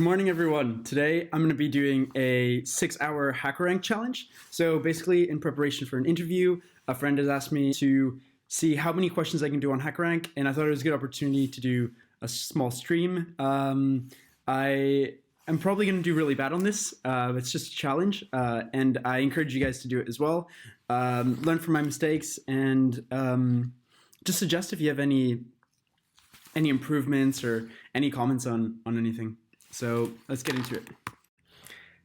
Good morning, everyone. Today, I'm going to be doing a 6-hour HackerRank challenge. So basically, in preparation for an interview, a friend has asked me to see how many questions I can do on HackerRank, and I thought it was a good opportunity to do a small stream. I am probably going to do really bad on this. It's just a challenge, and I encourage you guys to do it as well. Learn from my mistakes, and just suggest if you have any improvements or any comments on anything. So let's get into it.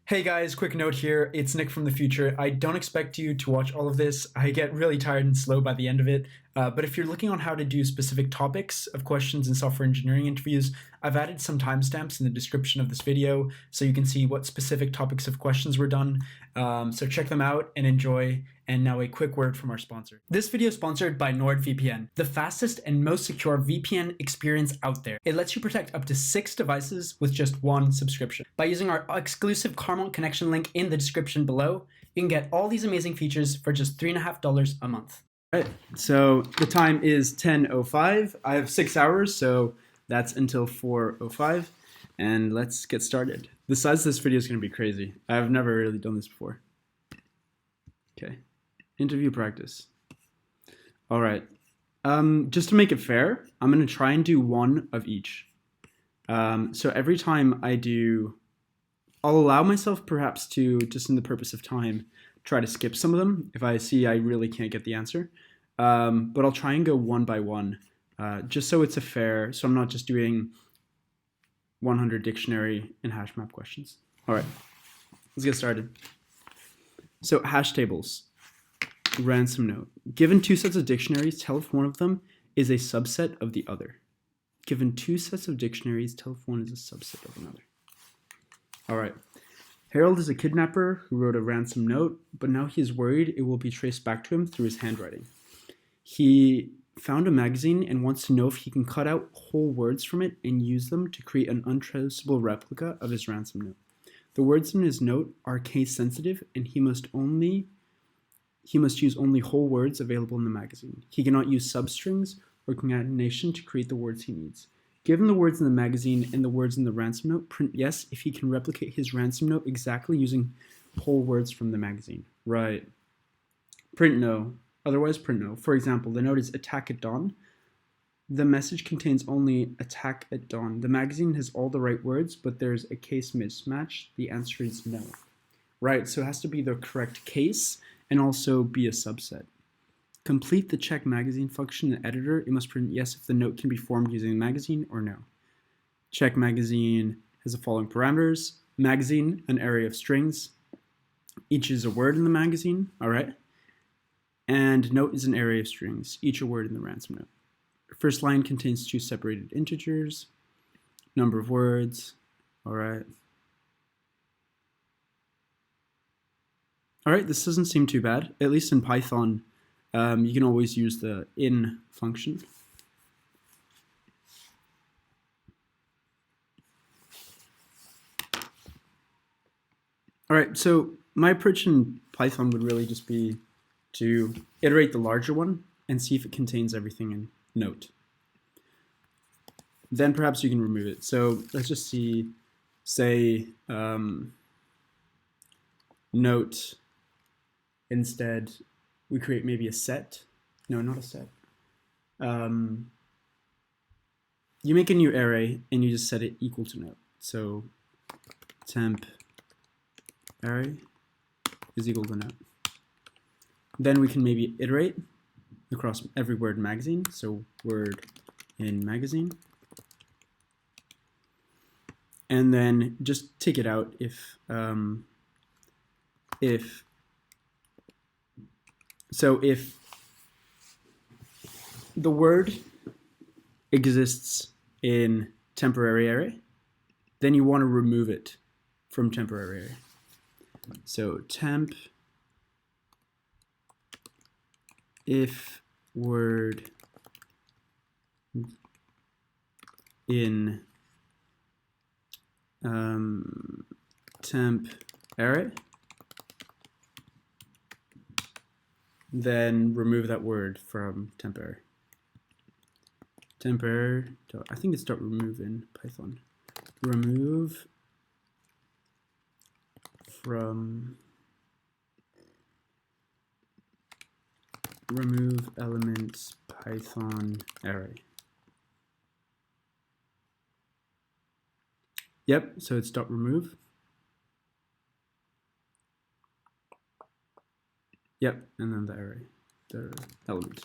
Hey guys, quick note here. It's Nick from the future. I don't expect you to watch all of this. I get really tired and slow by the end of it. But if you're looking on how to do specific topics of questions in software engineering interviews, I've added some timestamps in the description of this video so you can see what specific topics of questions were done. So check them out and enjoy. And now a quick word from our sponsor. This video is sponsored by NordVPN, the fastest and most secure VPN experience out there. It lets you protect up to 6 devices with just 1 subscription. By using our exclusive Carmont connection link in the description below, you can get all these amazing features for just $3.50 a month. All right, so the time is 10:05. I have 6 hours, so that's until 4:05. And let's get started. The size of this video is going to be crazy. I've never really done this before. Okay. Interview practice. All right. Just to make it fair, I'm going to try and do one of each. So every time I do, I'll allow myself perhaps to, just in the purpose of time, try to skip some of them if I see I really can't get the answer. But I'll try and go one by one, just so it's so I'm not just doing 100 dictionary and hash map questions. All right, let's get started. So hash tables. Ransom note. Given 2 sets of dictionaries, tell if one of them is a subset of the other. Given 2 sets of dictionaries, tell if one is a subset of another. All right. Harold is a kidnapper who wrote a ransom note, but now he is worried it will be traced back to him through his handwriting. He found a magazine and wants to know if he can cut out whole words from it and use them to create an untraceable replica of his ransom note. The words in his note are case sensitive, and he must use only whole words available in the magazine. He cannot use substrings or concatenation to create the words he needs. Given the words in the magazine and the words in the ransom note, print yes if he can replicate his ransom note exactly using whole words from the magazine. Right. Print no. Otherwise, print no. For example, the note is attack at dawn. The message contains only attack at dawn. The magazine has all the right words, but there's a case mismatch. The answer is no. Right, so it has to be the correct case and also be a subset. Complete the check magazine function in the editor. It must print yes if the note can be formed using the magazine or no. Check magazine has the following parameters. Magazine, an array of strings. Each is a word in the magazine, all right? And note is an array of strings, each a word in the ransom note. First line contains 2 separated integers. Number of words, all right. All right, this doesn't seem too bad. At least in Python, you can always use the in function. All right, so my approach in Python would really just be to iterate the larger one and see if it contains everything in note. Then perhaps you can remove it. So let's just say note. Instead, we create maybe a set. No, not a set. You make a new array and you just set it equal to note. So temp array is equal to note. Then we can maybe iterate across every word in magazine. So word in magazine. And then just take it out if the word exists in temporary array, then you want to remove it from temporary array. So temp if word in temp array, then remove that word from temp array. Temp array, I think it's .remove in Python. Remove from remove elements Python array. Yep, so it's dot remove. Yep, and then the array, the element.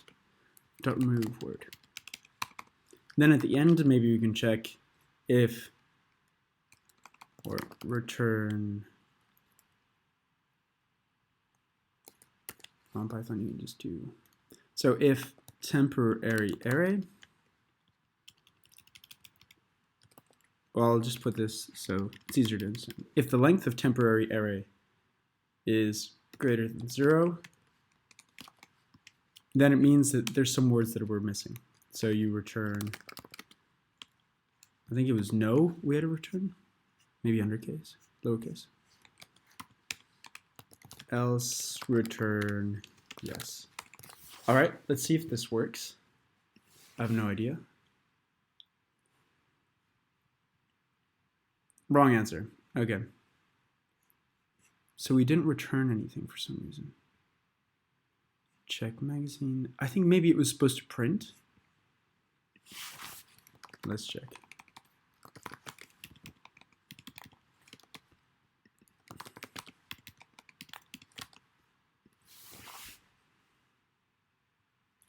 Dot remove word. Then at the end, maybe we can check if or return. On Python, you can just do. So if temporary array, well, I'll just put this so it's easier to understand. If the length of temporary array is greater than 0, then it means that there's some words that we're missing. So you return, I think it was no we had to return, maybe undercase, lowercase. Else return yes. All right, let's see if this works. I have no idea. Wrong answer. Okay. So we didn't return anything for some reason. Check magazine. I think maybe it was supposed to print. Let's check.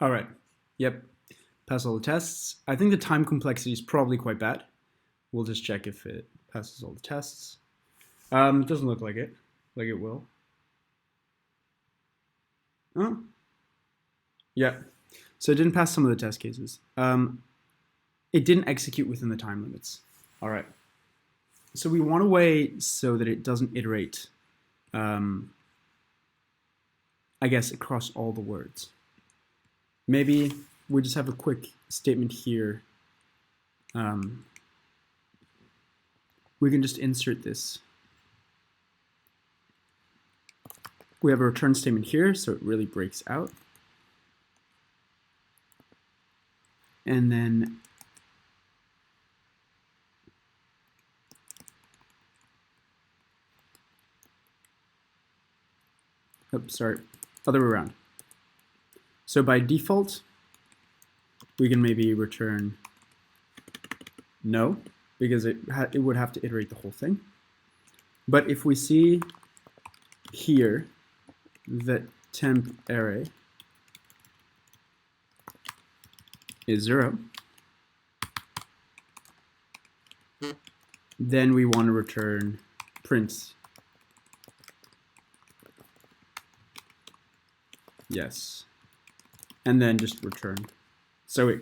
All right. Yep. Pass all the tests. I think the time complexity is probably quite bad. We'll just check if it passes all the tests. It doesn't look like it. Like it will. Oh. Yeah. So it didn't pass some of the test cases. It didn't execute within the time limits. All right. So we want a way so that it doesn't iterate, I guess, across all the words. Maybe we just have a quick statement here. We can just insert this. We have a return statement here, so it really breaks out. And then oops, sorry, other way around. So by default, we can maybe return no, because it would have to iterate the whole thing. But if we see here that temp array is 0, then we want to return print yes, and then just return. So it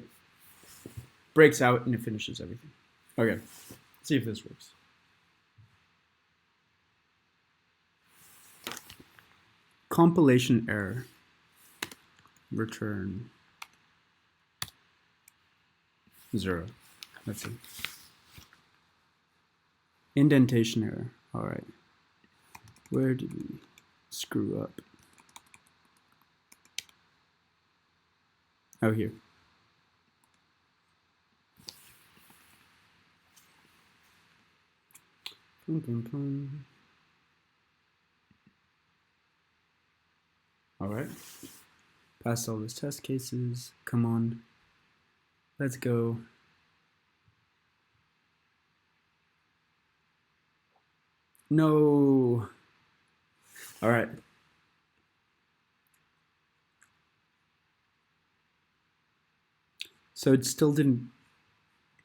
breaks out and it finishes everything. Okay, let's see if this works. Compilation error. Return 0. Let's see. Indentation error. All right. Where did we screw up? Oh, here. All right. Pass all those test cases. Come on. Let's go. No. All right. So it still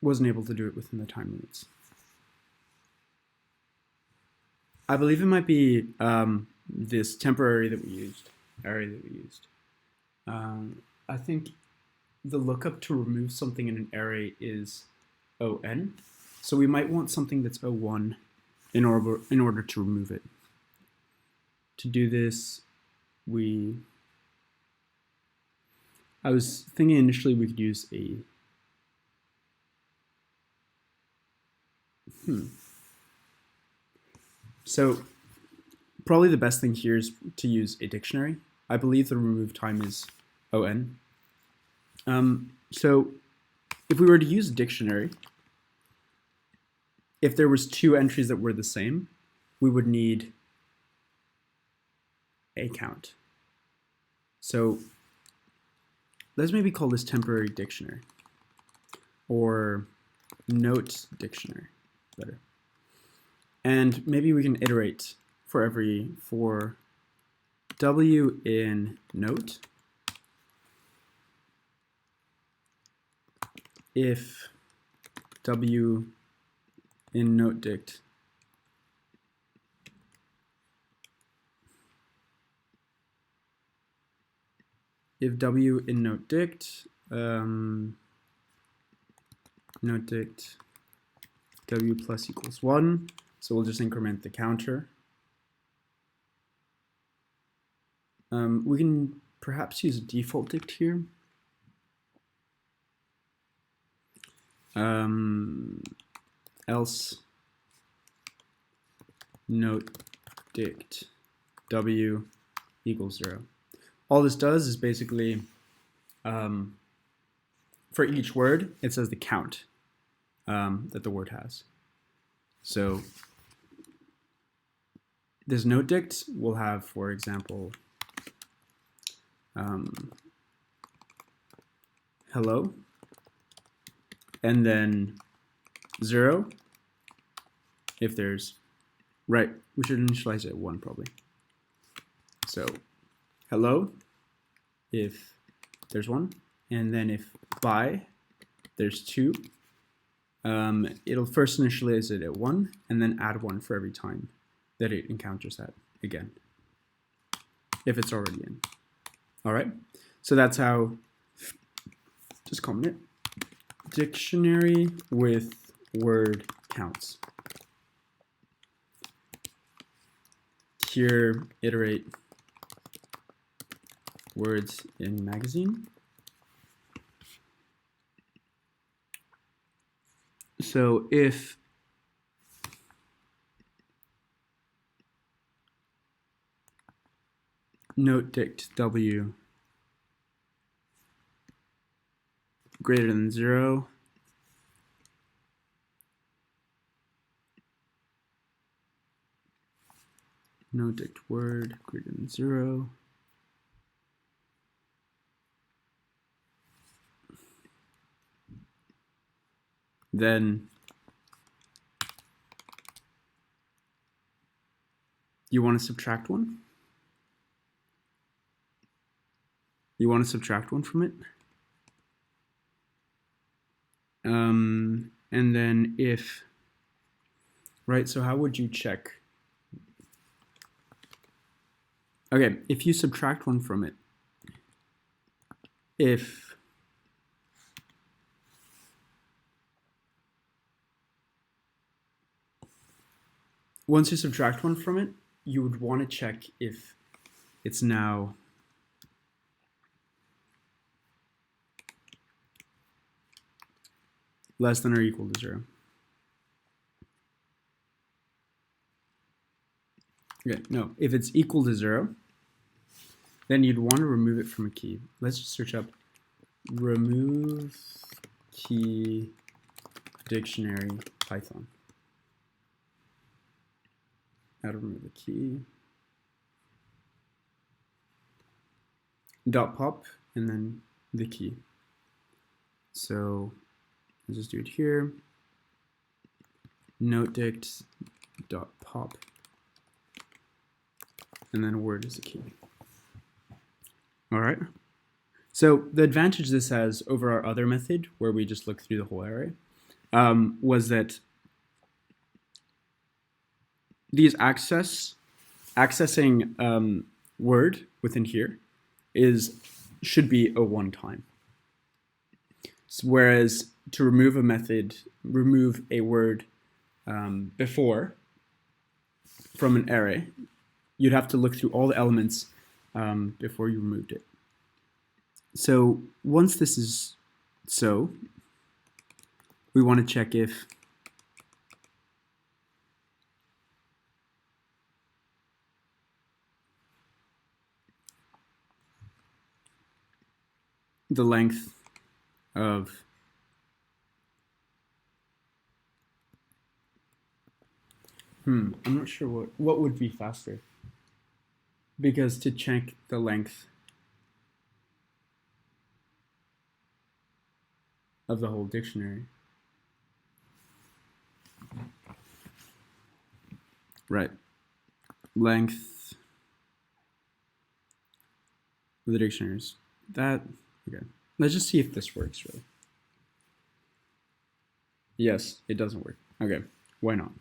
wasn't able to do it within the time limits. I believe it might be this temporary that we used, array that we used. I think the lookup to remove something in an array is on. So we might want something that's o1 in order to remove it. To do this, I was thinking initially we could use a So probably the best thing here is to use a dictionary. I believe the remove time is on. So if we were to use a dictionary, if there was two entries that were the same, we would need a count. So let's maybe call this temporary dictionary or note dictionary, better. And maybe we can iterate for w in note, if w in note dict if w in note dict note dict w plus equals 1, so we'll just increment the counter. We can perhaps use a default dict here. Else note dict w equals 0. All this does is basically, for each word, it says the count that the word has. So this note dict will have, for example, hello, and then 0 if there's, right, we should initialize it at 1 probably. So hello if there's 1, and then if by there's 2, it'll first initialize it at 1 and then add 1 for every time that it encounters that again, if it's already in. All right, so that's how, just comment it, dictionary with word counts. Here, iterate words in magazine. So if note dict w greater than 0, note dict word greater than 0, then you want to subtract 1. You want to subtract 1 from it. And then if, right, so how would you check? Okay, if you subtract 1 from it, if once you subtract 1 from it, you would want to check if it's now less than or equal to 0. Okay, no, if it's equal to 0, then you'd want to remove it from a key. Let's just search up remove key dictionary Python. How to remove a key. Dot pop and then the key. So let's just do it here. Note dict dot pop, and then word is the key. All right. So the advantage this has over our other method, where we just look through the whole array, was that these accessing word within here should be a one time. Whereas to remove a word before from an array, you'd have to look through all the elements before you removed it. So once this is so, we want to check if the length of I'm not sure what would be faster. Because to check the length of the whole dictionary. Right. Length of the dictionaries. That, okay. Let's just see if this works, really. Yes, it doesn't work. Okay, why not?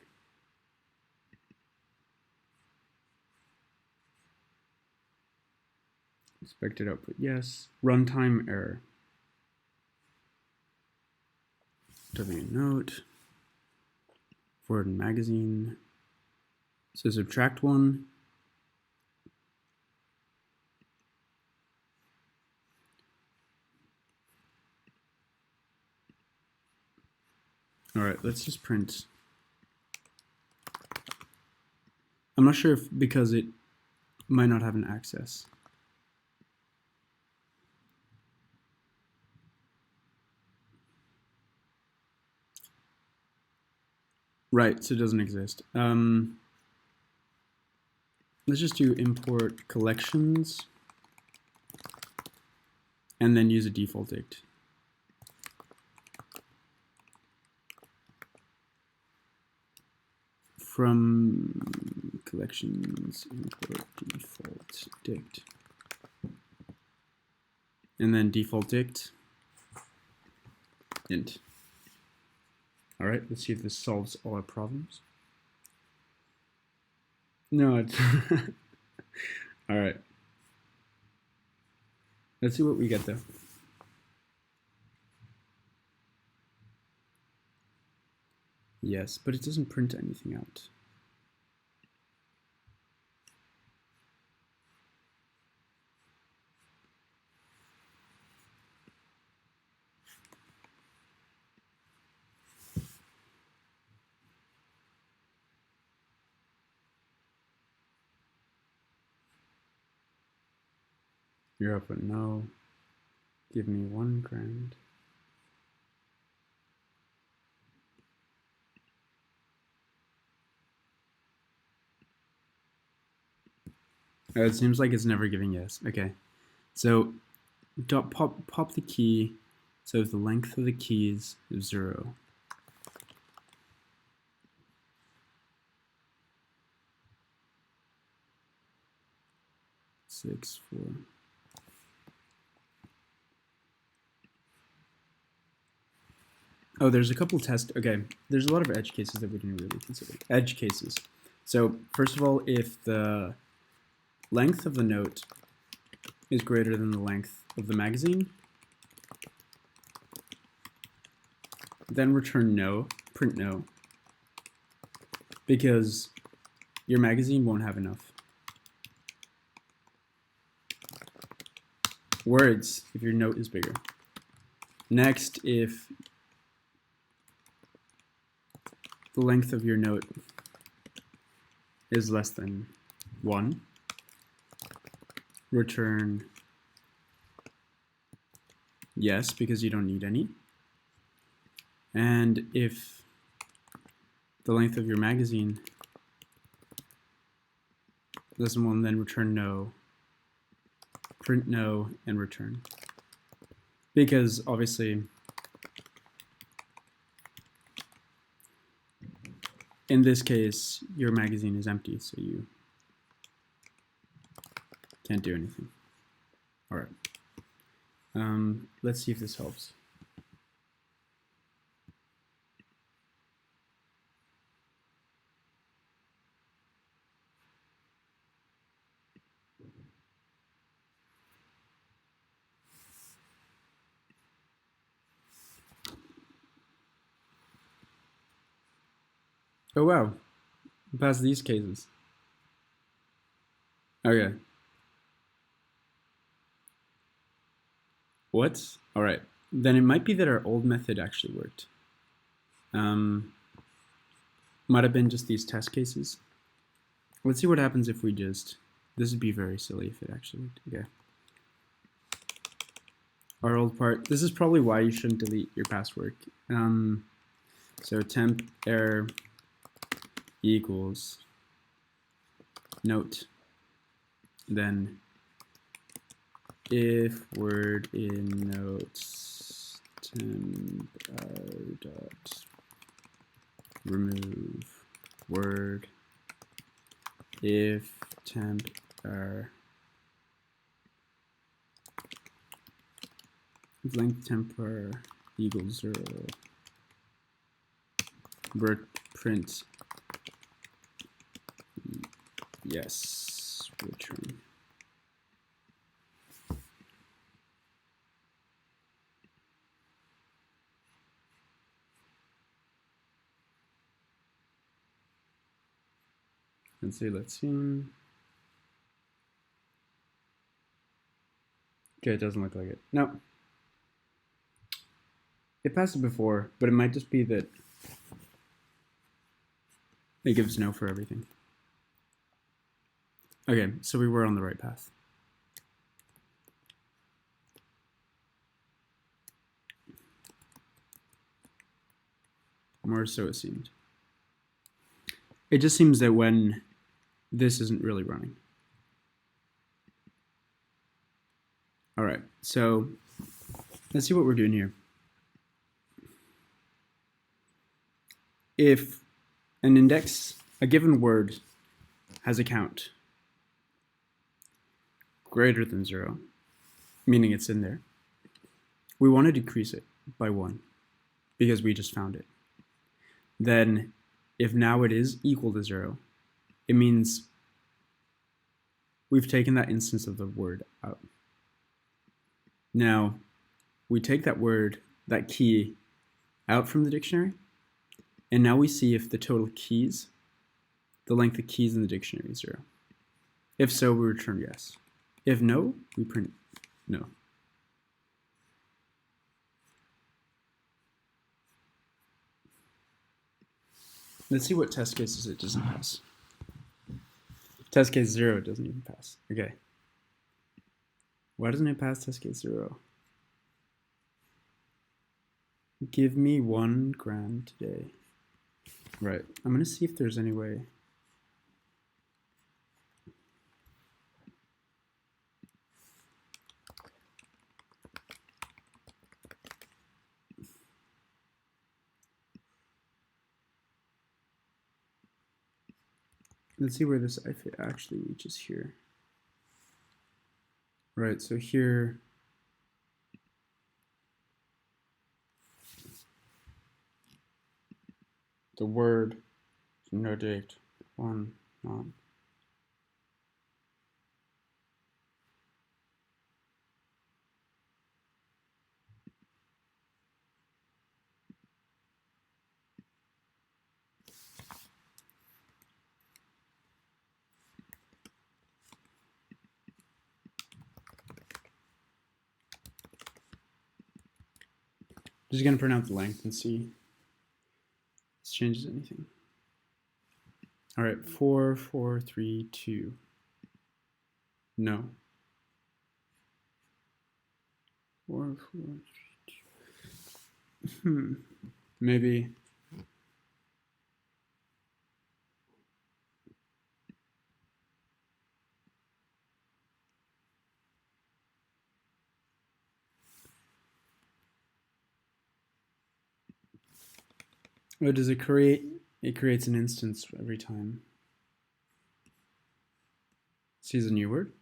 Expected output, yes. Runtime error. W note. Forward magazine. So subtract one. All right, let's just print. I'm not sure if because it might not have an access. Right, so it doesn't exist. Let's just do import collections and then use a default dict. From collections, import default dict. And then default dict, int. All right, let's see if this solves all our problems. No, it's all right. Let's see what we get though. Yes, but it doesn't print anything out. You're up, but no. Give me $1,000. It seems like it's never giving yes. Okay, so pop the key. So if the length of the keys is 0. Six, 4. Oh, there's a couple tests. Okay, there's a lot of edge cases that we didn't really consider. Edge cases. So first of all, if the length of the note is greater than the length of the magazine, then return no, print no, because your magazine won't have enough words if your note is bigger. Next, if the length of your note is less than 1, return yes, because you don't need any. And if the length of your magazine less than 1, then return no, print no, and return. Because obviously, in this case, your magazine is empty, so you can't do anything. All right. Let's see if this helps. Oh wow, pass these cases. Okay. What? All right. Then it might be that our old method actually worked. Might have been just these test cases. Let's see what happens if we just, this would be very silly if it actually worked. Okay. Our old part, this is probably why you shouldn't delete your past work. So temp error equals note then if word in notes temp dot remove word if temp length temp equals 0 print yes return. And say let's see. Okay, it doesn't look like it. No. It passed it before, but it might just be that it gives no for everything. Okay, so we were on the right path. More so it seemed. It just seems that when this isn't really running. All right, so let's see what we're doing here. If an index, a given word, has a count greater than 0, meaning it's in there, we want to decrease it by 1 because we just found it. Then if now it is equal to 0, it means we've taken that instance of the word out. Now, we take that word, that key, out from the dictionary, and now we see if the total keys, the length of keys in the dictionary is 0. If so, we return yes. If no, we print no. Let's see what test cases it doesn't pass. Test case 0 doesn't even pass. Okay. Why doesn't it pass test case 0? Give me 1 gram today. Right. I'm going to see if there's any way. Let's see where this if it actually reaches here. Right, so here the word no date 1 not. Just gonna print out the length and see if this changes anything. All right, 4, 4, 3, 2. No. 4, 4, 3, 2. Maybe. What does it create? It creates an instance every time it sees a new word.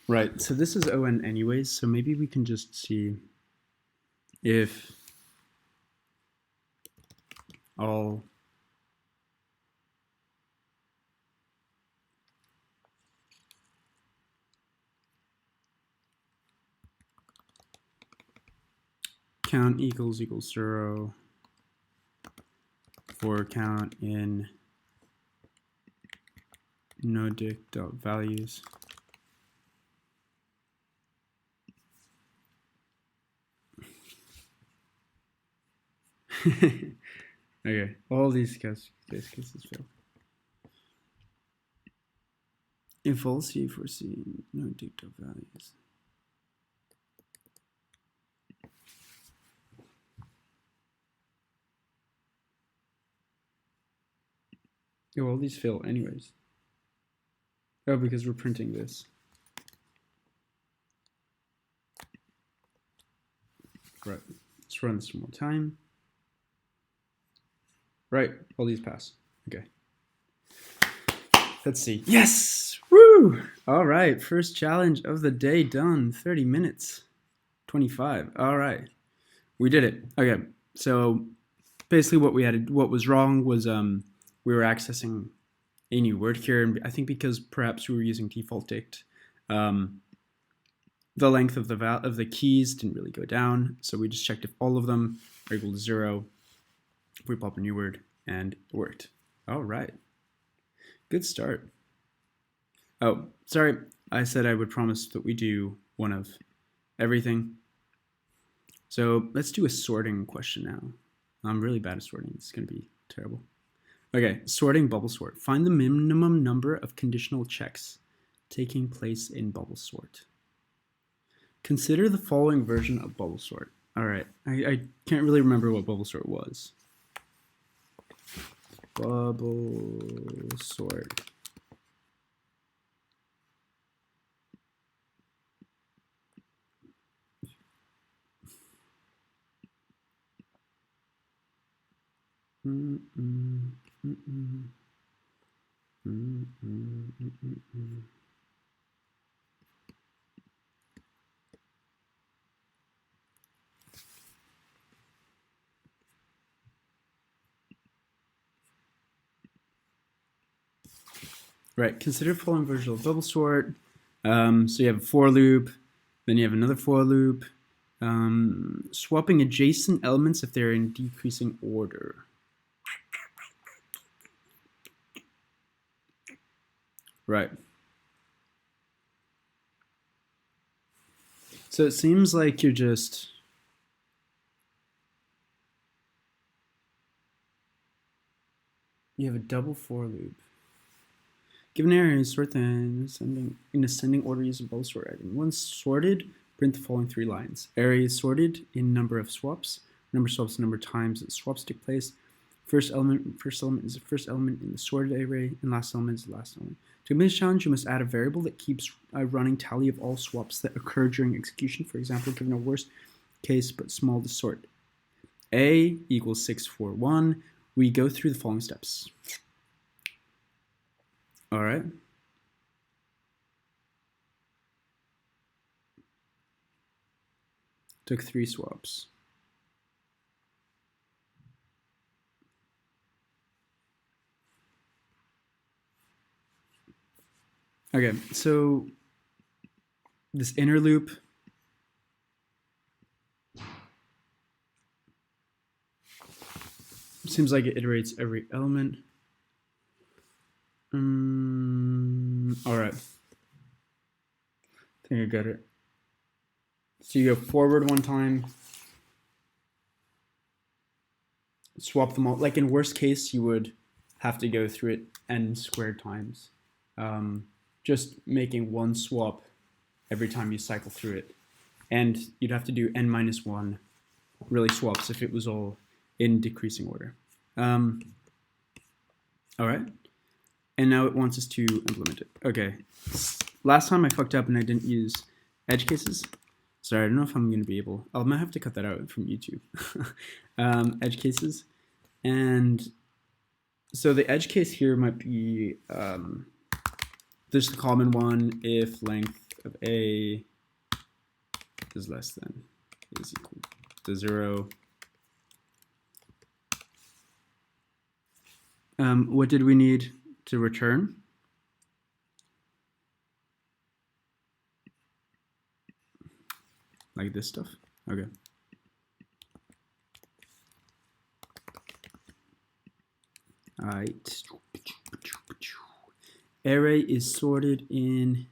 Right, so this is ON anyways, so maybe we can just see if all count equals 0 for count in nodict.values. Okay, all these cases fail. If all C foreseen, no dicta values. Oh, all these fail anyways. Oh, because we're printing this. Right. Let's run this one more time. Right. All these pass. Okay. Let's see. Yes! Woo! All right. First challenge of the day done. 30 minutes. 25. All right. We did it. Okay. So basically what was wrong was we were accessing a new word here, and I think because perhaps we were using default dict, the length of the keys didn't really go down, so we just checked if all of them are equal to 0. We pop a new word, and it worked. All right. Good start. Oh, sorry. I said I would promise that we do one of everything. So let's do a sorting question now. I'm really bad at sorting. It's going to be terrible. Okay, sorting bubble sort. Find the minimum number of conditional checks taking place in bubble sort. Consider the following version of bubble sort. All right, I can't really remember what bubble sort was. Bubble sort. Right, consider following version of bubble sort. So you have a for loop, then you have another for loop, swapping adjacent elements if they're in decreasing order. Right. So it seems like you have a double for loop. Given area, sort them in ascending order using bubble sort item. Once sorted, print the following 3 lines. Array is sorted in number of swaps. Number of swaps, number of times that swaps take place. First element is the first element in the sorted array, and last element is the last element. To complete this challenge, you must add a variable that keeps a running tally of all swaps that occur during execution. For example, given a worst case but small to sort. A equals 641. We go through the following steps. All right. Took 3 swaps. Okay, so this inner loop seems like it iterates every element. All right. I think I got it. So you go forward one time, swap them all. Like in worst case, you would have to go through it n squared times. Just making one swap every time you cycle through it. And you'd have to do n minus 1 really swaps if it was all in decreasing order. All right. And now it wants us to implement it. Okay. Last time I fucked up and I didn't use edge cases. Sorry, I don't know if I'm going to be able... I might have to cut that out from YouTube. Edge cases. And so the edge case here might be just the common one if length of A is less than is equal to 0. What did we need to return? Like this stuff? Okay. Alright. Array is sorted in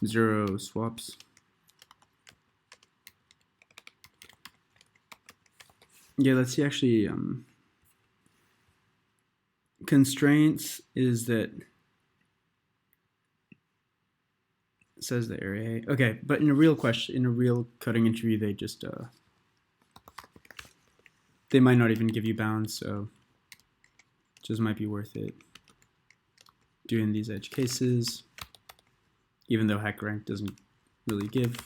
zero swaps. Yeah, let's see actually constraints is that it says the array. Okay, but in a real coding interview, they just they might not even give you bounds, so just might be worth it doing these edge cases, even though HackerRank doesn't really give.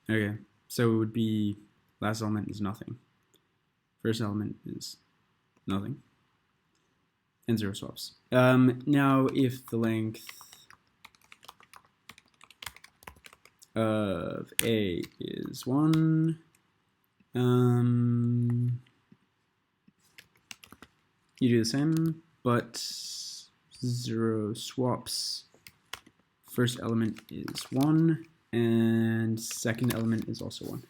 Okay, so it would be last element is nothing, first element is nothing, and 0 swaps. Now if the length of A is 1, you do the same, but 0 swaps. First element is 1, and second element is also 1.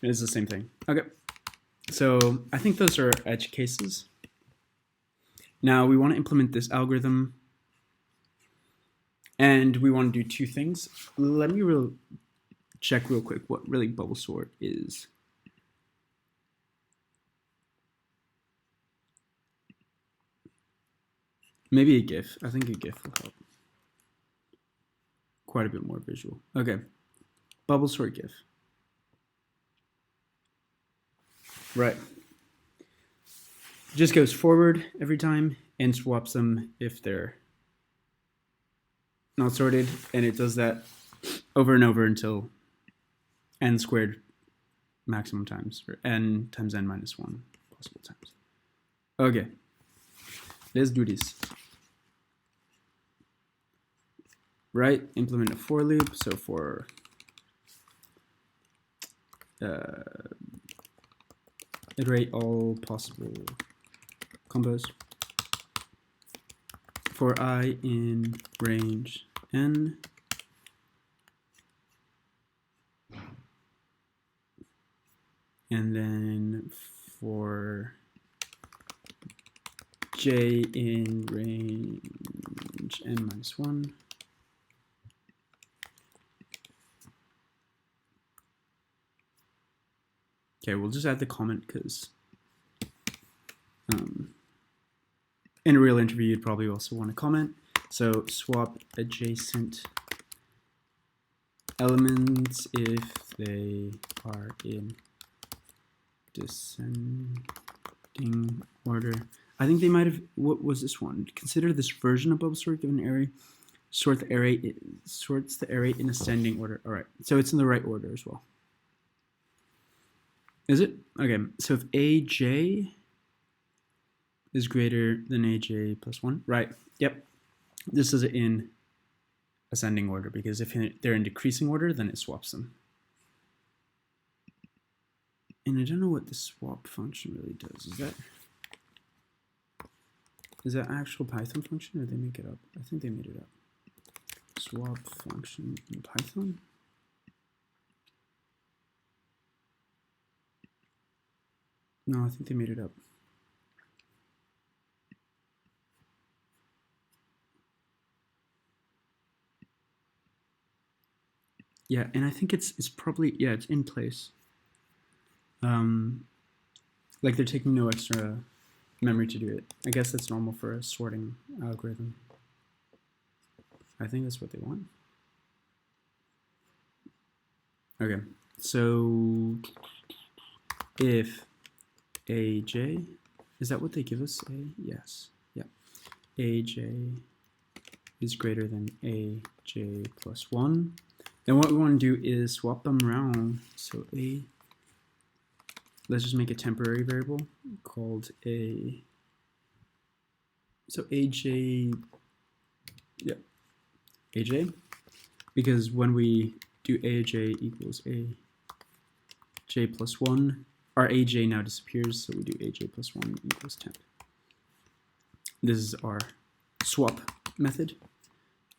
It's the same thing. Okay, so I think those are edge cases. Now we want to implement this algorithm, and we want to do 2 things. Let me check real quick what really bubble sort is. Maybe a GIF. I think a GIF will help. Quite a bit more visual. Okay, bubble sort GIF. Right. Just goes forward every time and swaps them if they're not sorted, and it does that over and over until n squared maximum times, or n times n minus 1 possible times. Okay, let's do this. Right, implement a for loop. So for iterate all possible combos for I in range n, and then for j in range n minus 1. Okay, we'll just add the comment because in a real interview, you'd probably also want to comment. So swap adjacent elements if they are in descending order. I think they might have, what was this one? Consider this version of bubble sort given array. Sorts the array in ascending order. All right, so it's in the right order as well. Is it? Okay, so if AJ is greater than AJ plus 1, right, yep. This is in ascending order, because if they're in decreasing order, then it swaps them. And I don't know what the swap function really does. Is that actual Python function, or did they make it up? I think they made it up. Swap function in Python? No, I think they made it up. Yeah, and I think it's probably, yeah, it's in place. Like they're taking no extra memory to do it. I guess that's normal for a sorting algorithm. I think that's what they want. Okay, so if AJ, is that what they give us? Yes, yeah. AJ is greater than AJ plus 1. Then what we want to do is swap them around. So let's just make a temporary variable called so AJ, yeah, AJ, because when we do AJ equals AJ plus 1, our AJ now disappears, so we do AJ plus 1 equals temp. This is our swap method.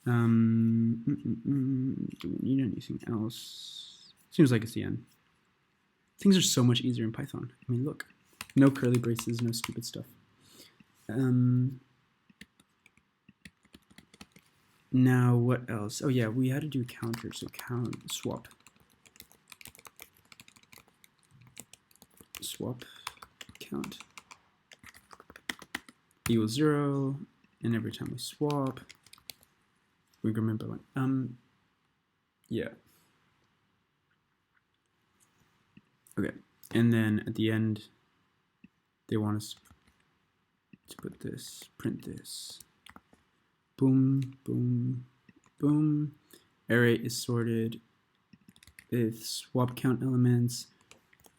Do we need anything else? Seems like it's the end. Things are so much easier in Python. I mean, look, no curly braces, no stupid stuff. Now what else? Oh yeah, we had to do counter, so count swap count equals 0, and every time we swap, we increment by 1. Yeah. Okay, and then at the end, they want us to put this, print this. Boom, boom, boom. Array is sorted with swap count elements.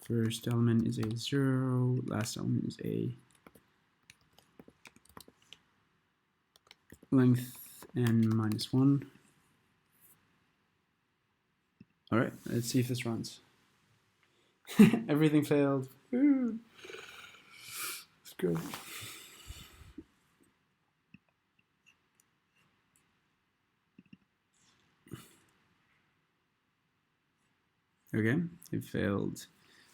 First element is a 0, last element is a length and -1. All right, let's see if this runs. Everything failed. Woo. It's good. Okay, it failed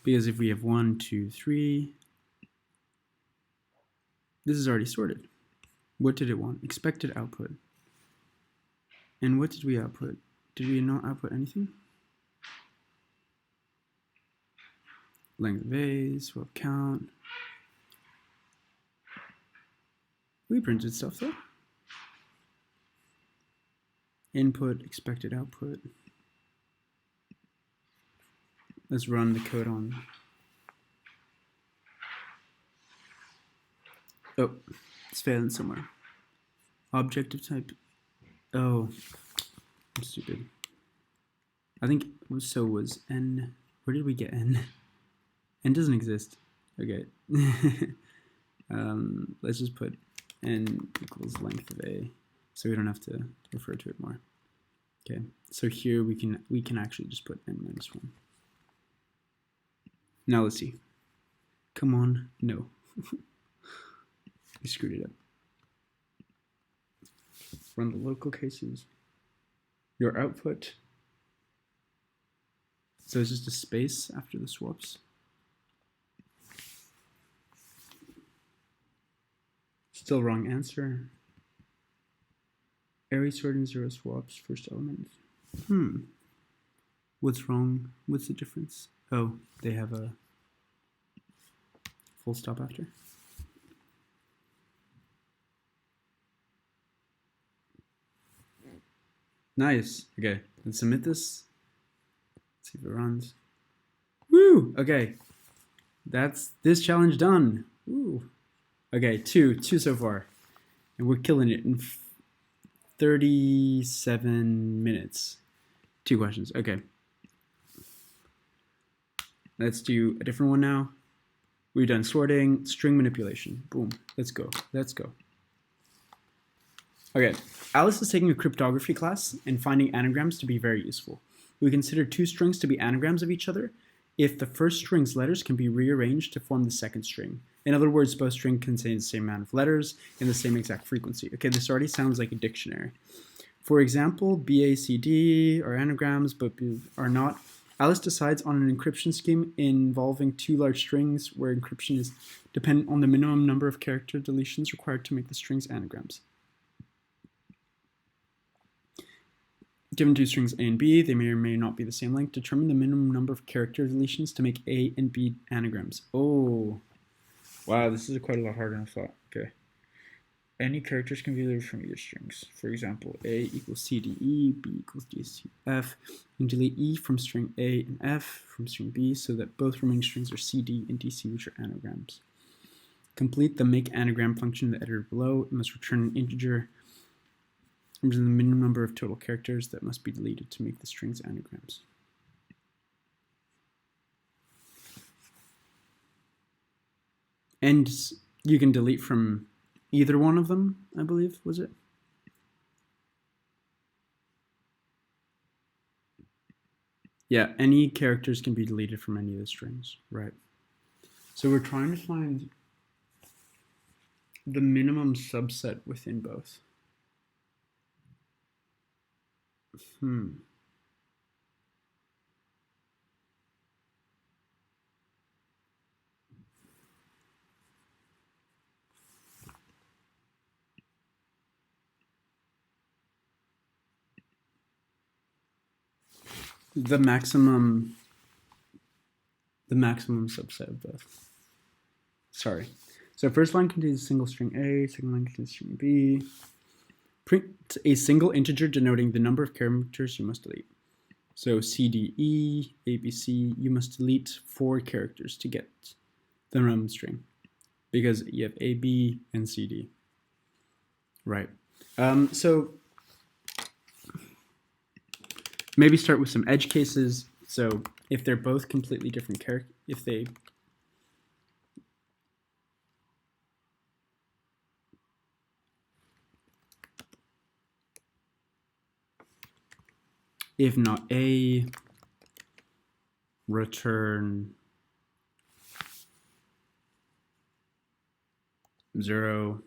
because if we have 1, 2, 3, this is already sorted. What did it want? Expected output. And what did we output? Did we not output anything? Length of A, swap count. We printed stuff though. Input, expected output. Let's run the code on. Oh, it's failing somewhere. Objective type. Oh, I'm stupid. I think so was n. Where did we get n? N doesn't exist. Okay. Let's just put n equals length of A, so we don't have to refer to it more. Okay. So here we can actually just put n minus 1. Now let's see. Come on. No. We screwed it up. Run the local cases. Your output. So it's just a space after the swaps. Still wrong answer. Array sorting 0 swaps, first element. What's wrong? What's the difference? Oh, they have a full stop after. Nice. Okay, let's submit this. Let's see if it runs. Woo! Okay, that's this challenge done. Woo! Okay, two so far, and we're killing it in 37 minutes. 2 questions. Okay. Let's do a different one now. We've done sorting, string manipulation. Boom. Let's go. Let's go. Okay. Alice is taking a cryptography class and finding anagrams to be very useful. We consider 2 strings to be anagrams of each other if the first string's letters can be rearranged to form the second string. In other words, both strings contain the same amount of letters in the same exact frequency. Okay, this already sounds like a dictionary. For example, BACD are anagrams, but are not. Alice decides on an encryption scheme involving 2 large strings where encryption is dependent on the minimum number of character deletions required to make the strings anagrams. Given 2 strings A and B, they may or may not be the same length. Determine the minimum number of character deletions to make A and B anagrams. Oh, wow, this is quite a lot harder than I thought. Okay. Any characters can be deleted from either strings. For example, A equals CDE, B equals DCF, and delete E from string A and F from string B so that both remaining strings are CD and DC, which are anagrams. Complete the make anagram function in the editor below. It must return an integer representing the minimum number of total characters that must be deleted to make the strings anagrams. And you can delete from either one of them, I believe, was it? Yeah, any characters can be deleted from any of the strings, right? So we're trying to find the minimum subset within both. the maximum subset of both. Sorry. So first line contains a single string A, second line contains string B. Print a single integer denoting the number of characters you must delete. So CDE, ABC, you must delete 4 characters to get the random string because you have AB and CD. Right. So maybe start with some edge cases. So if they're both completely different characters, if not A, return 0.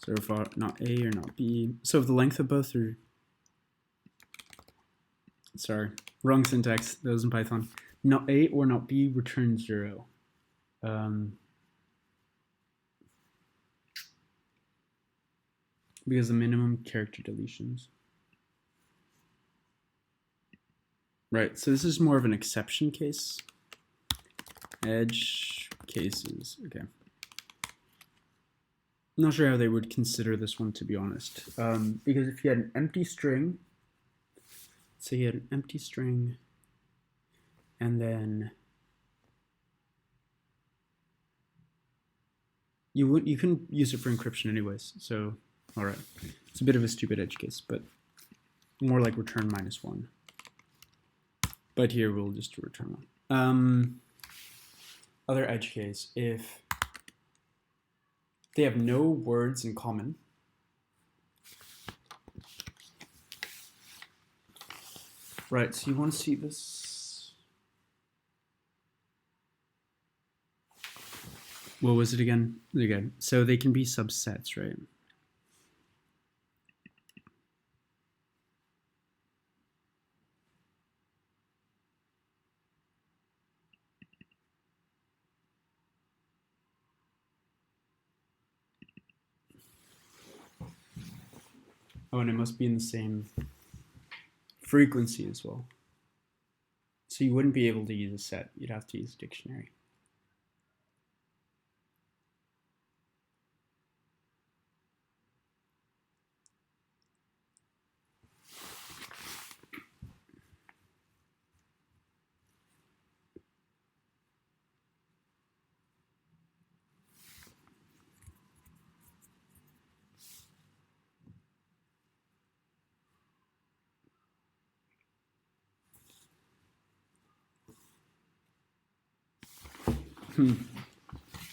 So if not A or not B. So if the length of both are, sorry, wrong syntax, that was in Python. Not A or not B, return 0. Because the minimum character deletions. Right, so this is more of an exception case. Edge cases, okay. I'm not sure how they would consider this one, to be honest. Because if you had an empty string, say you had an empty string, and then you couldn't use it for encryption anyways, so all right. It's a bit of a stupid edge case, but more like return -1. But here we'll just return 1. Other edge case, if they have no words in common, right, so you want to see this. What was it again? Again, so they can be subsets, right? Oh, and it must be in the same frequency as well. So you wouldn't be able to use a set. You'd have to use a dictionary.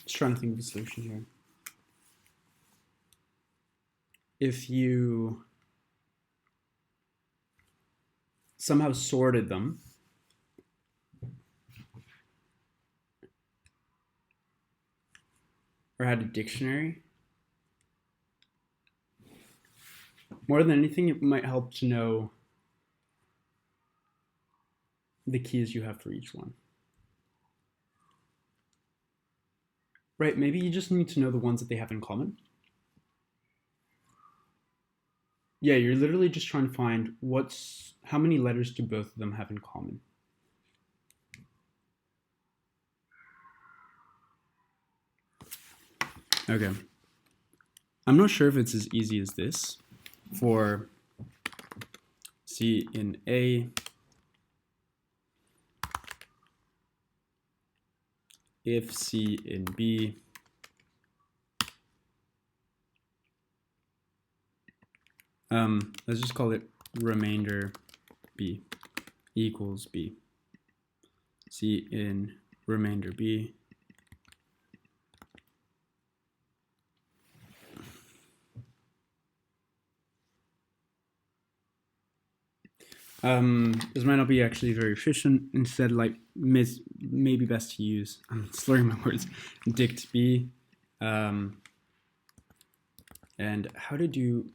Just trying to think of a solution here. If you somehow sorted them, or had a dictionary, more than anything, it might help to know the keys you have for each one. Right, maybe you just need to know the ones that they have in common. Yeah, you're literally just trying to find how many letters do both of them have in common. Okay. I'm not sure if it's as easy as this. For C in A, if C in B, let's just call it remainder B equals B. C in remainder B this might not be actually very efficient. Instead, like maybe best to use, I'm slurring my words, dict B. And how to do,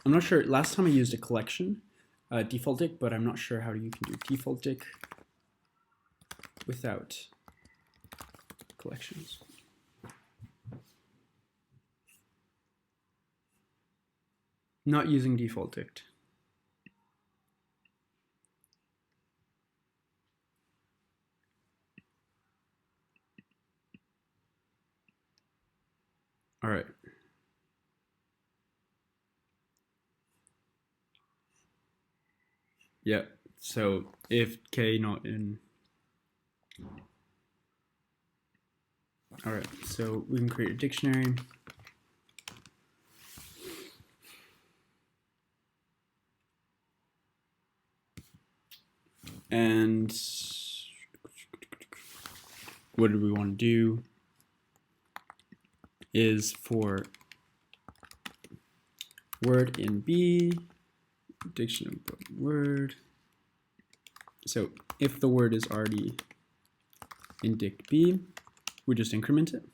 I'm not sure, last time I used a collection, default dict, but I'm not sure how you can do default dict without collections. Not using default dict. All right. Yeah. So if K not in. All right. So we can create a dictionary. And what do we want to do is for word in B, dictionary word. So if the word is already in dict B, we just increment it.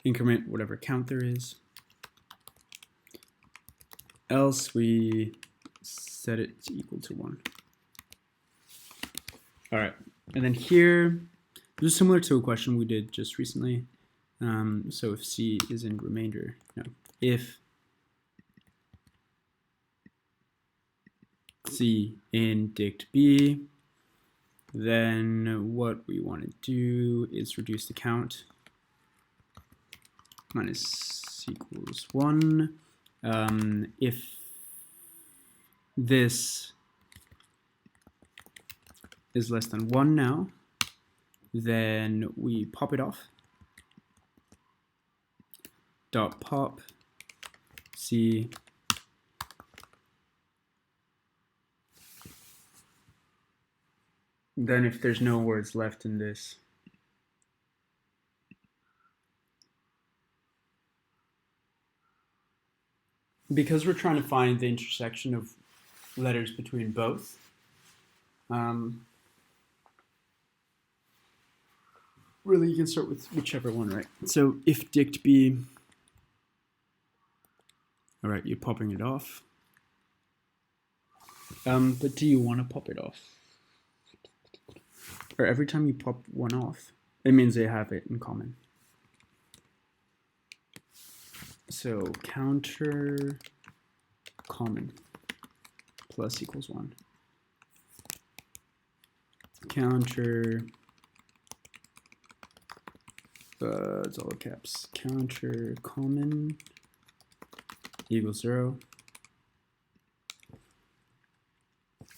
Increment whatever count there is. Else we set it to equal to 1. All right, and then here, this is similar to a question we did just recently. So if C is in remainder, no, if C in dict B, then what we want to do is reduce the count minus equals 1. If this is less than 1 now, then we pop it off. Dot pop C then if there's no words left in this, because we're trying to find the intersection of letters between both, really you can start with whichever one, right? So if dict B, all right, you're popping it off. But do you want to pop it off? Or every time you pop one off, it means they have it in common. So counter common plus equals 1. Counter, it's all caps, counter common equals 0.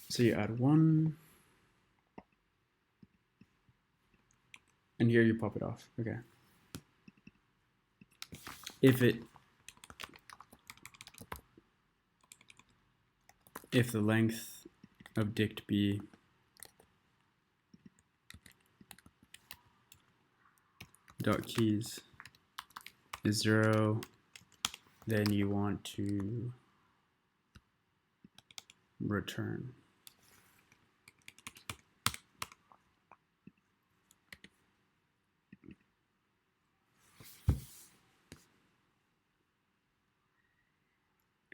So you add 1. And here you pop it off. Okay. If the length of dict B dot keys is 0, then you want to return.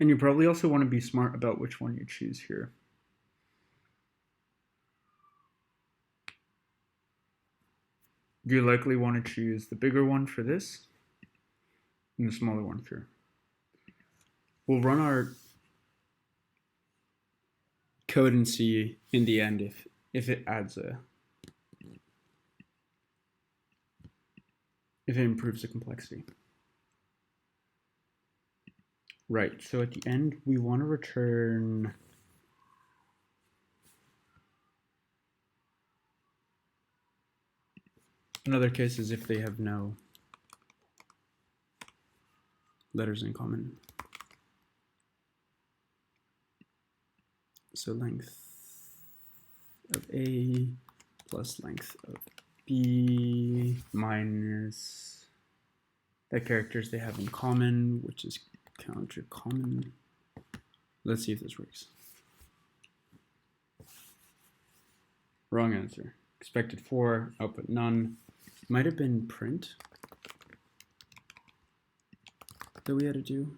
And you probably also want to be smart about which one you choose here. You likely want to choose the bigger one for this and the smaller one here. We'll run our code and see in the end if it adds if it improves the complexity. Right, so at the end we want to return another case is if they have no letters in common. So length of A plus length of B minus the characters they have in common, which is counter common. Let's see if this works. Wrong answer. Expected 4, output none. Might have been print that we had to do.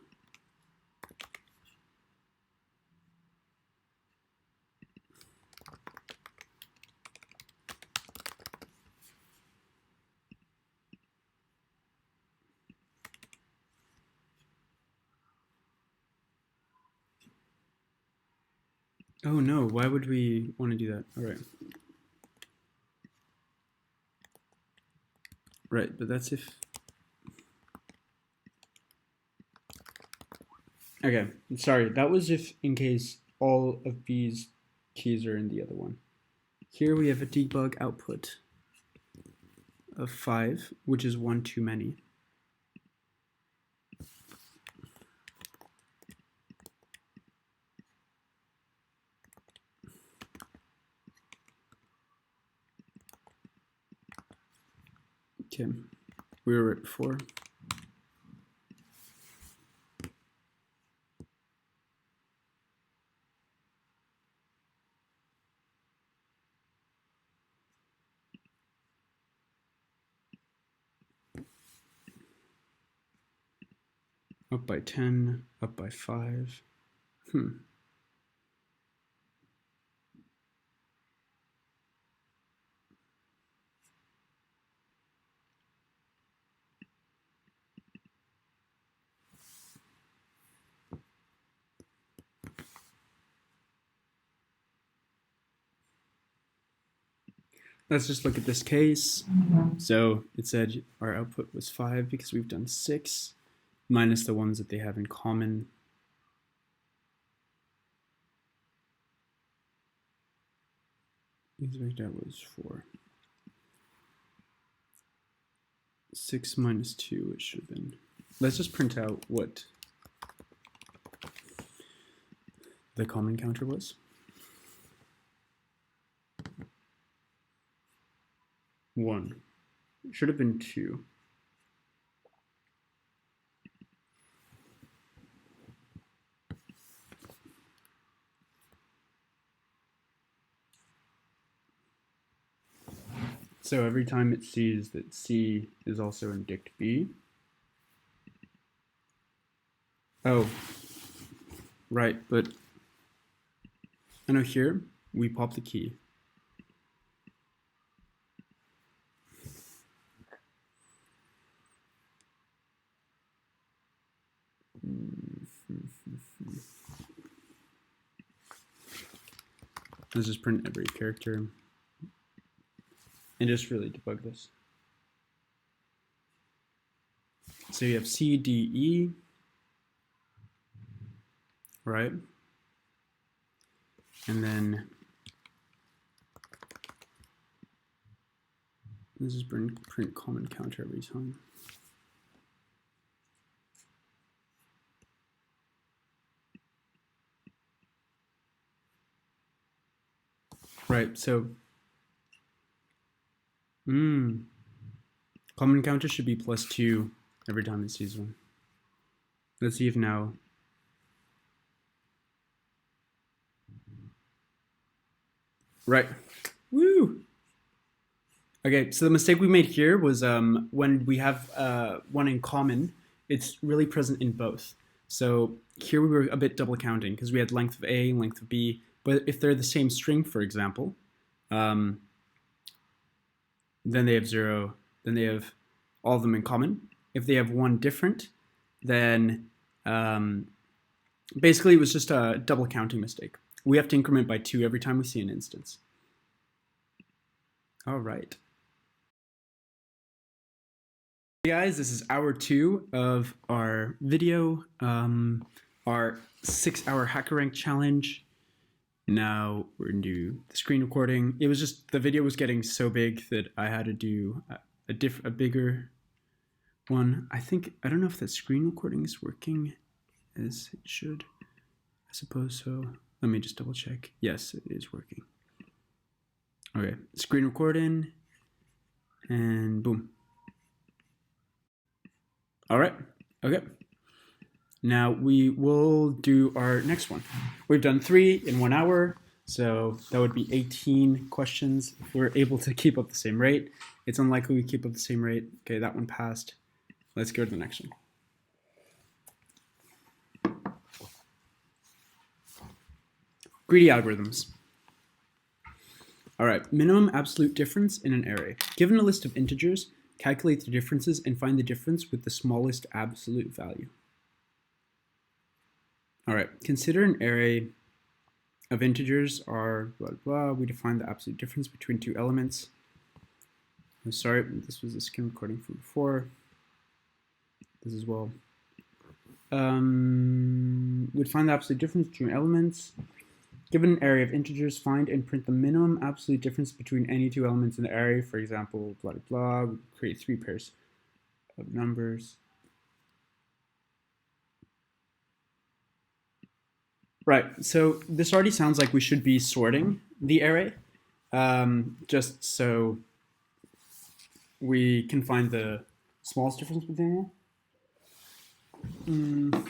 Oh no, why would we want to do that? All right. Right, but that's if Okay, sorry, that was if in case all of these keys are in the other one. Here we have a debug output of 5, which is one too many. Okay, we were at 4. Up by 10, up by 5. Let's just look at this case. So it said our output was 5 because we've done 6, minus the ones that they have in common. That was 4. 6 minus 2, it should have been. Let's just print out what the common counter was. One. It should have been 2. So every time it sees that C is also in dict B. Oh, right, but I know here we pop the key. Let's just print every character and just really debug this. So you have C, D, E, right? And then this is print common counter every time. Right, so common counter should be +2 every time it sees one. Let's see if now. Right. Woo! Okay, so the mistake we made here was when we have one in common, it's really present in both. So here we were a bit double counting because we had length of A, length of B, but if they're the same string, for example, then they have 0, then they have all of them in common. If they have one different, then basically it was just a double counting mistake. We have to increment by 2 every time we see an instance. All right. Hey guys, this is hour 2 of our video, our 6-hour HackerRank challenge. Now we're gonna do the screen recording. It was just, the video was getting so big that I had to do a bigger one. I don't know if the screen recording is working as it should. I suppose so. Let me just double check. Yes, it is working. Okay, screen recording, and boom. All right, okay. Now we will do our next one. We've done 3 in 1 hour, so that would be 18 questions if we're able to keep up the same rate. It's unlikely we keep up the same rate. Okay, that one passed. Let's go to the next one. Greedy algorithms. All right, minimum absolute difference in an array. Given a list of integers, calculate the differences and find the difference with the smallest absolute value. All right, consider an array of integers are blah, blah. We define the absolute difference between 2 elements. I'm sorry, this was a screen recording from before. This as well. We'd find the absolute difference between elements. Given an array of integers, find and print the minimum absolute difference between any two elements in the array. For example, blah, blah, blah. Create 3 pairs of numbers. Right, so this already sounds like we should be sorting the array, just so we can find the smallest difference between them.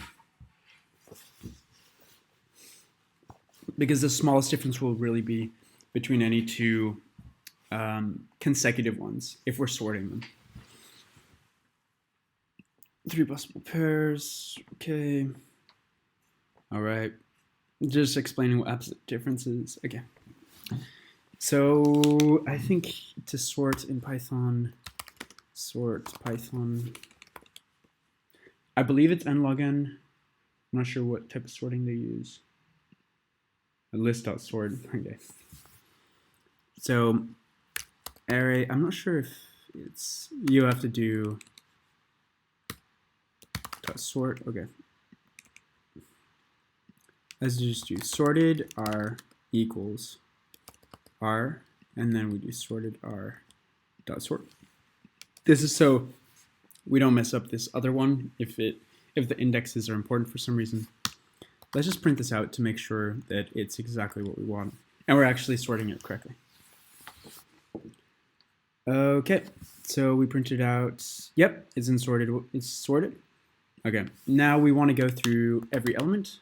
Because the smallest difference will really be between any two consecutive ones if we're sorting them. 3 possible pairs, okay. All right, just explaining what absolute difference is. Okay, so I think to sort in Python, I believe it's n log n. I'm not sure what type of sorting they use. List.sort, okay. So array, I'm not sure if it's, you have to do sort, okay. Let's just do sorted r equals r, and then we do sorted r dot sort. This is so we don't mess up this other one if the indexes are important for some reason. Let's just print this out to make sure that it's exactly what we want, and we're actually sorting it correctly. Okay, so we printed out, yep, it's sorted. Okay, now we want to go through every element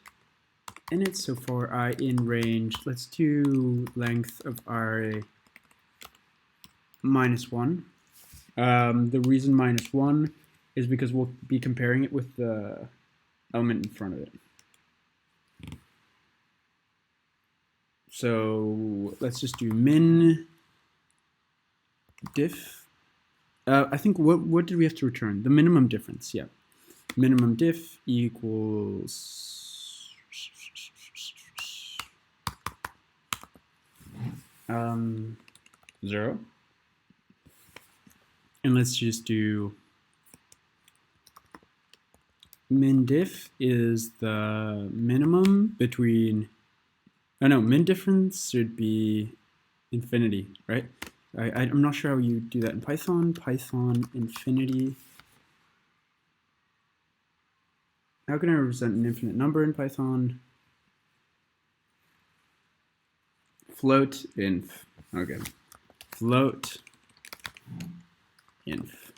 in it. So for I in range, let's do length of array -1. The reason -1 is because we'll be comparing it with the element in front of it. So let's just do min diff. I think what did we have to return? The minimum difference, yeah. Minimum diff equals 0. And let's just do min diff is the minimum between, oh no, min difference should be infinity, right? I'm not sure how you do that in Python. Python infinity. How can I represent an infinite number in Python? Float inf. Okay. Float inf.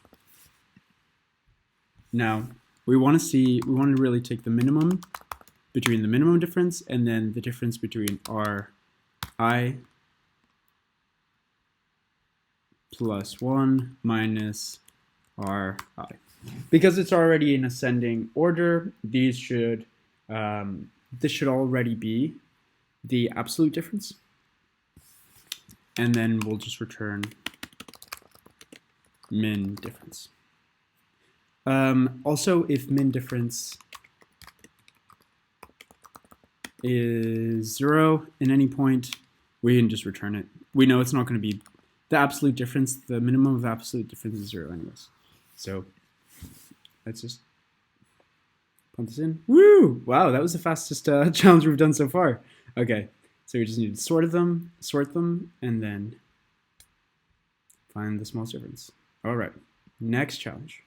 Now we want to really take the minimum between the minimum difference and then the difference between ri plus 1 minus ri. Because it's already in ascending order, this should already be the absolute difference. And then we'll just return min difference. Also, if min difference is 0 in any point, we can just return it. We know it's not going to be the absolute difference. The minimum of the absolute difference is 0 anyways. So let's just put this in. Woo! Wow, that was the fastest challenge we've done so far. Okay, so we just need to sort them, and then find the smallest difference. All right, next challenge.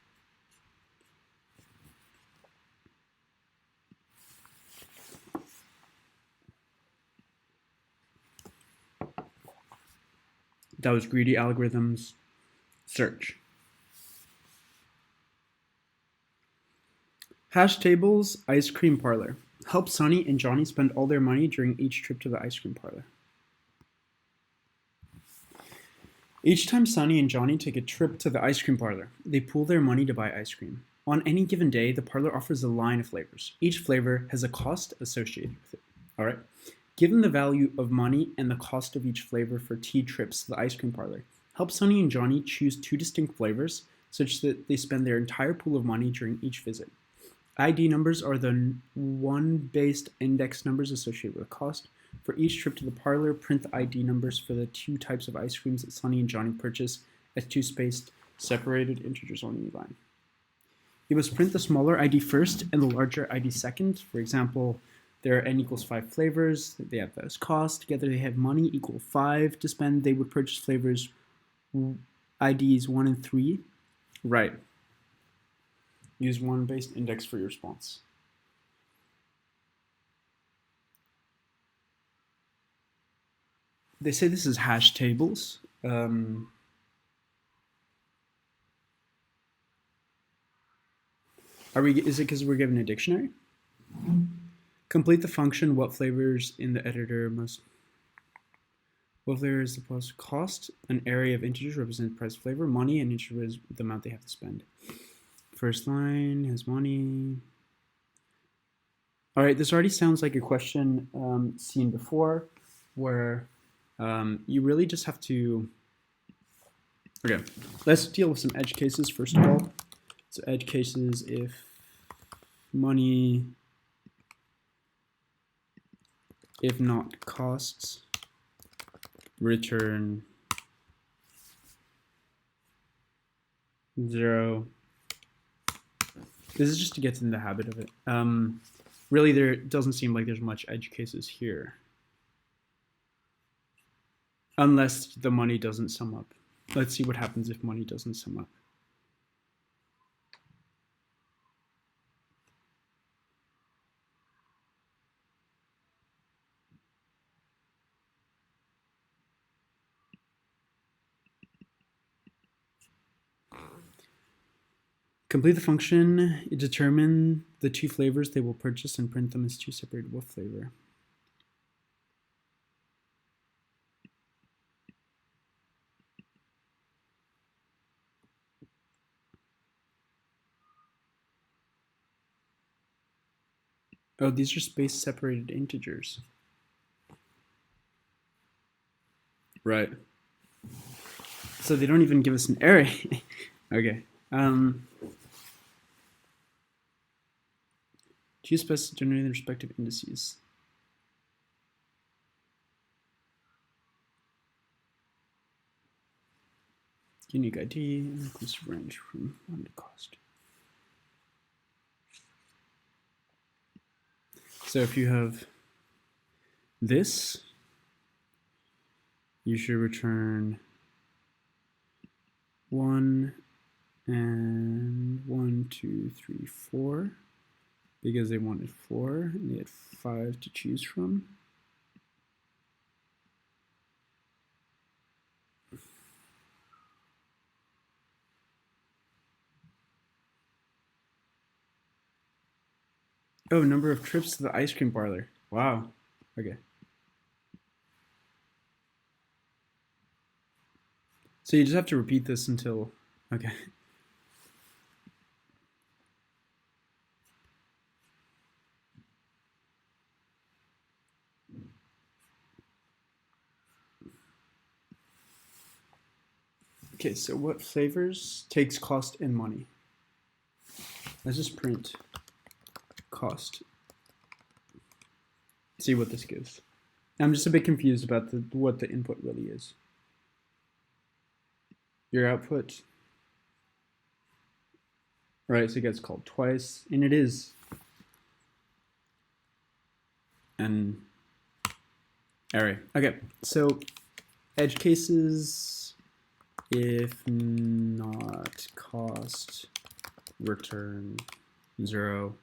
That was greedy algorithms search. Hash tables, ice cream parlor. Help Sunny and Johnny spend all their money during each trip to the ice cream parlor. Each time Sunny and Johnny take a trip to the ice cream parlor, they pool their money to buy ice cream. On any given day, the parlor offers a line of flavors. Each flavor has a cost associated with it. All right. Given the value of money and the cost of each flavor for T trips to the ice cream parlor, help Sunny and Johnny choose 2 distinct flavors such that they spend their entire pool of money during each visit. ID numbers are the 1-based index numbers associated with cost. For each trip to the parlor, print the ID numbers for the 2 types of ice creams that Sunny and Johnny purchase as 2 spaced separated integers on any line. you must print the smaller ID first and the larger ID second. For example, there are n equals 5 flavors. They have those costs. Together they have money equal 5 to spend. They would purchase flavors IDs 1 and 3. Right. Use one based index for your response. They say this is hash tables. Is it because we're given a dictionary? Complete the function. What flavors in the editor must? What flavor is supposed to cost? An array of integers represent price, flavor, money, and integer is the amount they have to spend. First line has money. All right, this already sounds like a question seen before, where you really just have to. Okay, let's deal with some edge cases first of all. So edge cases, if money, if not costs, return 0. This is just to get in the habit of it. Really, there doesn't seem like there's much edge cases here. Unless the money doesn't sum up. Let's see what happens if money doesn't sum up. Complete the function, determine the 2 flavors they will purchase and print them as 2 separate what flavor. Oh, these are space separated integers. Right. So they don't even give us an array. Okay. Choose best to generate the respective indices. Unique ID, inclusive range from 1 to cost. So if you have this, you should return 1 and 1, 2, 3, 4, because they wanted 4 and they had 5 to choose from. Oh, number of trips to the ice cream parlor. Wow. Okay. So you just have to repeat this until, okay. Okay, so what flavors takes cost and money? Let's just print cost. See what this gives. I'm just a bit confused about what the input really is. Your output. Right, so it gets called twice, and it is an array. Okay, so edge cases, if not cost, return 0.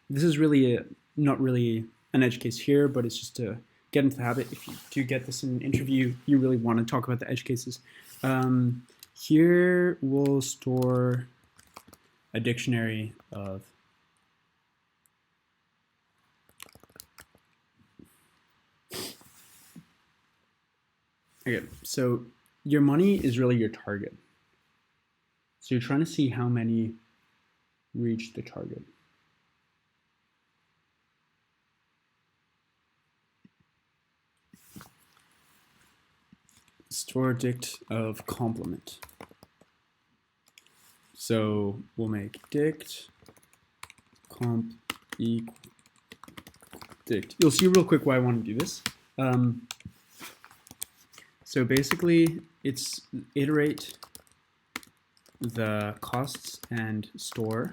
This is really not really an edge case here, but it's just to get into the habit. If you do get this in an interview, you really want to talk about the edge cases. Here we'll store a dictionary of okay, so your money is really your target. So you're trying to see how many reach the target. Store dict of complement. So we'll make dict comp equal dict. You'll see real quick why I want to do this. So basically, it's iterate the costs and store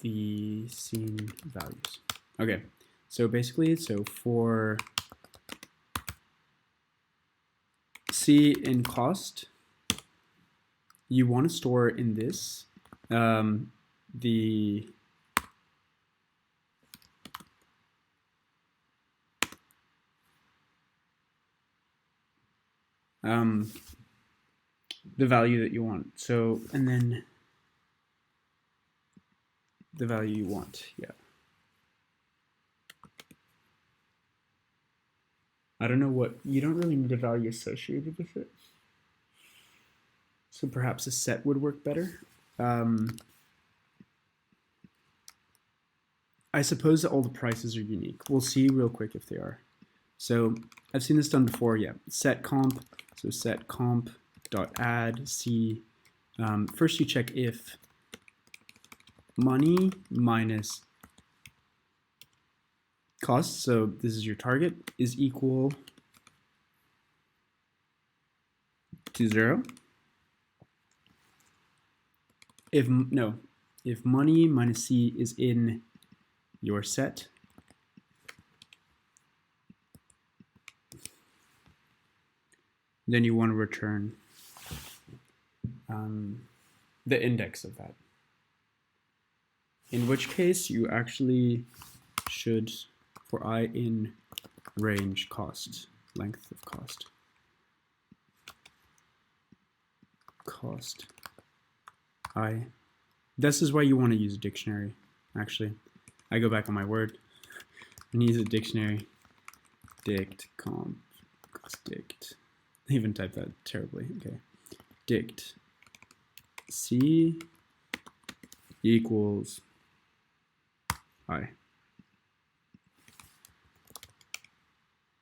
the scene values. Okay, so basically, for C in cost, you want to store in this the value that you want. So, and then the value you want, yeah. I don't know what, you don't really need a value associated with it. So perhaps a set would work better. I suppose that all the prices are unique. We'll see real quick if they are. So I've seen this done before, yeah. Set comp, so set comp dot add C. First you check if money minus cost, so this is your target, is equal to 0. If money minus C is in your set, then you want to return the index of that. In which case you actually should, for I in range cost, length of cost, I. This is why you want to use a dictionary, actually. I go back on my word and use a dictionary. Dict, comp, dict. I even typed that terribly. Okay. Dict C equals I.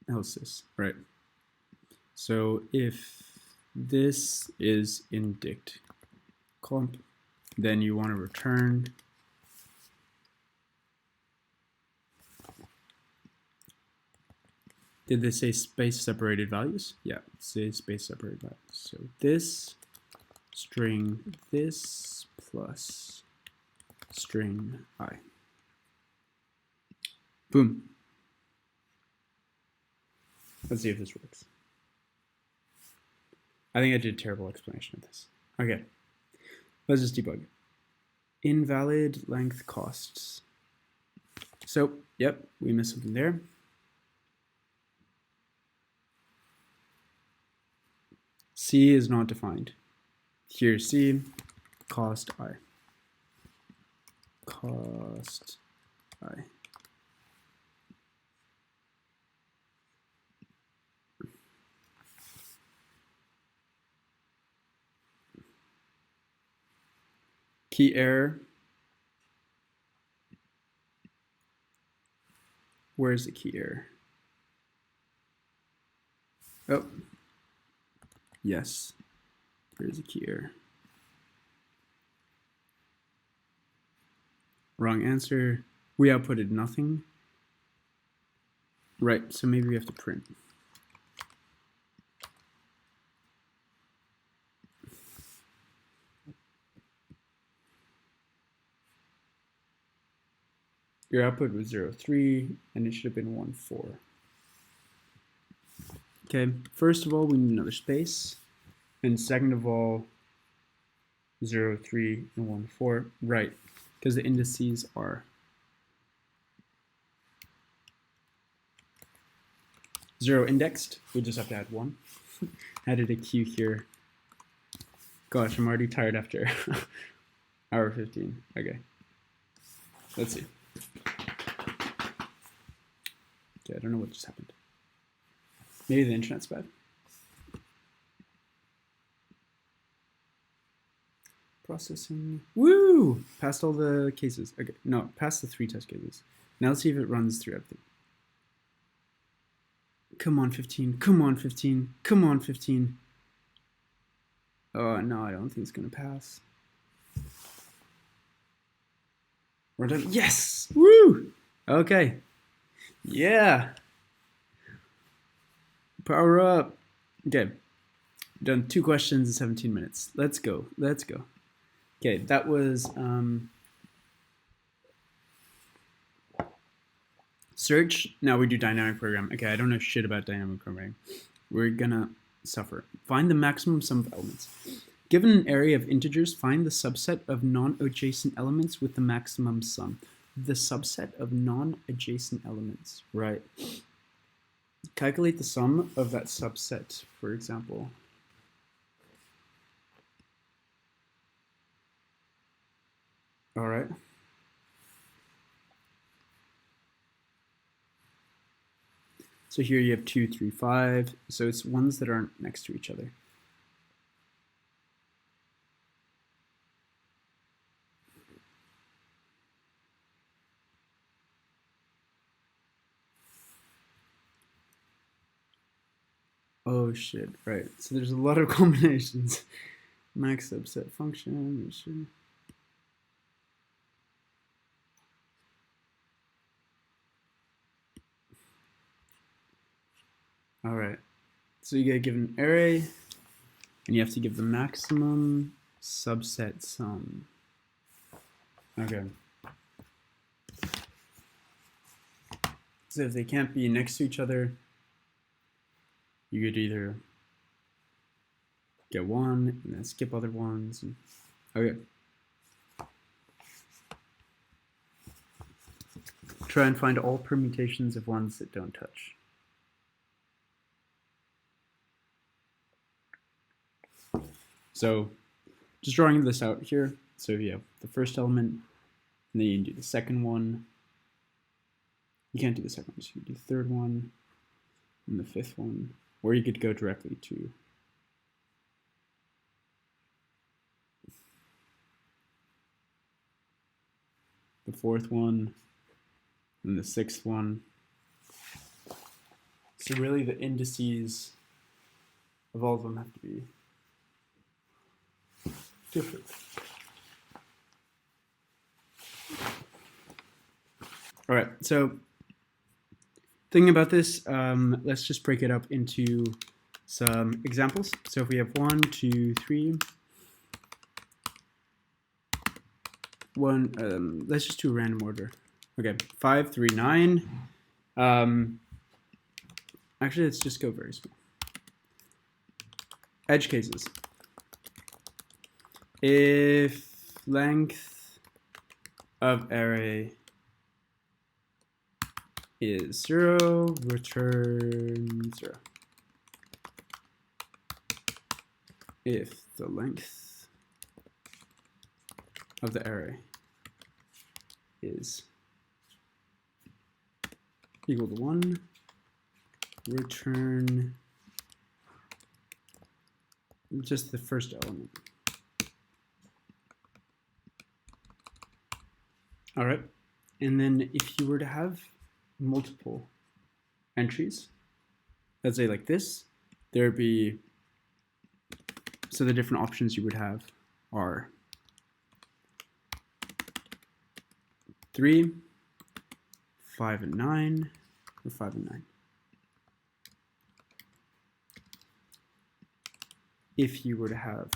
How's this? Right. So if this is in dict comp, then you want to return did they say space separated values? Yeah, say space separated values. So this string this plus string I. Boom. Let's see if this works. I think I did a terrible explanation of this. Okay, let's just debug. Invalid length costs. So, yep, we missed something there. C is not defined. Here's C, cost I. Cost I. Key error. Where's the key error? Oh, yes, there's a key error. Wrong answer. We outputted nothing. Right, so maybe we have to print. Your output was 0, 3, and it should have been 1, 4. Okay, first of all, we need another space. And second of all, 0, 3, and 1, 4. Right, because the indices are 0 indexed. We just have to add 1. Added a queue here. Gosh, I'm already tired after hour 15. Okay, let's see. Okay, I don't know what just happened. Maybe the internet's bad. Processing. Woo! Passed all the cases. Okay, no, passed the 3 test cases. Now let's see if it runs through everything. Come on, 15. Come on, 15. Come on, 15. Oh, no, I don't think it's going to pass. We're done. Yes! Woo! Okay. Yeah. Power up. Okay. Done 2 questions in 17 minutes. Let's go. Let's go. Okay, that was search. Now we do dynamic programming. Okay, I don't know shit about dynamic programming. We're gonna suffer. Find the maximum sum of elements. Given an array of integers, find the subset of non-adjacent elements with the maximum sum. The subset of non-adjacent elements, right? Calculate the sum of that subset, for example. All right. So here you have 2, 3, 5. So it's ones that aren't next to each other. Oh shit, right. So there's a lot of combinations. Max subset function. All right. So you get given an array, and you have to give the maximum subset sum. Okay. So if they can't be next to each other, you could either get one and then skip other ones. Okay. Try and find all permutations of ones that don't touch. So just drawing this out here. So you have the first element, and then you can do the second one. You can't do the second one, so you can do the third one, and the fifth one. Or you could go directly to the fourth one, and the sixth one. So really the indices of all of them have to be different. All right, so thinking about this, let's just break it up into some examples. So if we have 1, 2, 3, let's just do a random order. Okay, 5, 3, 9. Actually, let's just go very small. Edge cases. If length of array is 0, return 0. If the length of the array is equal to 1, return just the first element. All right, and then if you were to have multiple entries, let's say like this, there'd be, so the different options you would have are 3, 5, and 9, or 5 and 9. If you were to have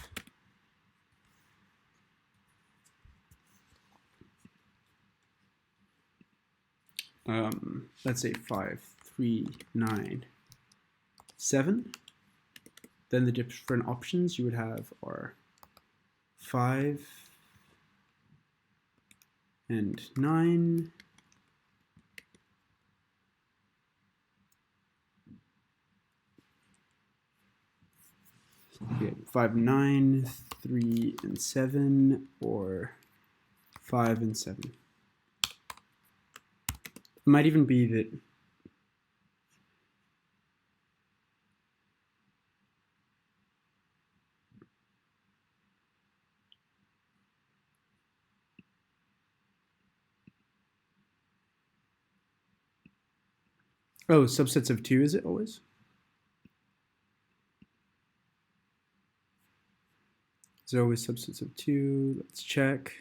let's say 5, 3, 9, 7, then the different options you would have are 5 and 9, okay, 5 and 9, 3 and 7, or 5 and 7. It might even be that oh, subsets of 2, is it always? Is there always subsets of 2? Let's check.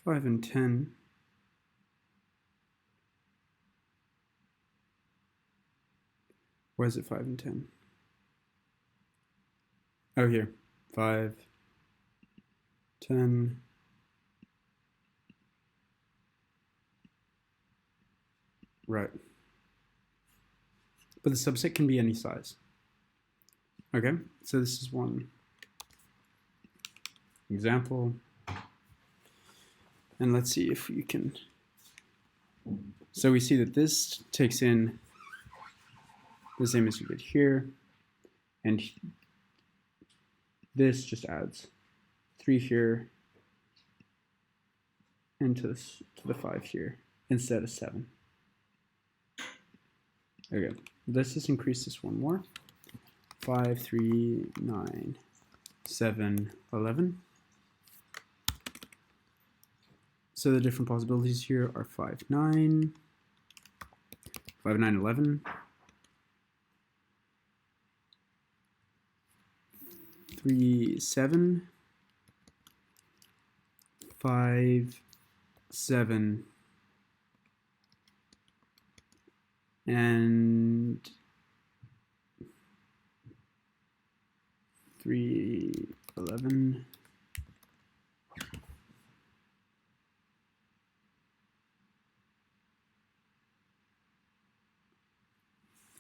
5 and 10. Why is it 5 and 10? Oh, here. 5, 10. Right. But the subset can be any size. Okay, so this is one example. And let's see if we can. So we see that this takes in the same as you did here. And this just adds 3 here and to the 5 here instead of 7. Okay, let's just increase this one more. 5, 3, 9, 7, 11. So the different possibilities here are 5, 9, 5, 9, 11, 3, 7, 5, 7, and 3, 11.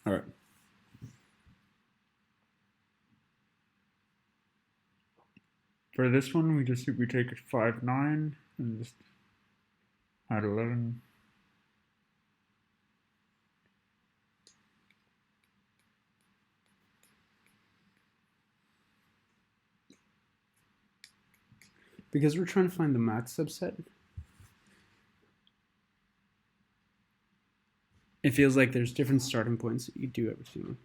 All right. For this one, we take 5, 9 and just add 11. Because we're trying to find the max subset, it feels like there's different starting points that you do everything with.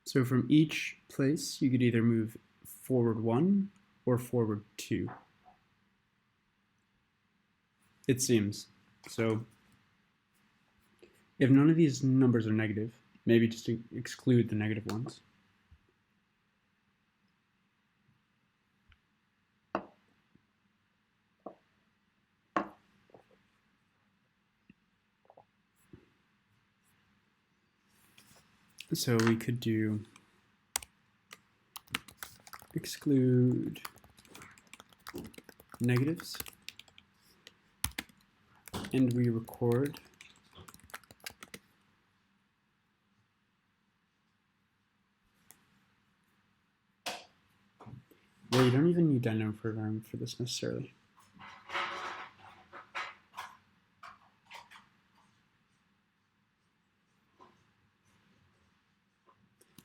So from each place, you could either move forward 1 or forward 2. It seems. So if none of these numbers are negative, maybe just exclude the negative ones. So we could do exclude negatives, and we record well, you don't even need dynamic programming for this necessarily.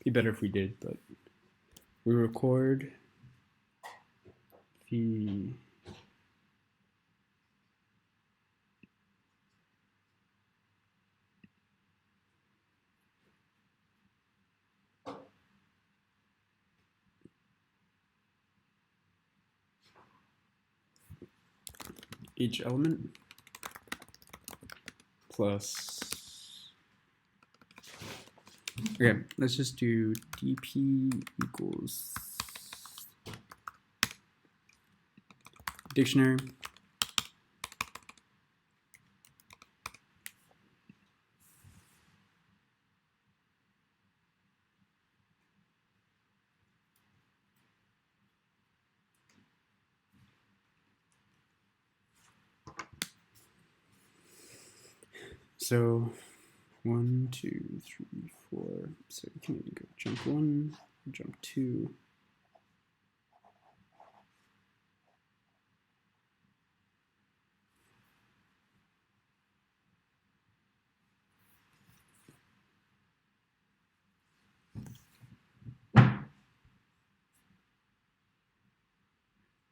Be better if we did, but we record the each element plus. Okay, let's just do dp equals dictionary so 1, 2, 3, 4. So we can even go jump 1, jump 2.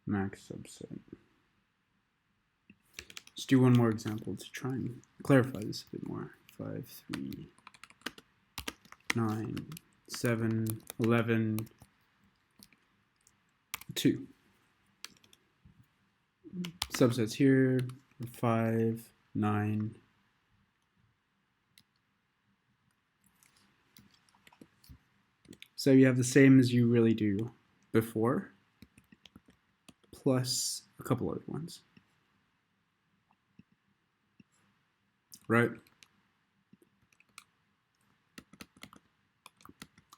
Max subset. Let's do one more example to try and clarify this a bit more. 5, 3, 9, 7, 11, 2. Subsets here, 5, 9. So you have the same as you really do before, plus a couple other ones. Right?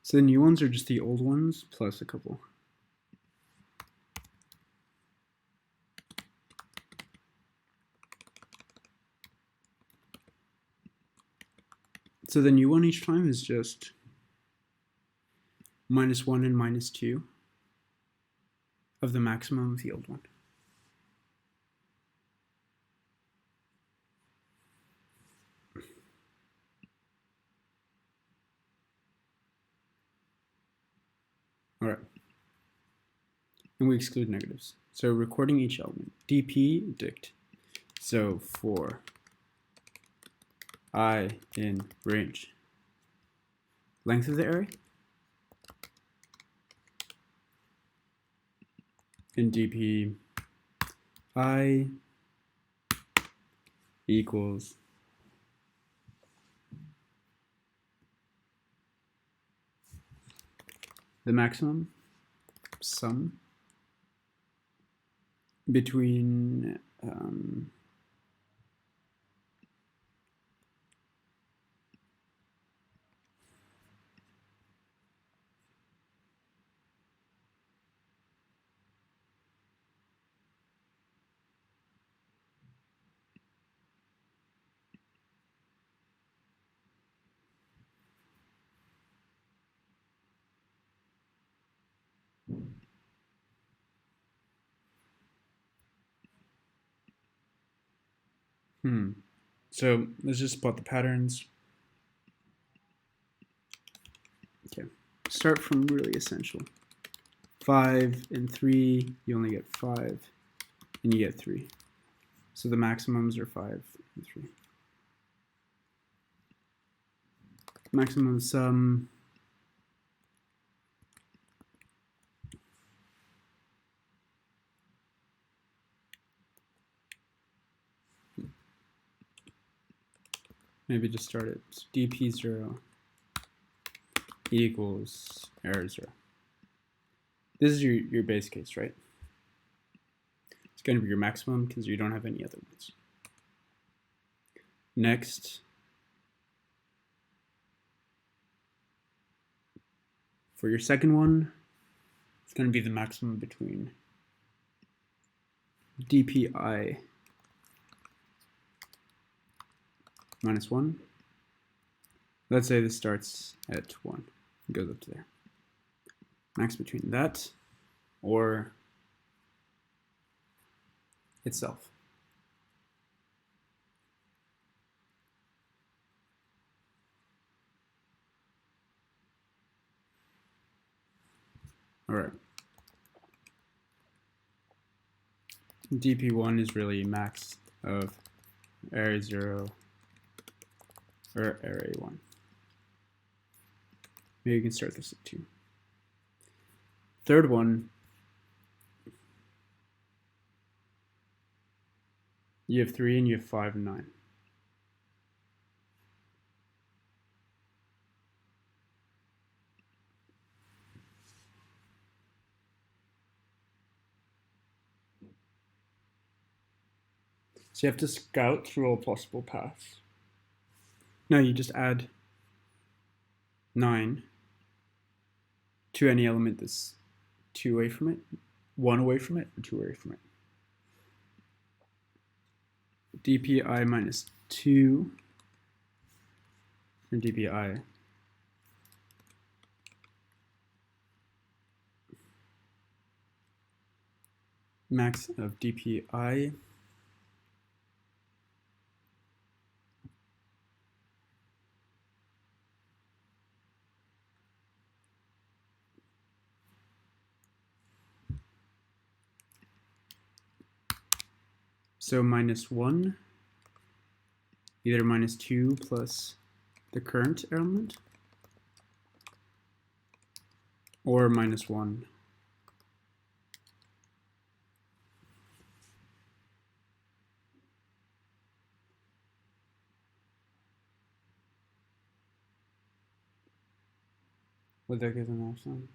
So the new ones are just the old ones plus a couple. So the new one each time is just -1 and -2 of the maximum of the old one. All right. And we exclude negatives. So recording each element. dp dict. So for I in range. Length of the array. In dp I equals the maximum sum between So let's just spot the patterns. Okay, start from really essential. 5 and 3, you only get 5, and you get 3. So the maximums are 5 and 3. Maximum sum maybe just start it. So dp0 equals error 0. This is your base case, right? It's going to be your maximum because you don't have any other ones. Next, for your second one, it's going to be the maximum between dpi -1. Let's say this starts at 1 and goes up to there. Max between that or itself. All right. dp1 is really max of array 0 or array 1. Maybe you can start this at 2. Third one, you have 3 and you have 5 and 9. So you have to scout through all possible paths. Now you just add 9 to any element that's 2 away from it, 1 away from it, or 2 away from it. dpi -2 and dpi max of dpi so -1, either -2 plus the current element, or -1. Would that give them all some?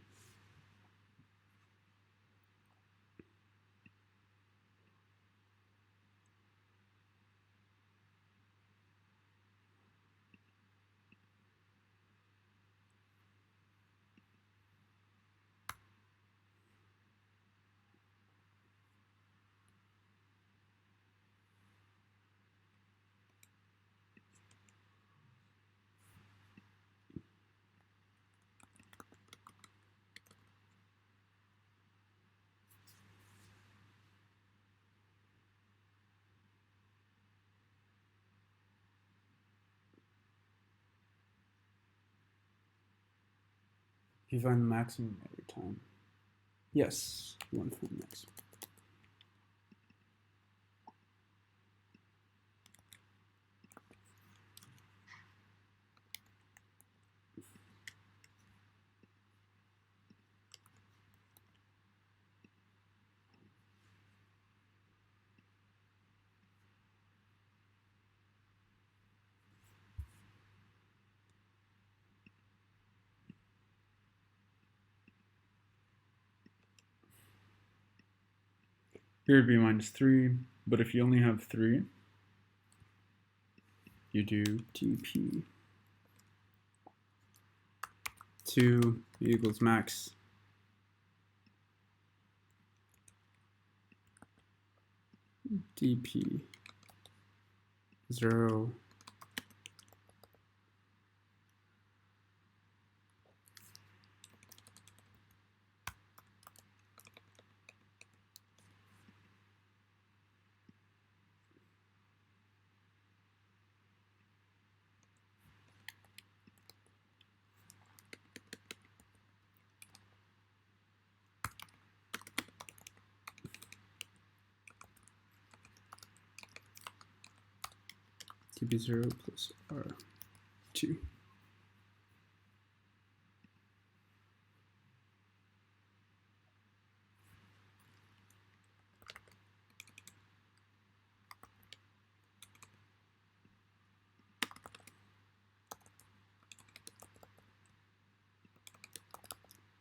You find the maximum every time. Yes, you want to find the maximum. Here would be -3, but if you only have 3, you do dp 2 equals max dp 0 dp0 plus r2.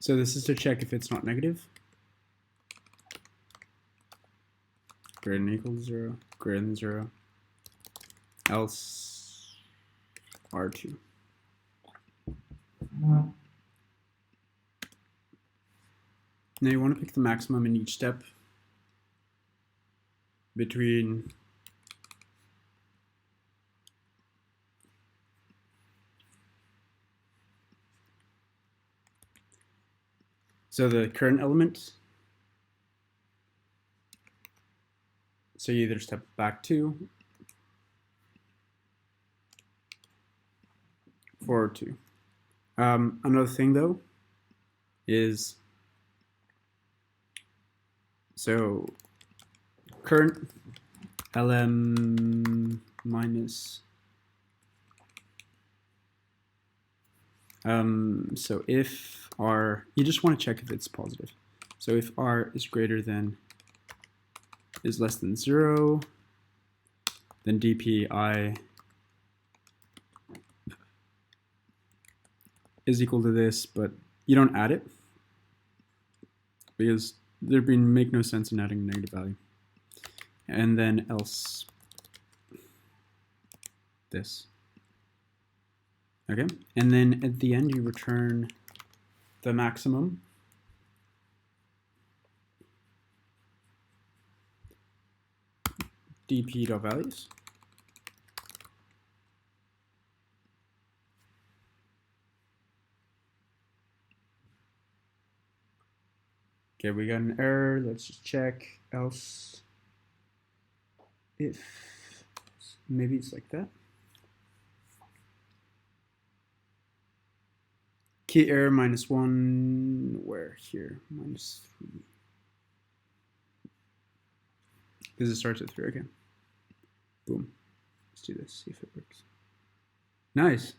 So this is to check if it's not negative. Greater than or equal to 0, greater than 0, else R2. Now you want to pick the maximum in each step between so the current element. So you either step back 2, forward 2. Another thing though is, so current lm minus, so if r, you just want to check if it's positive. So if r is less than 0, then dpi is equal to this, but you don't add it because there'd make no sense in adding a negative value. And then else this. Okay, and then at the end you return the maximum. dp.values. Okay, we got an error. Let's just check. Else if maybe it's like that. Key error -1, where here? -3. Because it starts at 3 again. Boom. Let's do this, see if it works. Nice.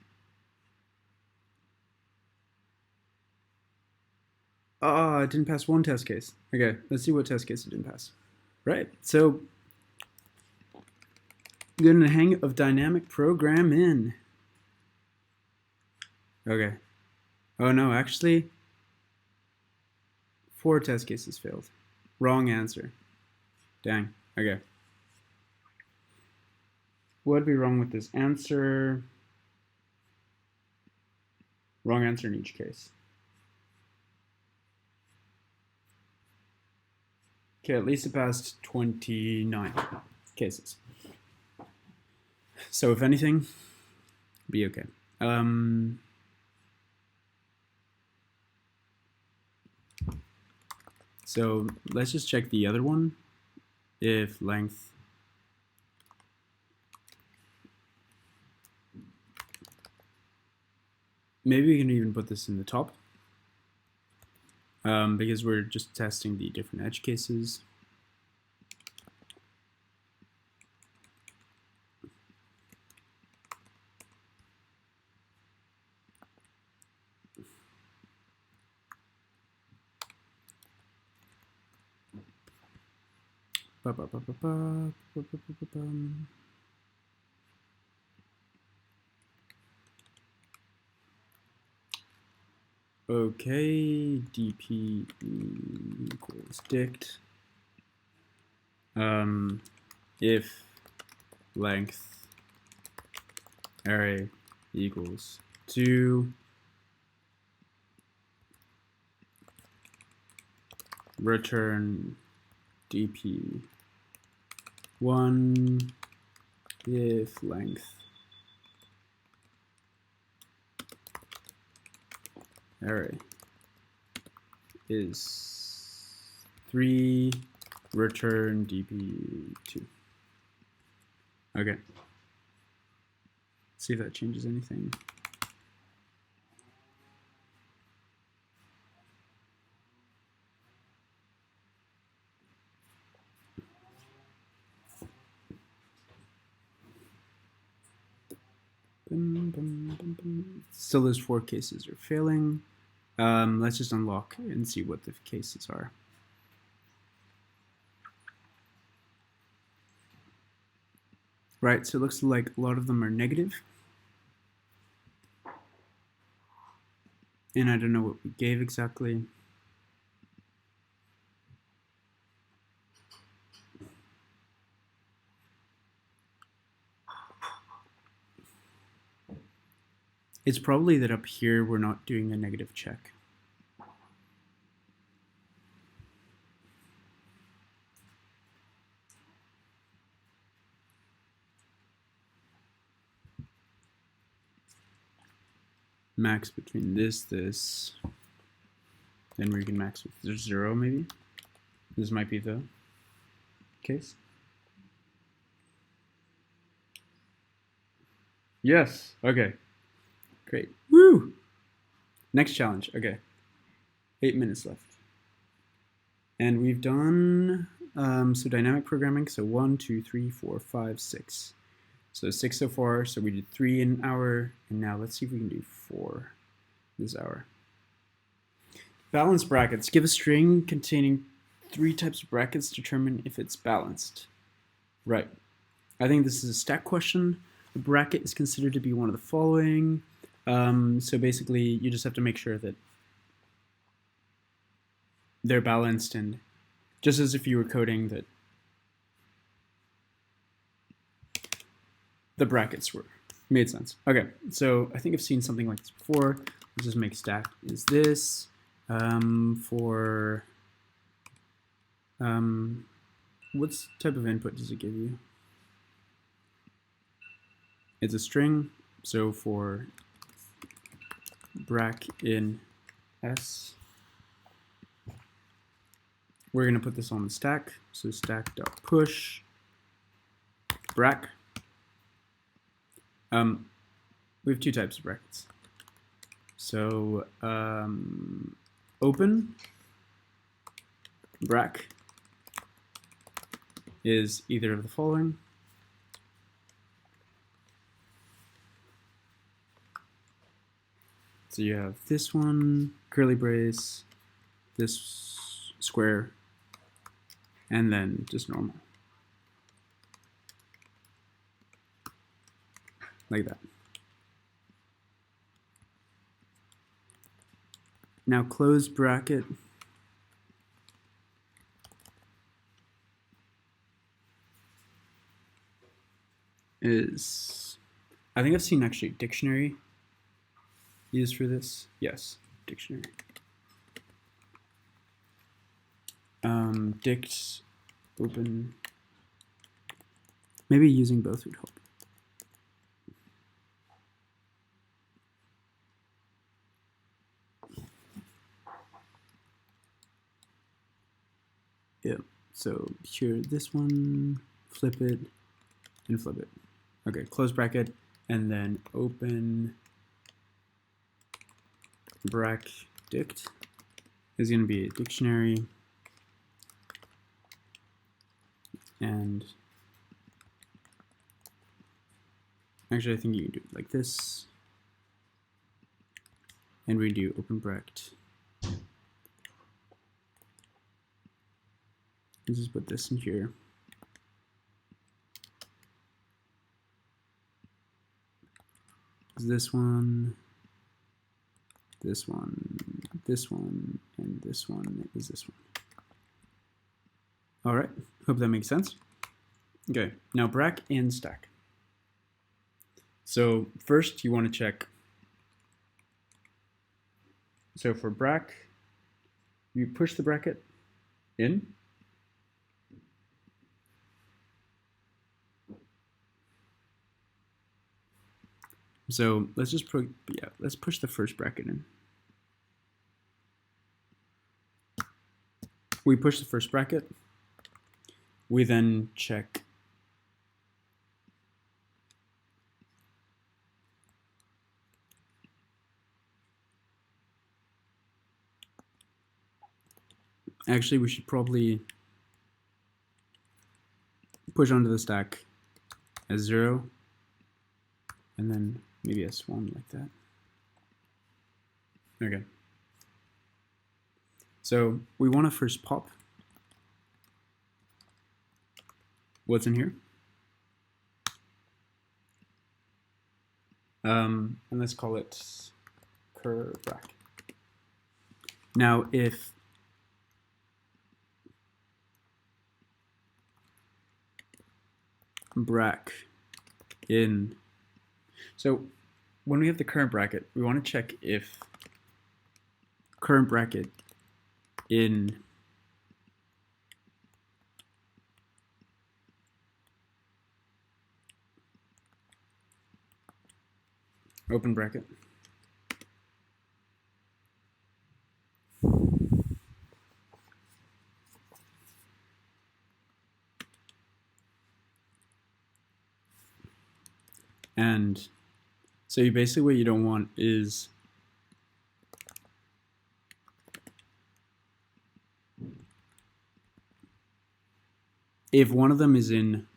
Oh, it didn't pass one test case. Okay, let's see what test case it didn't pass. Right, so getting the hang of dynamic programming. Okay. Oh no, actually, 4 test cases failed. Wrong answer. Dang. Okay. What'd be wrong with this answer? Wrong answer in each case. Okay, at least it passed 29 cases. So if anything, be okay. So let's just check the other one. If length maybe we can even put this in the top. because we're just testing the different edge cases. Okay, dp equals dict. If length array equals 2, return dp 1 if length array is 3, return dp2. Okay. See if that changes anything. Still those 4 cases are failing. Let's just unlock and see what the cases are. Right, so it looks like a lot of them are negative. And I don't know what we gave exactly. It's probably that up here we're not doing a negative check. Max between this, then we can max with 0 maybe. This might be the case. Yes, okay. Great. Woo! Next challenge, okay. 8 minutes left. And we've done, so dynamic programming, so 1, 2, 3, 4, 5, 6. So 6 so far, so we did 3 in an hour, and now let's see if we can do 4 this hour. Balanced brackets. Give a string containing 3 types of brackets, determine if it's balanced. Right. I think this is a stack question. A bracket is considered to be one of the following. So basically, you just have to make sure that they're balanced, and just as if you were coding that the brackets made sense. Okay, so I think I've seen something like this before. Let's just make stack is this for what type of input does it give you? It's a string, so for brack in s, we're going to put this on the stack. So stack.push brack. We have 2 types of brackets. So open brack is either of the following. So you have this one, curly brace, this square, and then just normal. Like that. Now close bracket is, I think I've seen actually dictionary used for this. Yes, dictionary. Dict, open. Maybe using both would help. Yeah, so here, this one, flip it, and flip it. Okay, close bracket, and then open brack dict. is going to be a dictionary, and actually I think you can do it like this, and we do open bracket. Let's just put this in here. This one, this one, this one, and this one is this one. All right, hope that makes sense. Okay, now brack and stack. So first you want to check. So for brack, you push the bracket in. So let's just let's push the first bracket in. We push the first bracket. We then check actually we should probably push onto the stack as 0 and then maybe S1 like that. Okay. So we want to first pop what's in here. And let's call it cur brack. Now if brack in, so when we have the current bracket, we want to check if current bracket in open bracket and so you basically what you don't want is if one of them is in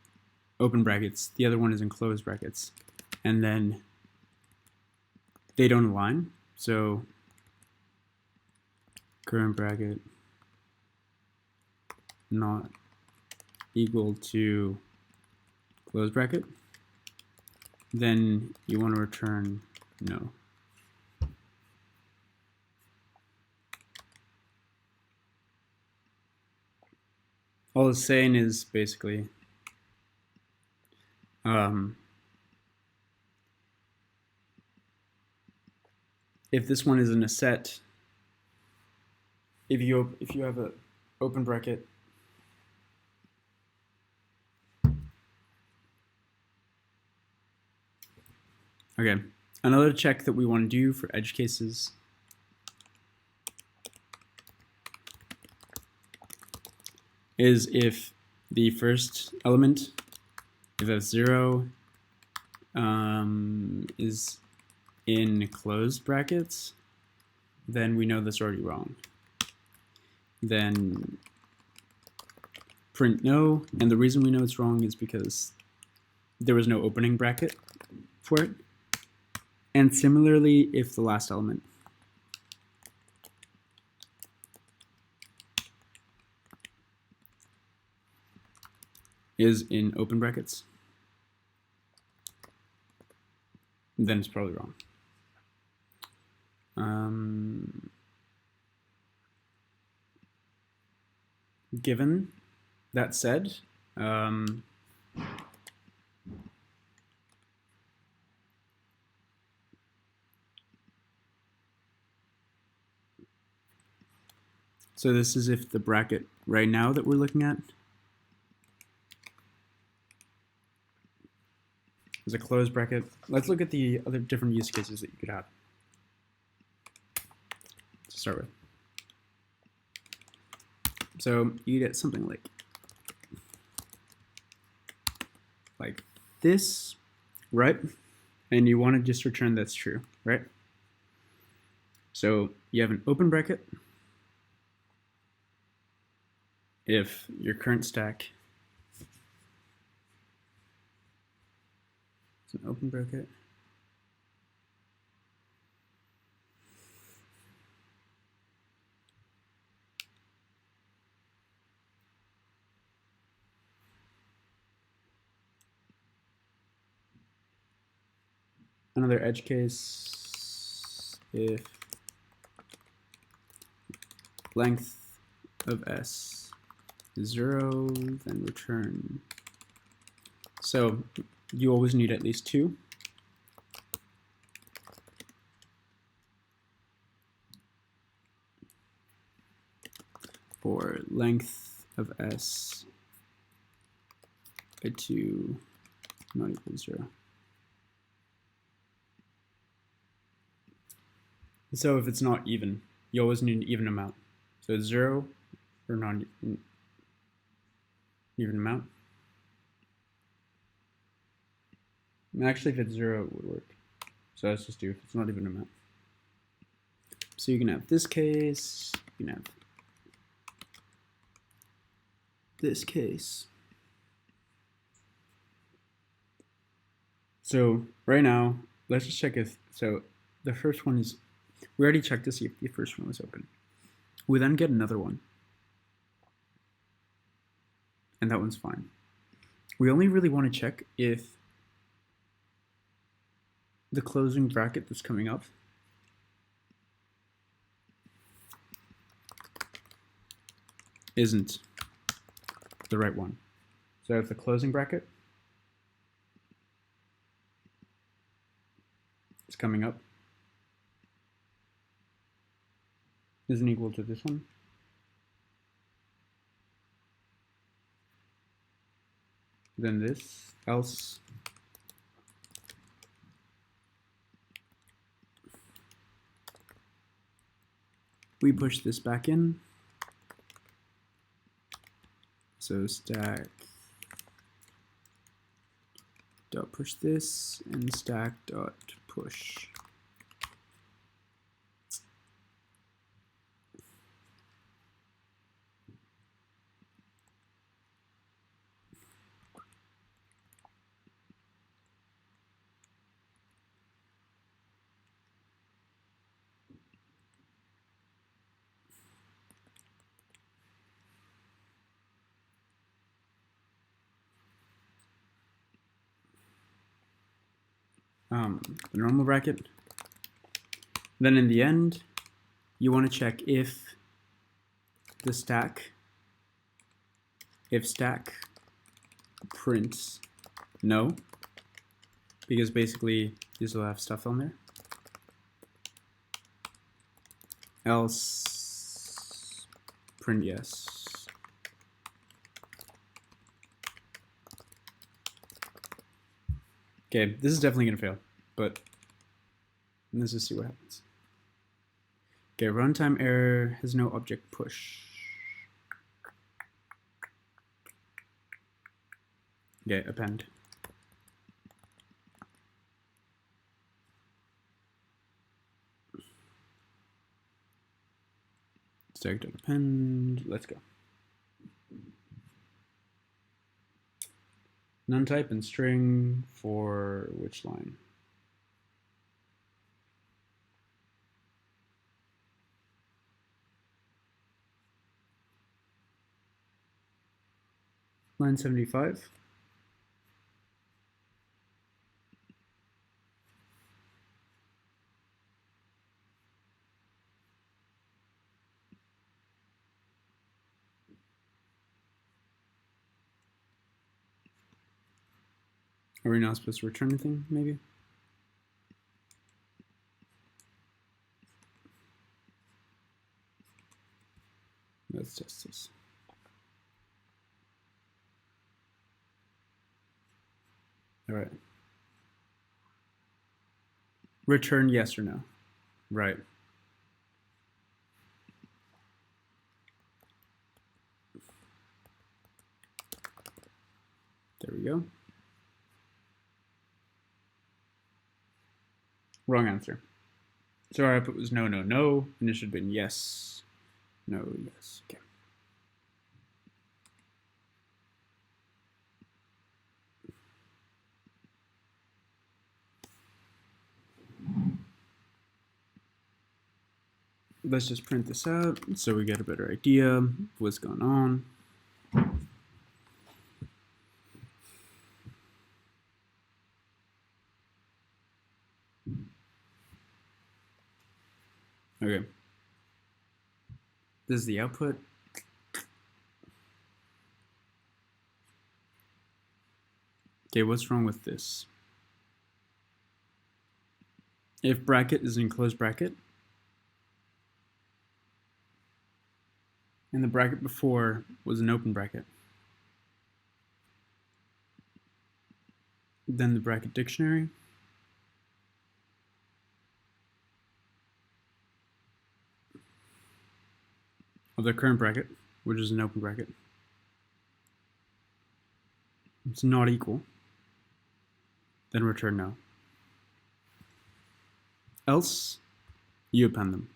open brackets, the other one is in closed brackets, and then they don't align. So current bracket not equal to closed bracket, then you want to return no. All it's saying is basically if this one is in a set, if you have an open bracket okay, another check that we want to do for edge cases is if the first element, if that's 0, is in closed brackets, then we know that's already wrong. Then print no, and the reason we know it's wrong is because there was no opening bracket for it. And similarly, if the last element is in open brackets, then it's probably wrong. Given that said, so this is if the bracket right now that we're looking at is a closed bracket. Let's look at the other different use cases that you could have to start with. So you get something like this, right? And you want to just return that's true, right? So you have an open bracket, if your current stack is an open bracket another edge case if length of S is 0, then return. So you always need at least 2. For length of S by 2 not equal to 0. So if it's not even, you always need an even amount. So it's 0 or non-even amount. And actually, if it's 0, it would work. So let's just do if it's not even amount. So you can have this case, you can have this case. So right now, let's just check if, so the first one is, we already checked to see if the first one was open. We then get another one. And that one's fine. We only really want to check if the closing bracket that's coming up isn't the right one. So if the closing bracket is coming up isn't equal to this one, then this, else we push this back in. So stack dot push this and stack dot push. The normal bracket. Then in the end, you want to check if the stack, if stack prints no, because basically these will have stuff on there. Else print yes. Okay, this is definitely gonna fail, but let's just see what happens. Okay, runtime error has no object push. Okay, append. Stack.append, let's go. None type and string for which line? Line 75. Are we not supposed to return anything, maybe? Let's test this. All right. Return yes or no. Right. There we go. Wrong answer. So our output was no, no, no, and it should have been yes, no, yes. Okay. let's just print this out so we get a better idea of what's going on. Okay. This is the output. Okay, what's wrong with this? If bracket is an closed bracket, and the bracket before was an open bracket, then the bracket dictionary of the current bracket, which is an open bracket, it's not equal, then return no. Else, you append them.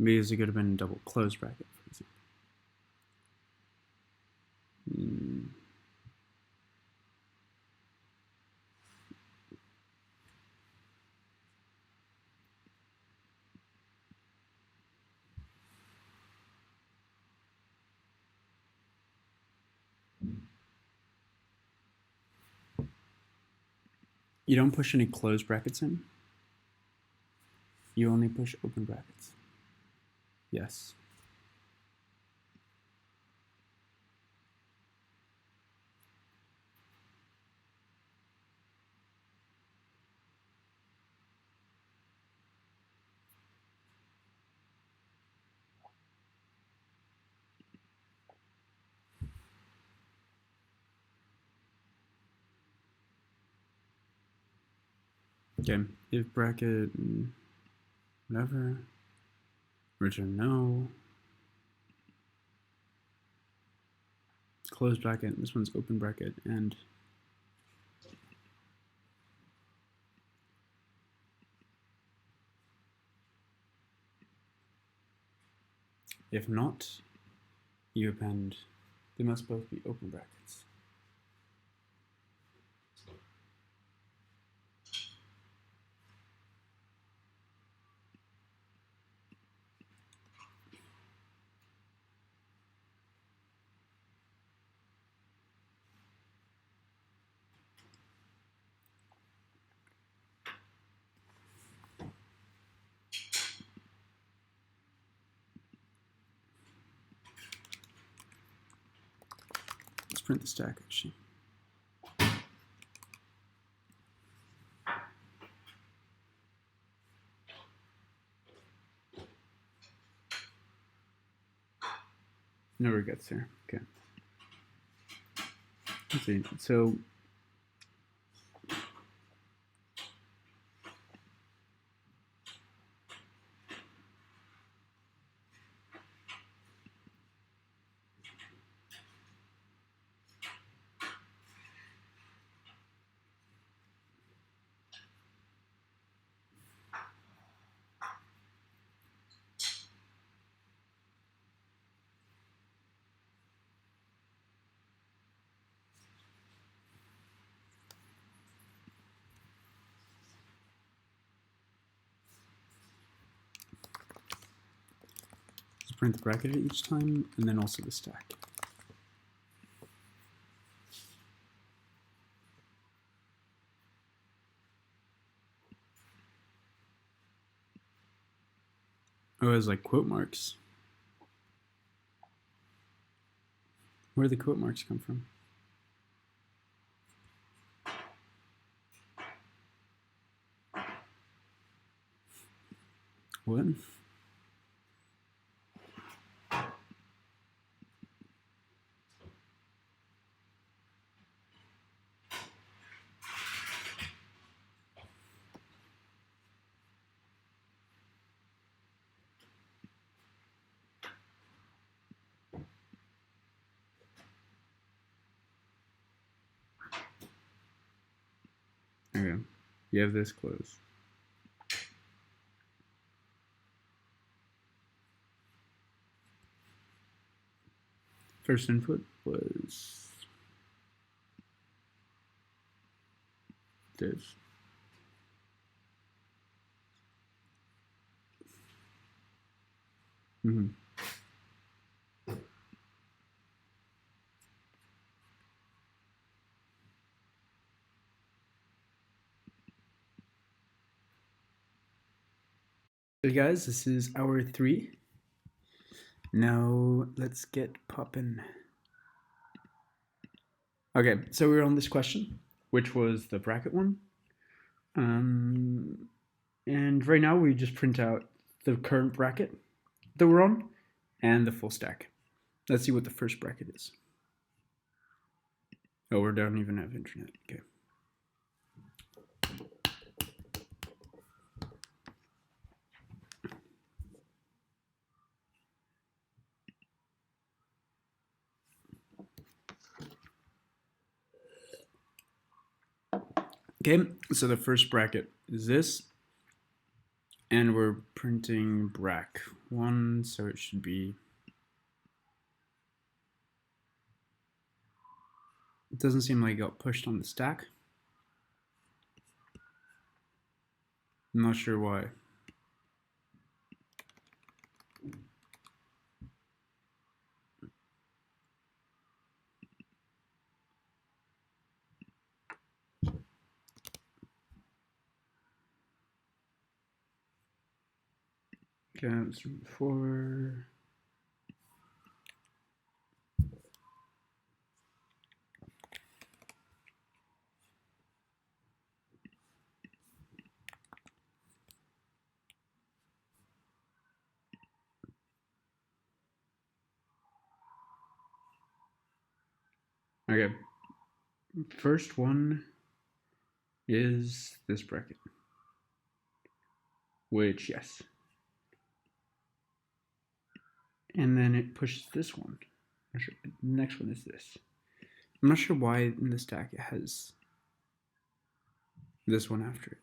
Because it could have been a double closed bracket, for example. You don't push any closed brackets in. You only push open brackets. Yes. Okay, if bracket, whatever, return no. Closed bracket, this one's open bracket, and if not, you append, they must both be open brackets. Let's print the stack actually. Never gets there. Okay. Let's see. So just print the bracket at each time, and then also the stack. Oh, it has like quote marks. Where do the quote marks come from? What? Okay, you have this closed. First input was this. Mm-hmm. Hey guys, this is hour 3. Now let's get poppin'. Okay, so we were on this question, which was the bracket one. And right now we just print out the current bracket that we're on and the full stack. Let's see what the first bracket is. Oh, we don't even have internet. Okay. Okay, so the first bracket is this. And we're printing brack 1, so it should be... It doesn't seem like it got pushed on the stack. I'm not sure why. Okay, that's before. Okay, first one is this bracket, which, yes. And then it pushes this one. The next one is this. I'm not sure why in the stack it has this one after it.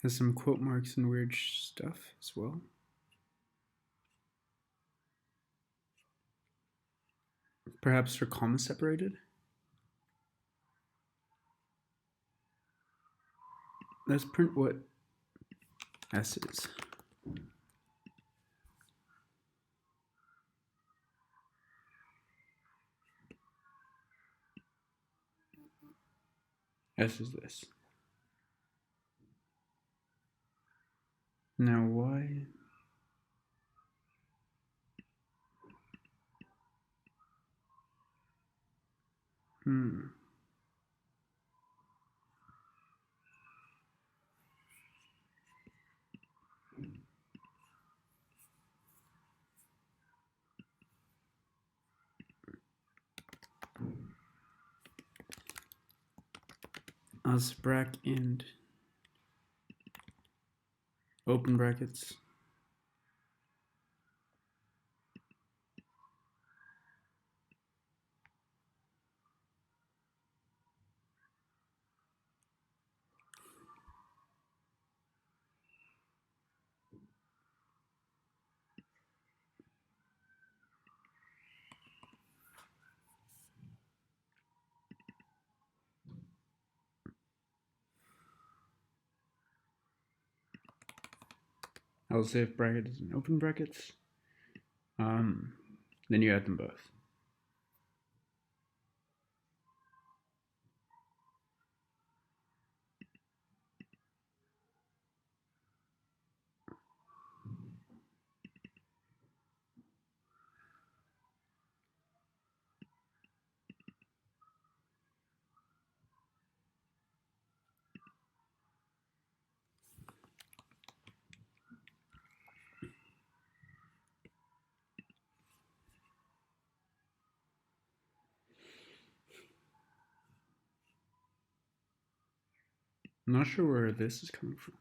Has some quote marks and weird stuff as well. Perhaps her comma separated? Let's print what S is. S is this. Now why? As brack and open brackets. I'll say if bracket is in open brackets. Then you add them both. I'm not sure where this is coming from.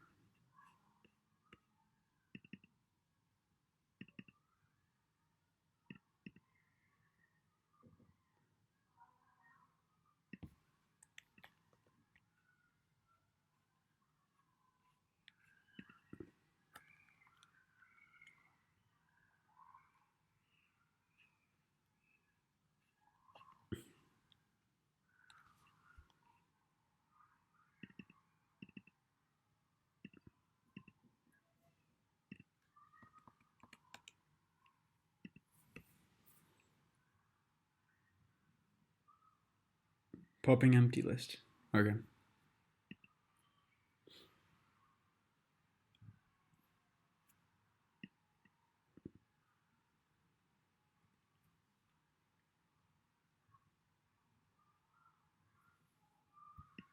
Popping empty list. Okay.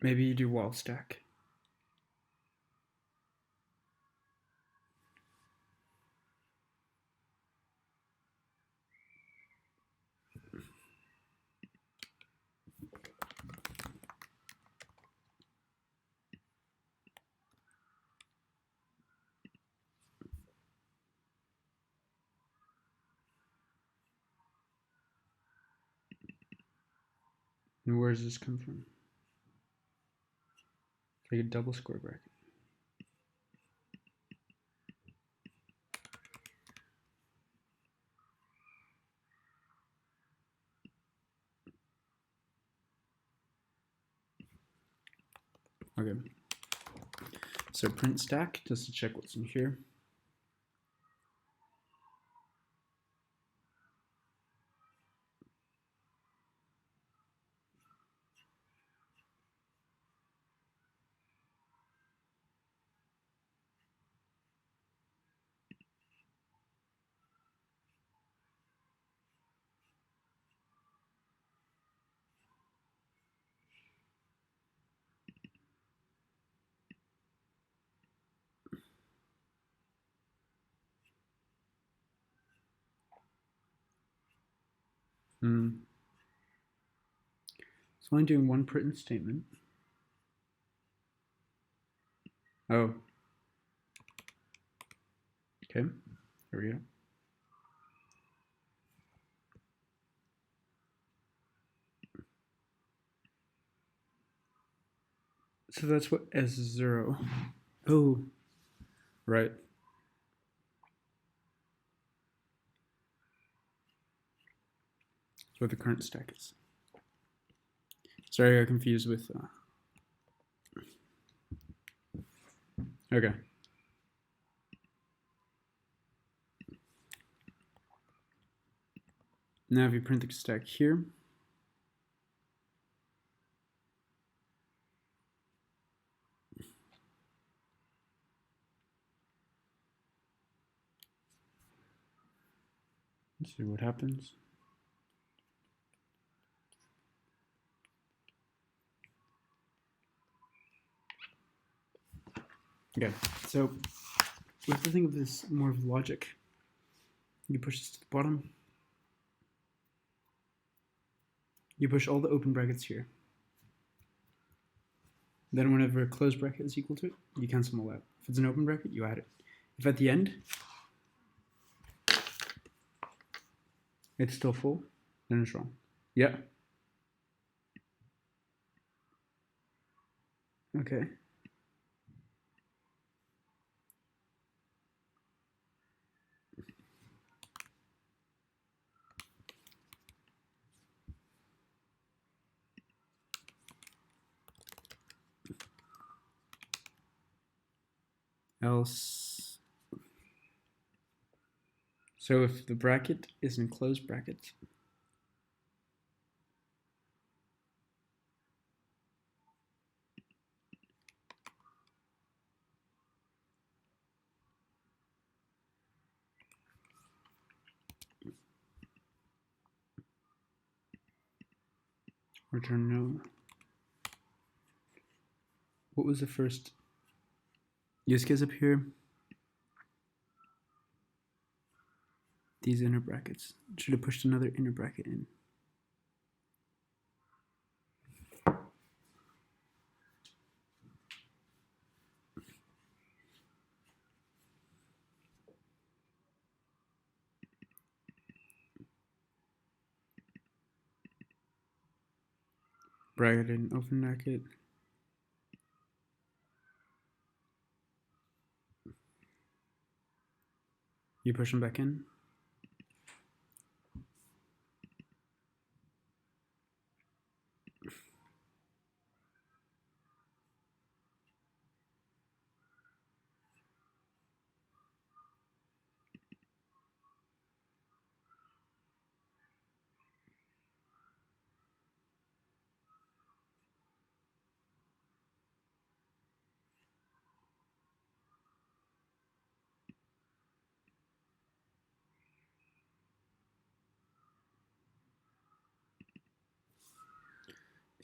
Maybe you do wall stack. And where does this come from? It's like a double square bracket. Okay. So print stack, just to check what's in here. So only doing one print statement. Oh. Okay, here we go. So that's what S0. Oh, right. That's what the current stack is. Sorry, I got confused with. Okay. Now if you print the stack here, let's see what happens. Okay, so we have to think of this more of logic. You push this to the bottom. You push all the open brackets here. Then whenever a closed bracket is equal to it, you cancel them all out. If it's an open bracket, you add it. If at the end, it's still full, then it's wrong. Yeah. Okay. Else. So if the bracket is in closed brackets, return no. What was the first use case up here? These inner brackets. Should have pushed another inner bracket in. Bracket in, open bracket. You push them back in.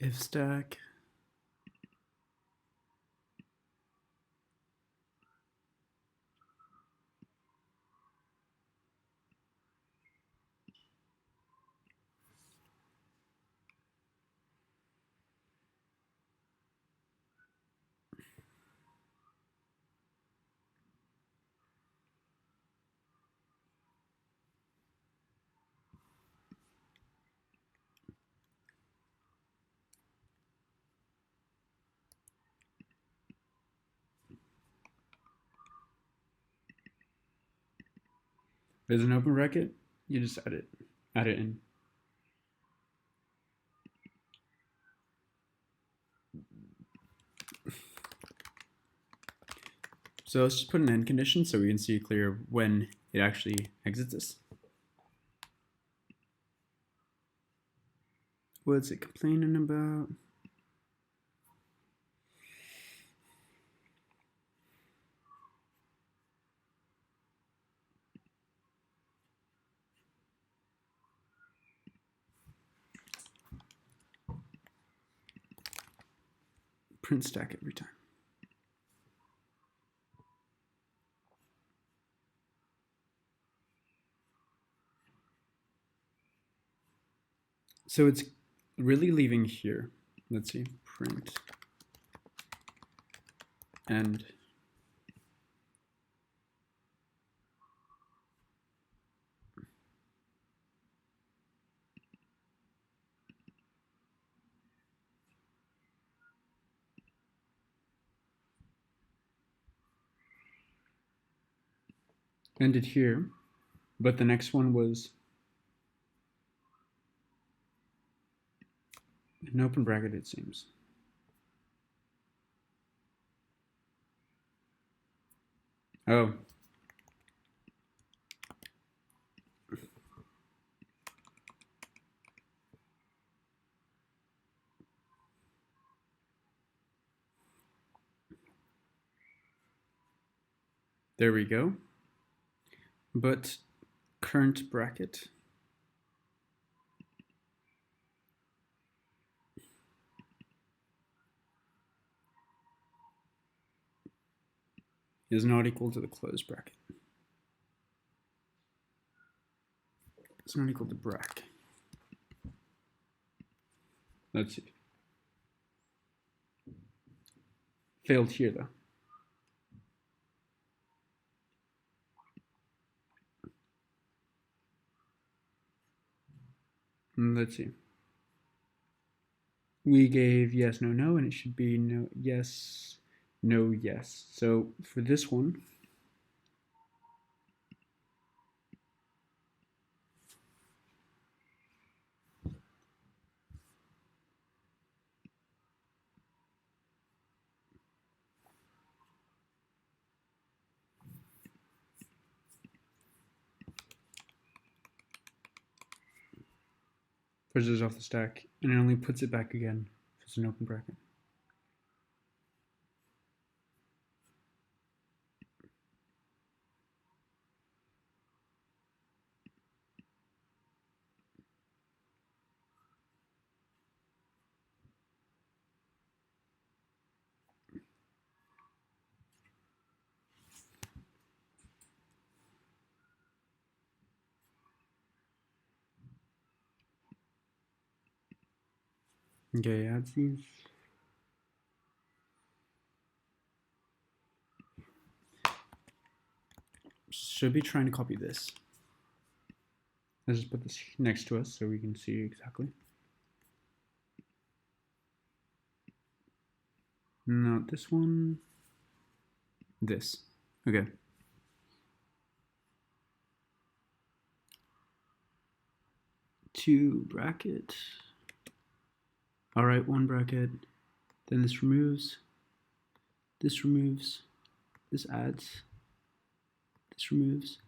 if stack. There's an open bracket, you just add it in. So let's just put an end condition so we can see clear when it actually exits this. What's it complaining about? Print stack every time. So it's really leaving here. Let's see, print end. Ended here, but the next one was an open bracket, it seems. Oh. There we go. But current bracket. Is not equal to the close bracket. It's not equal to bracket. Let's see. Failed here though. Let's see. We gave yes, no, no, and it should be no, yes, no, yes. So for this one, pushes off the stack, and it only puts it back again if it's an open bracket. Okay, adds these. Should be trying to copy this. Let's just put this next to us so we can see exactly. Not this one. This. Okay. Two bracket. All right, one bracket. Then this removes. This removes. This adds. This removes.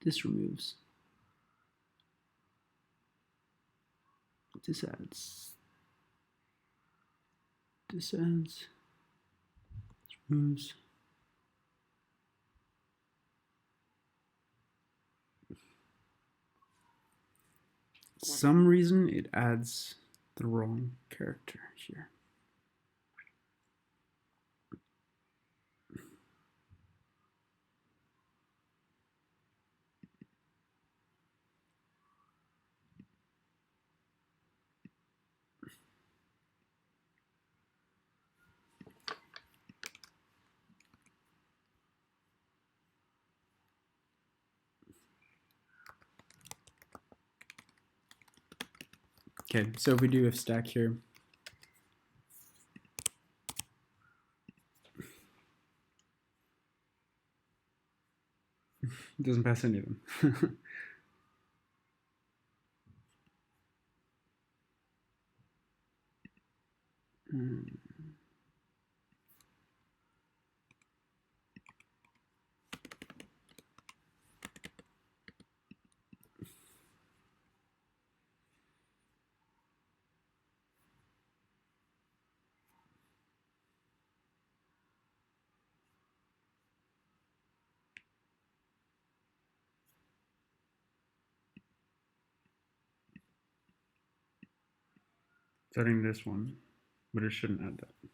This removes. This adds. This adds. This removes. Some reason it adds the wrong character here. Okay, so if we do if stack here, it doesn't pass any of them. Setting this one, but it shouldn't add that.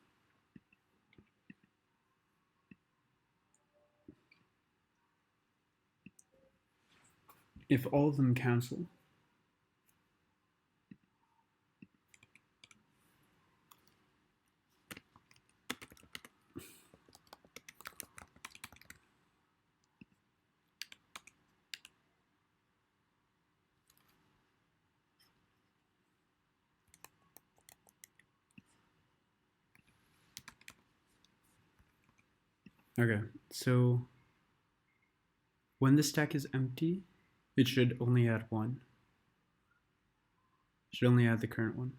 If all of them cancel, okay, so when the stack is empty, it should only add one. It should only add the current one.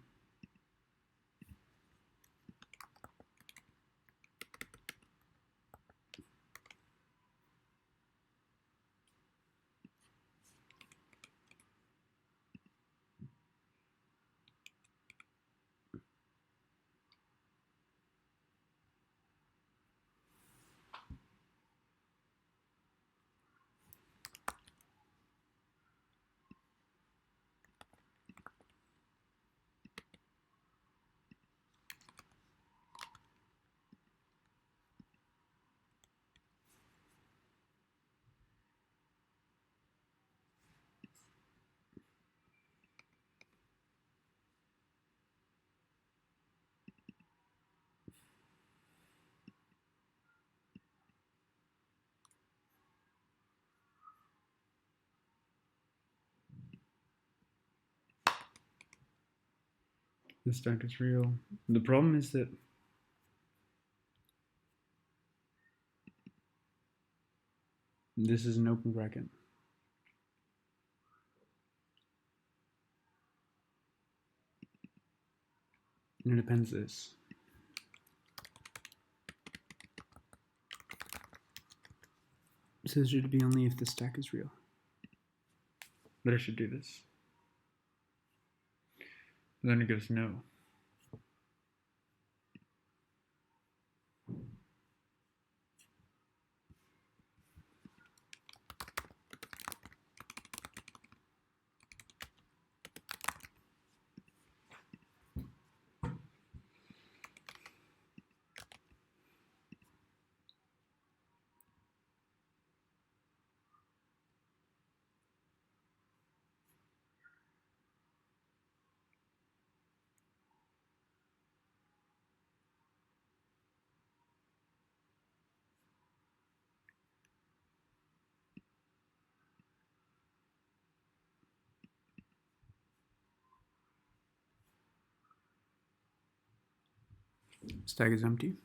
The stack is real. The problem is that this is an open bracket. And it appends this. So it should be only if the stack is real. But I should do this. Then it goes no. Stack is empty.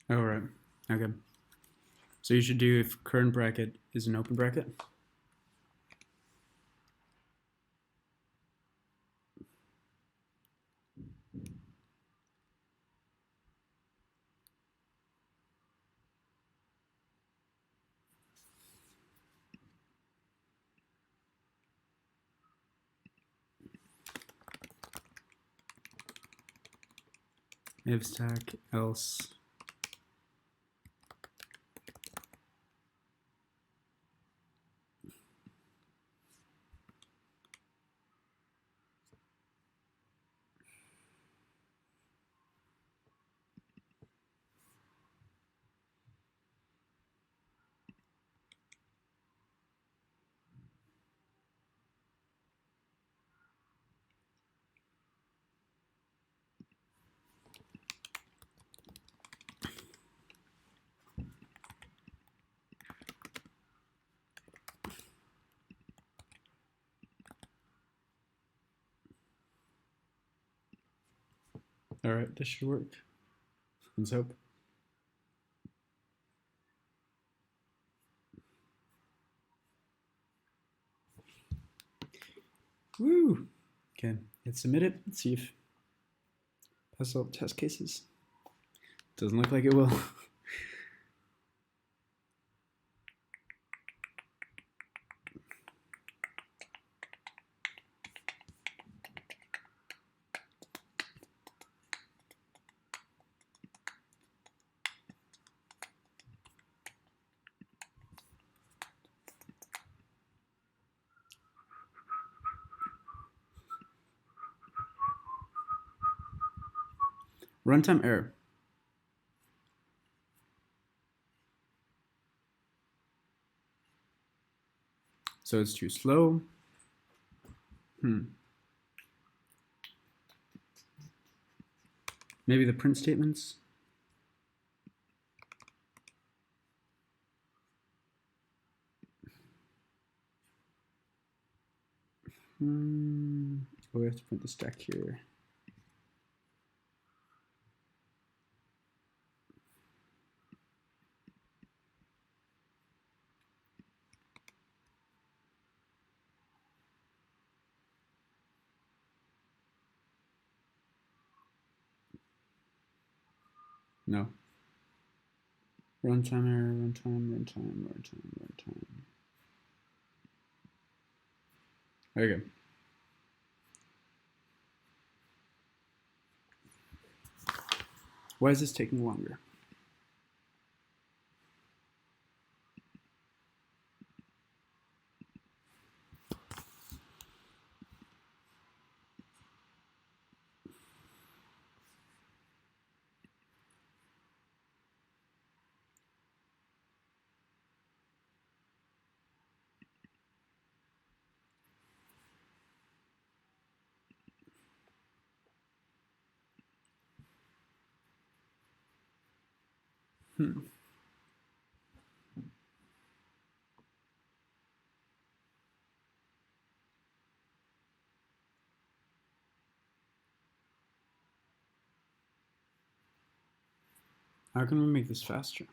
Oh, right. Okay. So you should do if current bracket is an open bracket. if stack else. All right, this should work. Let's hope. Woo! Okay, let's submit it. Let's see if pass all test cases. Doesn't look like it will. Runtime error. So it's too slow. Maybe the print statements. Oh, we have to print the stack here. No. Runtime error, runtime. There you go. Why is this taking longer? How can we make this faster?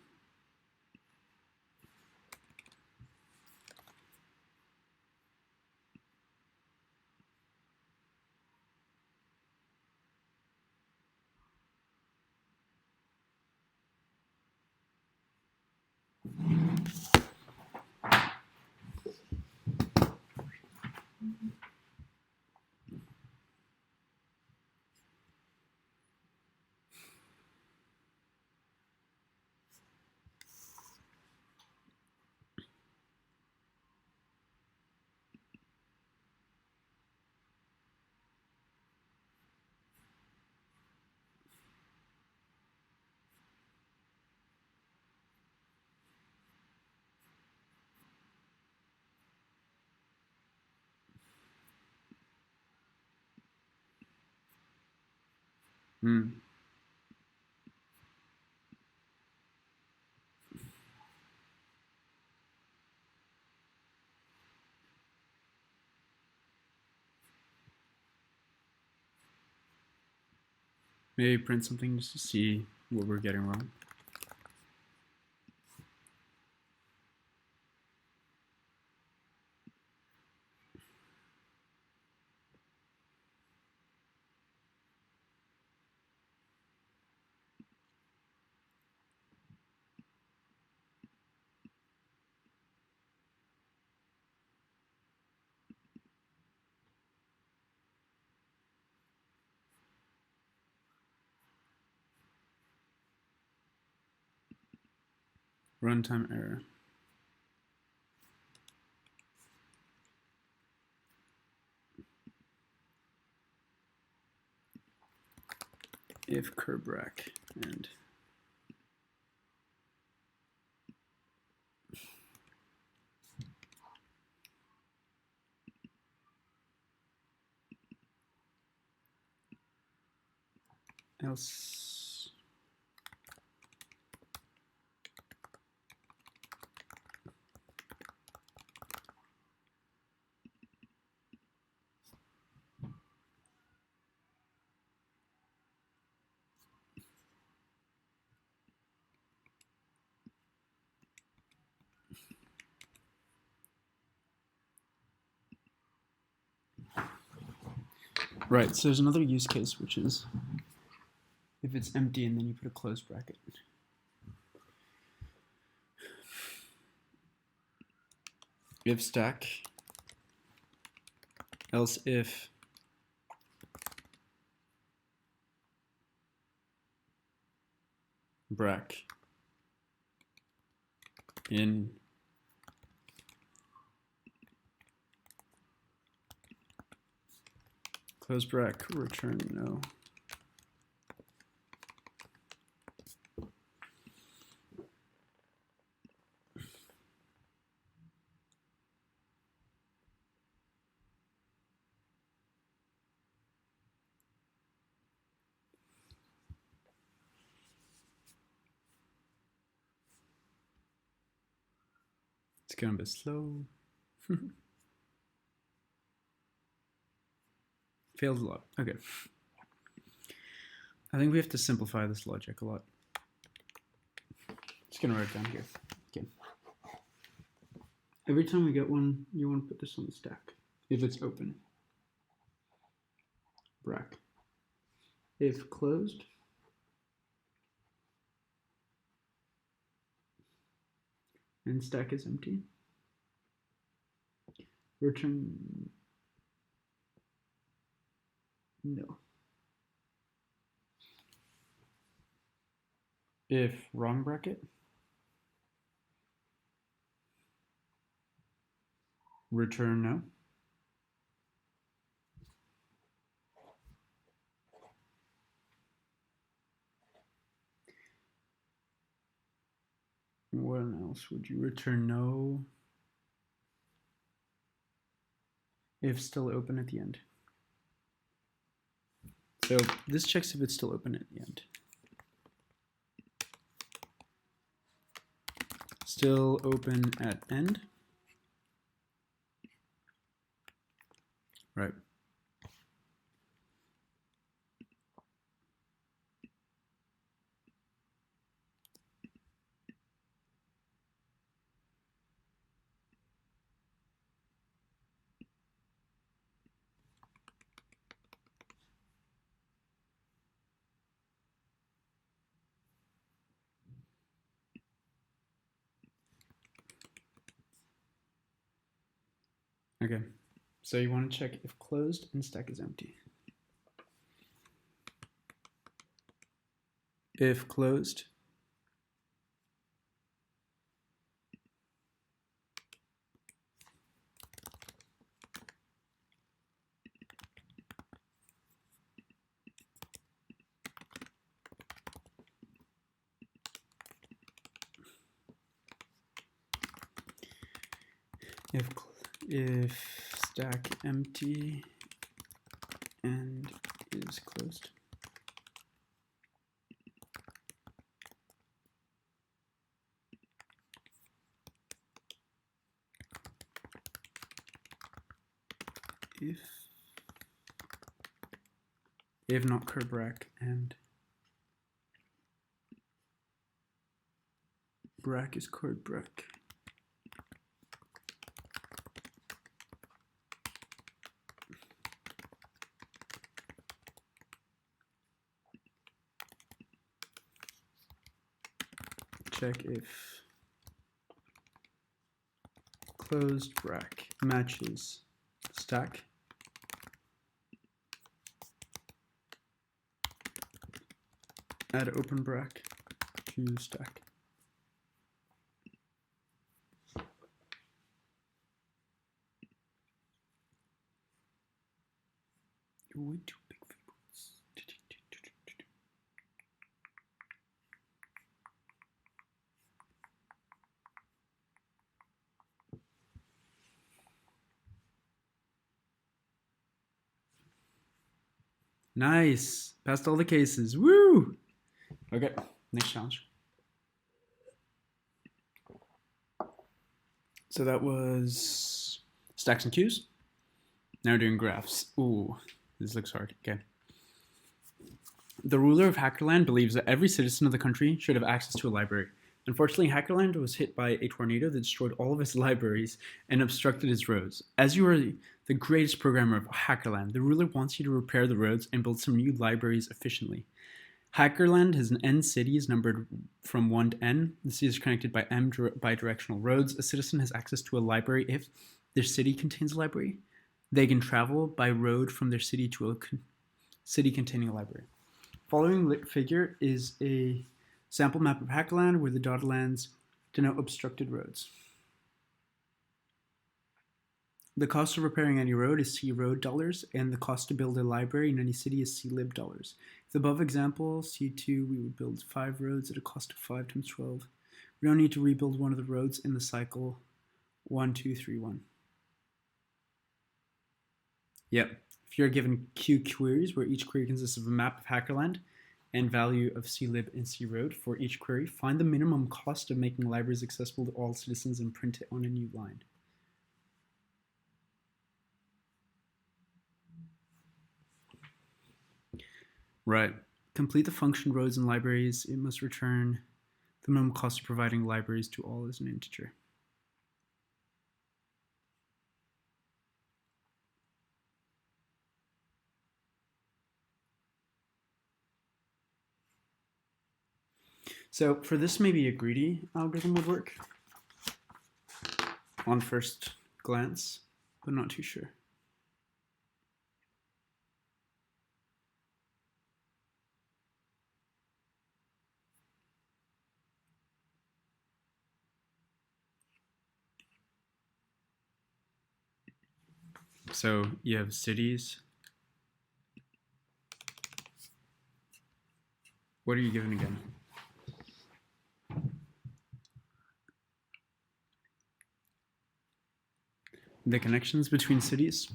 Maybe print something just to see what we're getting wrong. runtime error. If curb rack and else right, so there's another use case, which is if it's empty and then you put a closed bracket. If stack, else if brack in close brack, return no. It's going a bit slow. Fails a lot. Okay. I think we have to simplify this logic a lot. Just gonna write it down here. Okay. Every time we get one, you want to put this on the stack. If it's open. Brack. If closed. And stack is empty. Return no. If wrong bracket, return no. What else would you return no? If still open at the end. So this checks if it's still open at the end. Still open at end. Right. Okay, so you want to check if closed and stack is empty. If closed, if stack empty and is closed. If not curb rack and brack is curb brack. Check if closed brack matches stack. Add open brack to stack. way too big for boots. Nice. Passed all the cases. Woo! Okay, next challenge. So that was stacks and queues. Now we're doing graphs. Ooh, this looks hard. Okay. The ruler of Hackerland believes that every citizen of the country should have access to a library. Unfortunately, Hackerland was hit by a tornado that destroyed all of its libraries and obstructed its roads. As you are the greatest programmer of Hackerland, the ruler wants you to repair the roads and build some new libraries efficiently. Hackerland has n cities numbered from 1 to n. The city is connected by m bidirectional roads. A citizen has access to a library if their city contains a library. They can travel by road from their city to a city containing a library. Following lit figure is a sample map of Hackerland where the dotted lines denote obstructed roads. The cost of repairing any road is C road dollars, and the cost to build a library in any city is C lib dollars. The above example, C2, we would build 5 roads at a cost of 5 times 12. We don't need to rebuild one of the roads in the cycle 1, 2, 3, 1. Yep. If you're given Q queries where each query consists of a map of Hackerland and value of CLib and CRoad for each query, find the minimum cost of making libraries accessible to all citizens and print it on a new line. Right. Complete the function roads and libraries. It must return the minimum cost of providing libraries to all as an integer. So for this, maybe a greedy algorithm would work on first glance, but not too sure. So you have cities. What are you given again? The connections between cities.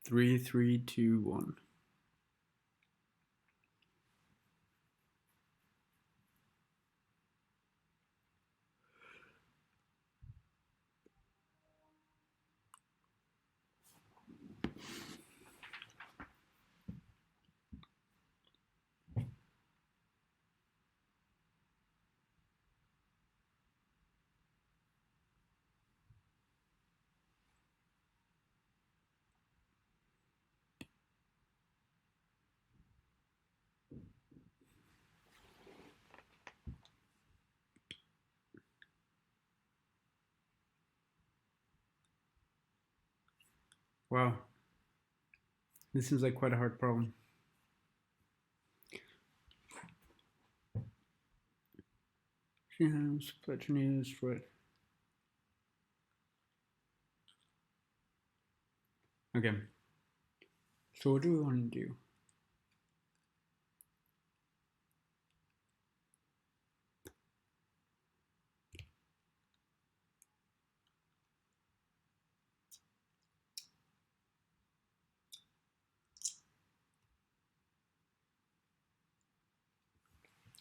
Three, 3, 2, 1. Wow. This seems like quite a hard problem. She has pleasure news for it. Okay. So what do we want to do?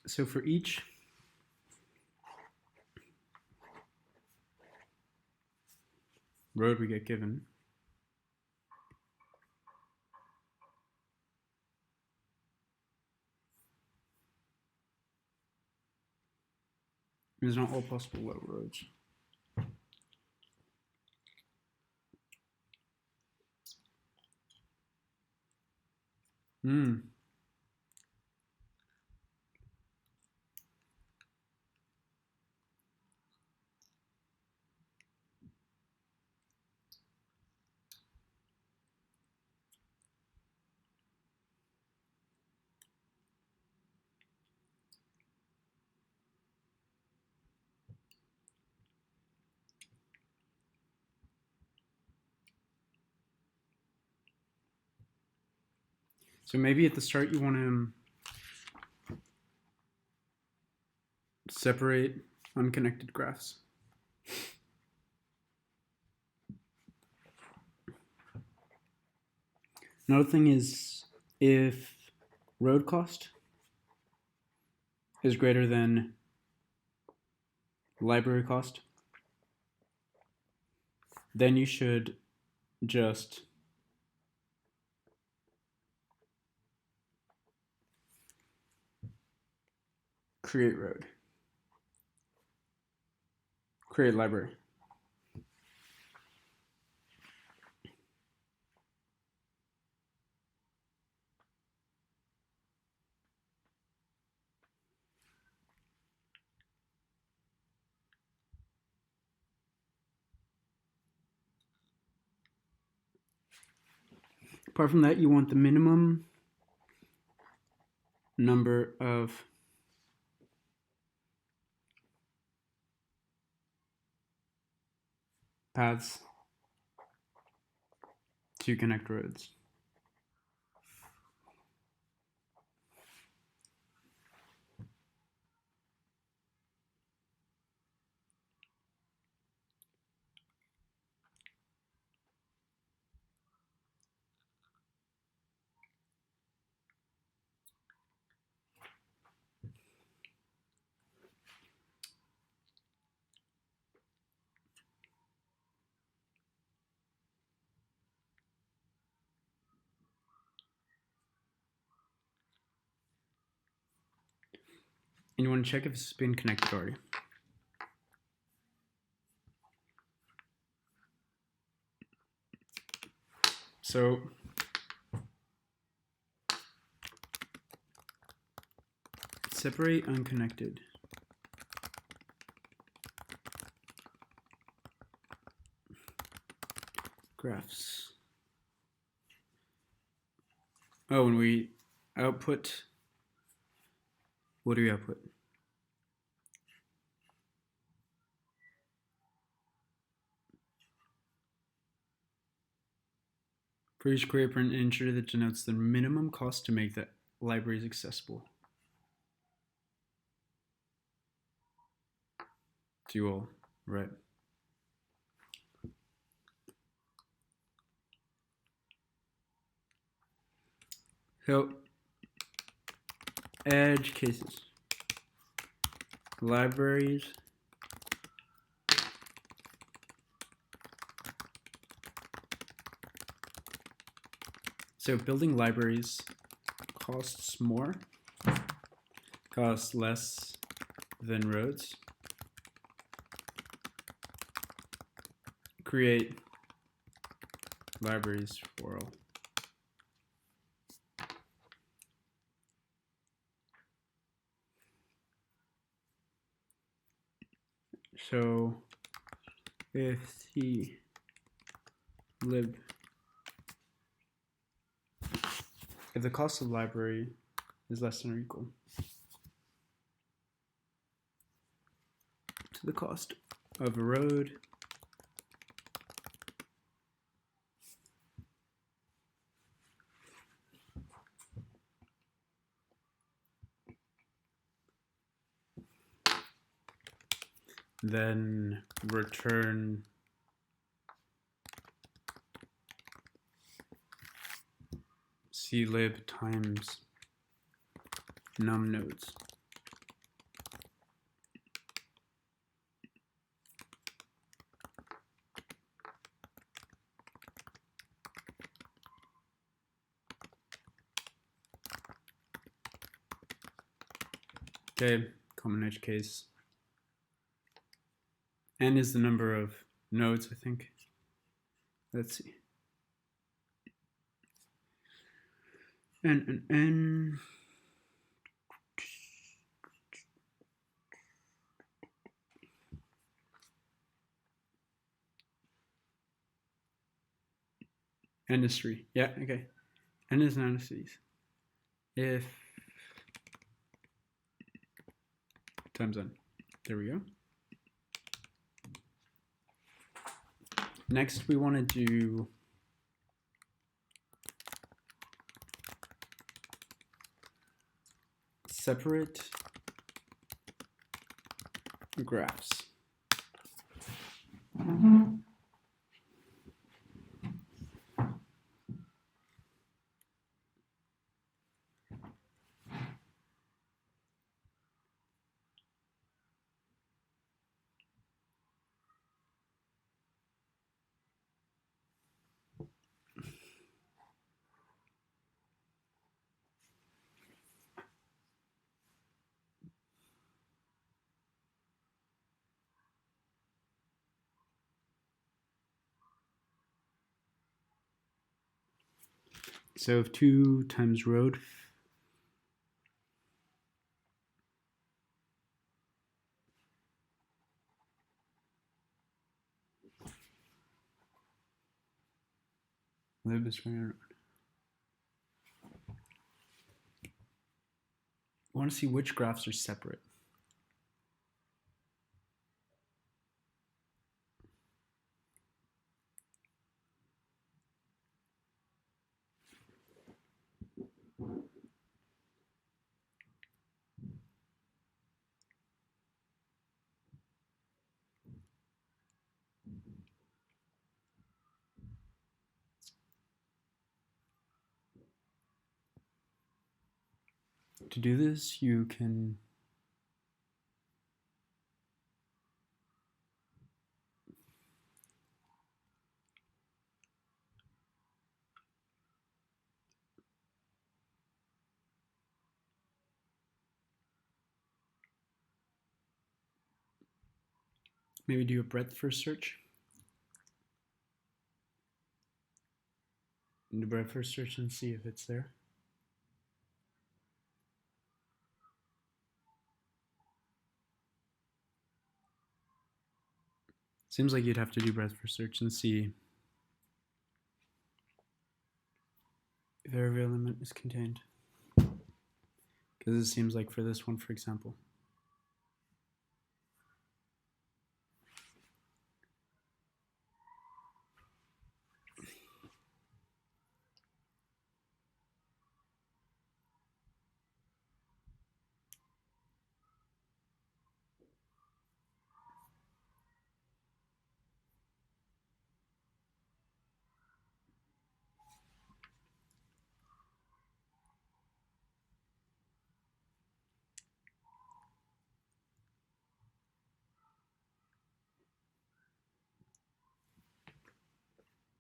So for each road we get given, there's not all possible low roads. So maybe at the start you want to separate unconnected graphs. Another thing is if road cost is greater than library cost, then you should just create road, create library. Apart from that, you want the minimum number of paths to connect roads. And you want to check if it's been connected already. So separate unconnected graphs. Oh, and we output, what do we output? For each query print, an integer that denotes the minimum cost to make the libraries accessible to you all, right? So, edge cases, libraries, so building libraries costs more, costs less than roads. Create libraries for all. So if the lib, if the cost of the library is less than or equal to the cost of a road, then return clib times num nodes. Okay, common edge case. N is the number of nodes, I think. Let's see. N. N is 3. Yeah, okay. N is 9 of these. If times N. There we go. Next, we want to do separate graphs. So if 2 times road, I want to see which graphs are separate. To do this, you can maybe do a breadth first search. Do breadth first search and see if it's there. Seems like you'd have to do breadth first search and see if every element is contained. Because it seems like for this one, for example.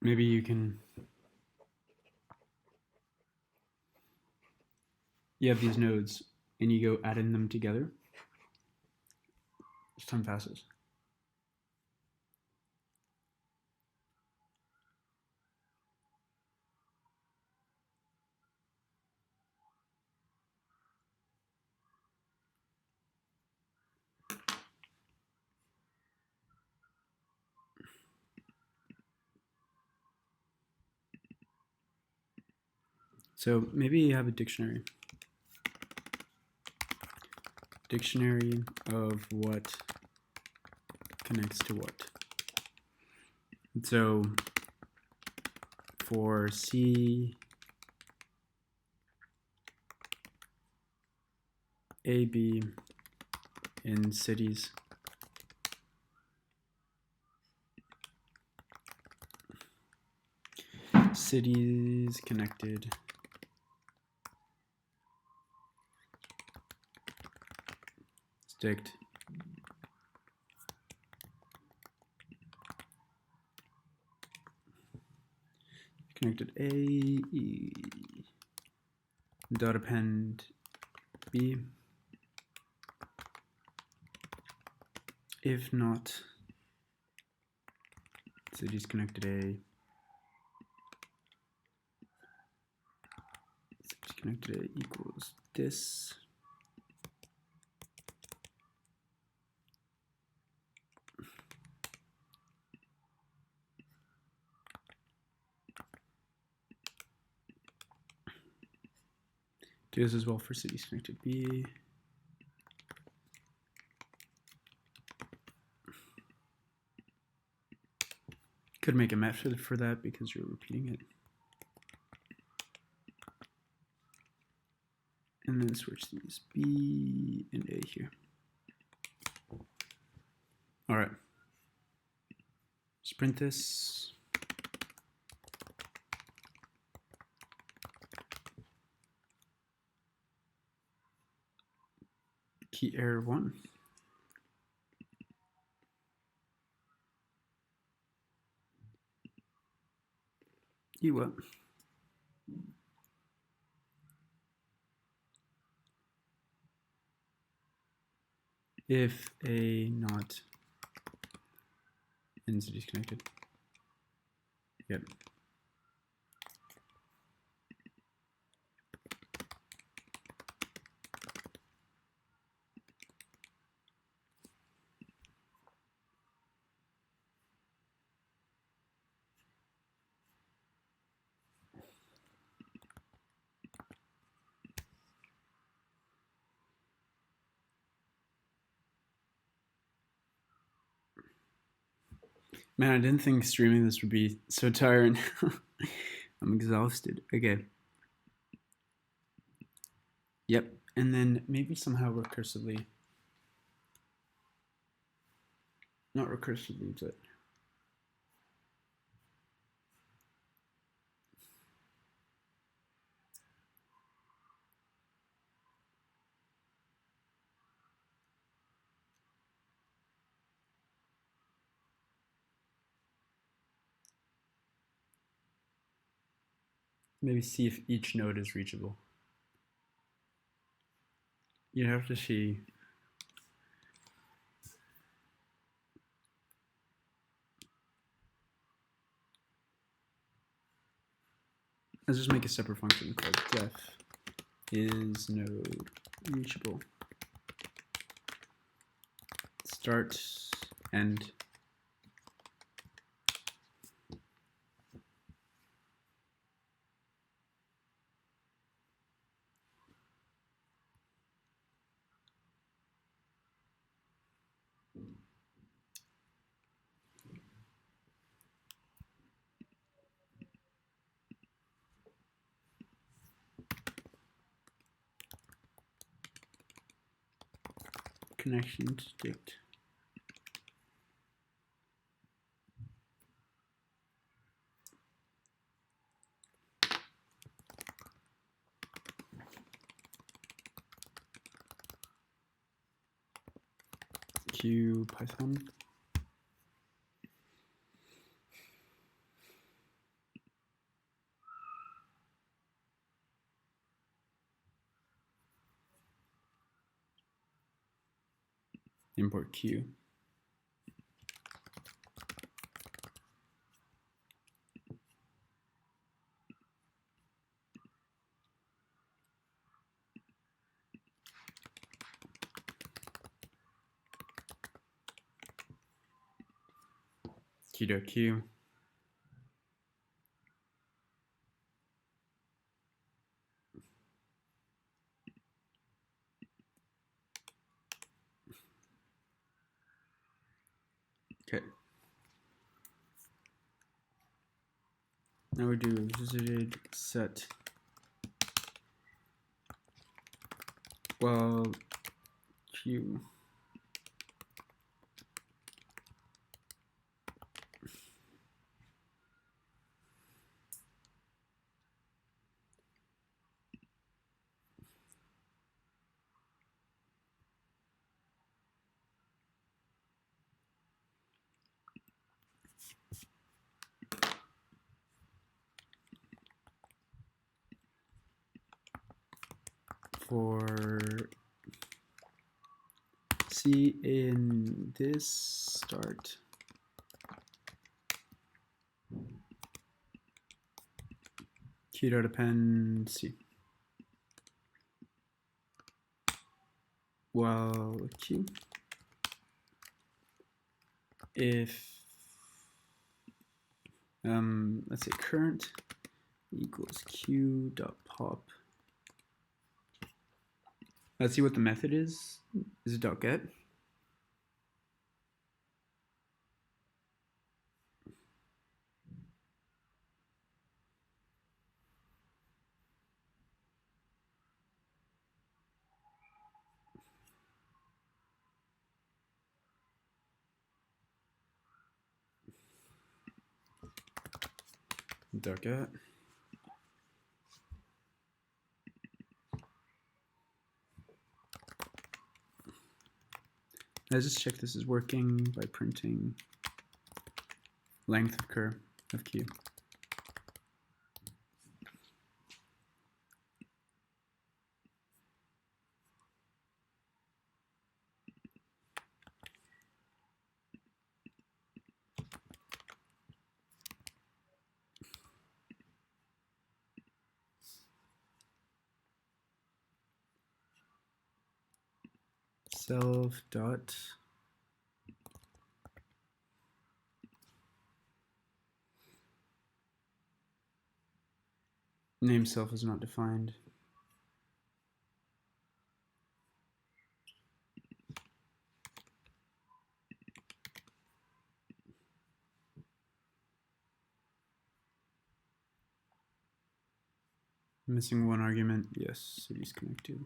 Maybe you have these nodes and you go adding them together as time passes. So maybe you have a dictionary. Dictionary of what connects to what. And so for C, A, B in cities, cities connected sticked connected A, E, dot append B. If not, cities connected A, cities connected A equals this. Do this as well for cities connected B. Could make a method for that because you're repeating it. and then switch these B and A here. All right. Sprint this. Key error 1. You what? If a not ends disconnected. Yep. Man, I didn't think streaming this would be so tiring. I'm exhausted. Okay. Yep. And then maybe somehow recursively. Not recursively, but maybe see if each node is reachable. You have to see. Let's just make a separate function called def is node reachable. Start, end. Connection state. Q Python. Import Q. Q.Q. Okay. Now we do visited set while Q for C in this start Q.append C while Q if let's say current equals Q.pop. Let's see what the method is. Is it .get? Ducat. Let's just check this is working by printing length of cur of q. Self dot name self is not defined. Missing one argument. Yes, cities connected.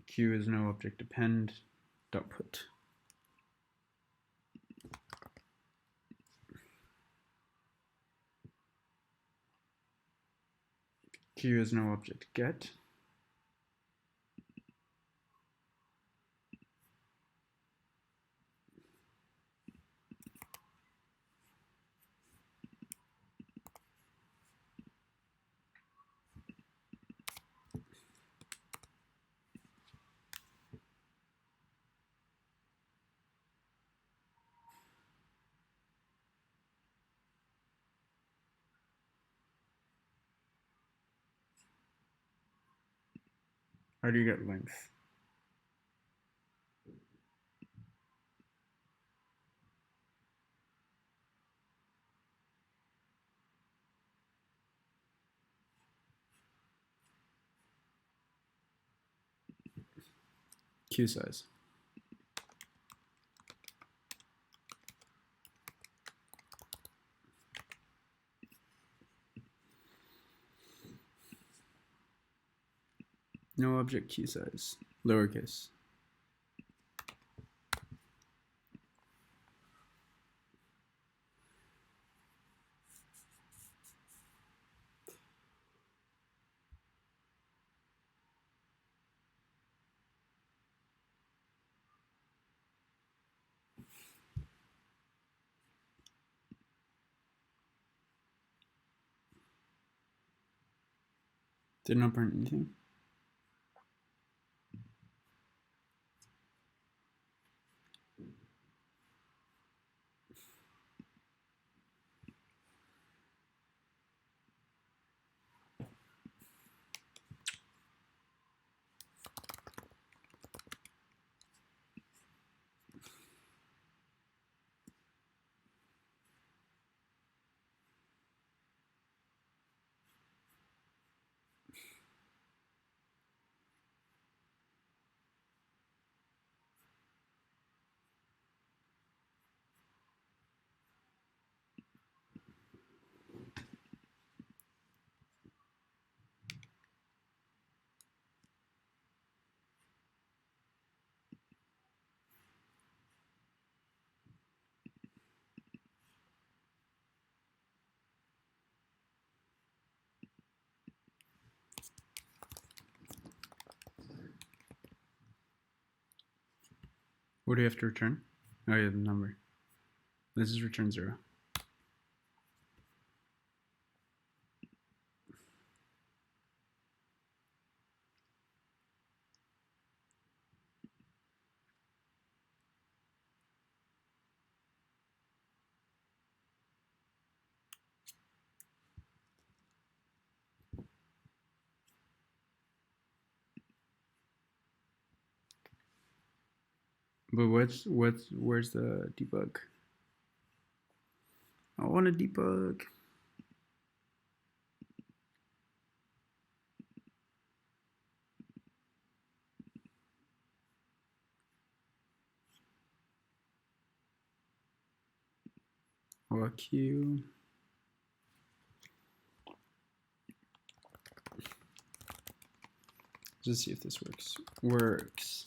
Q is no object depend. Dot put. Q is no object get. How do you get length? Q size. No object Q size. Lowercase. Did not print anything. What do you have to return? Oh, yeah, the number. This is return 0. But where's the debug? I want to debug. Or Q. Just see if this works. Works.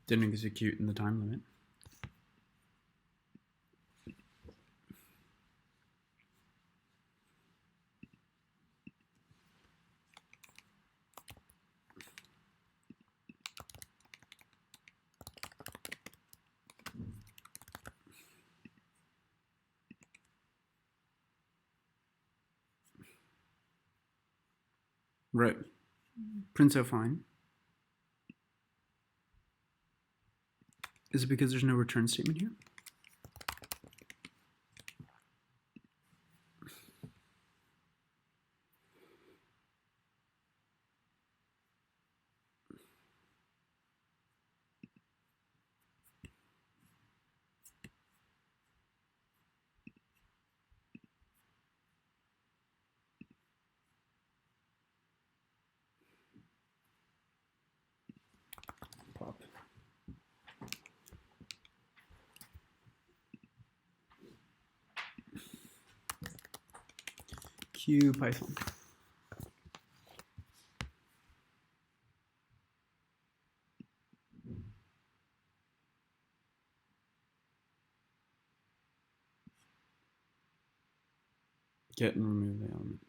Didn't execute in the time limit. Right. Prints out fine. Is it because there's no return statement here? Pop. Q Python. Get and remove the element.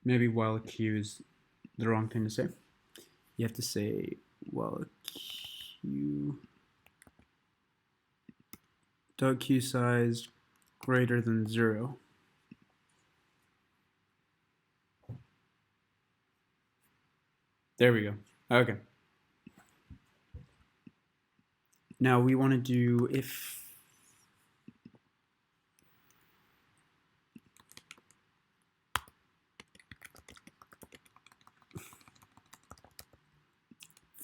Maybe while Q is the wrong thing to say. You have to say while Q dot Q size greater than 0. There we go. Okay. Now we want to do if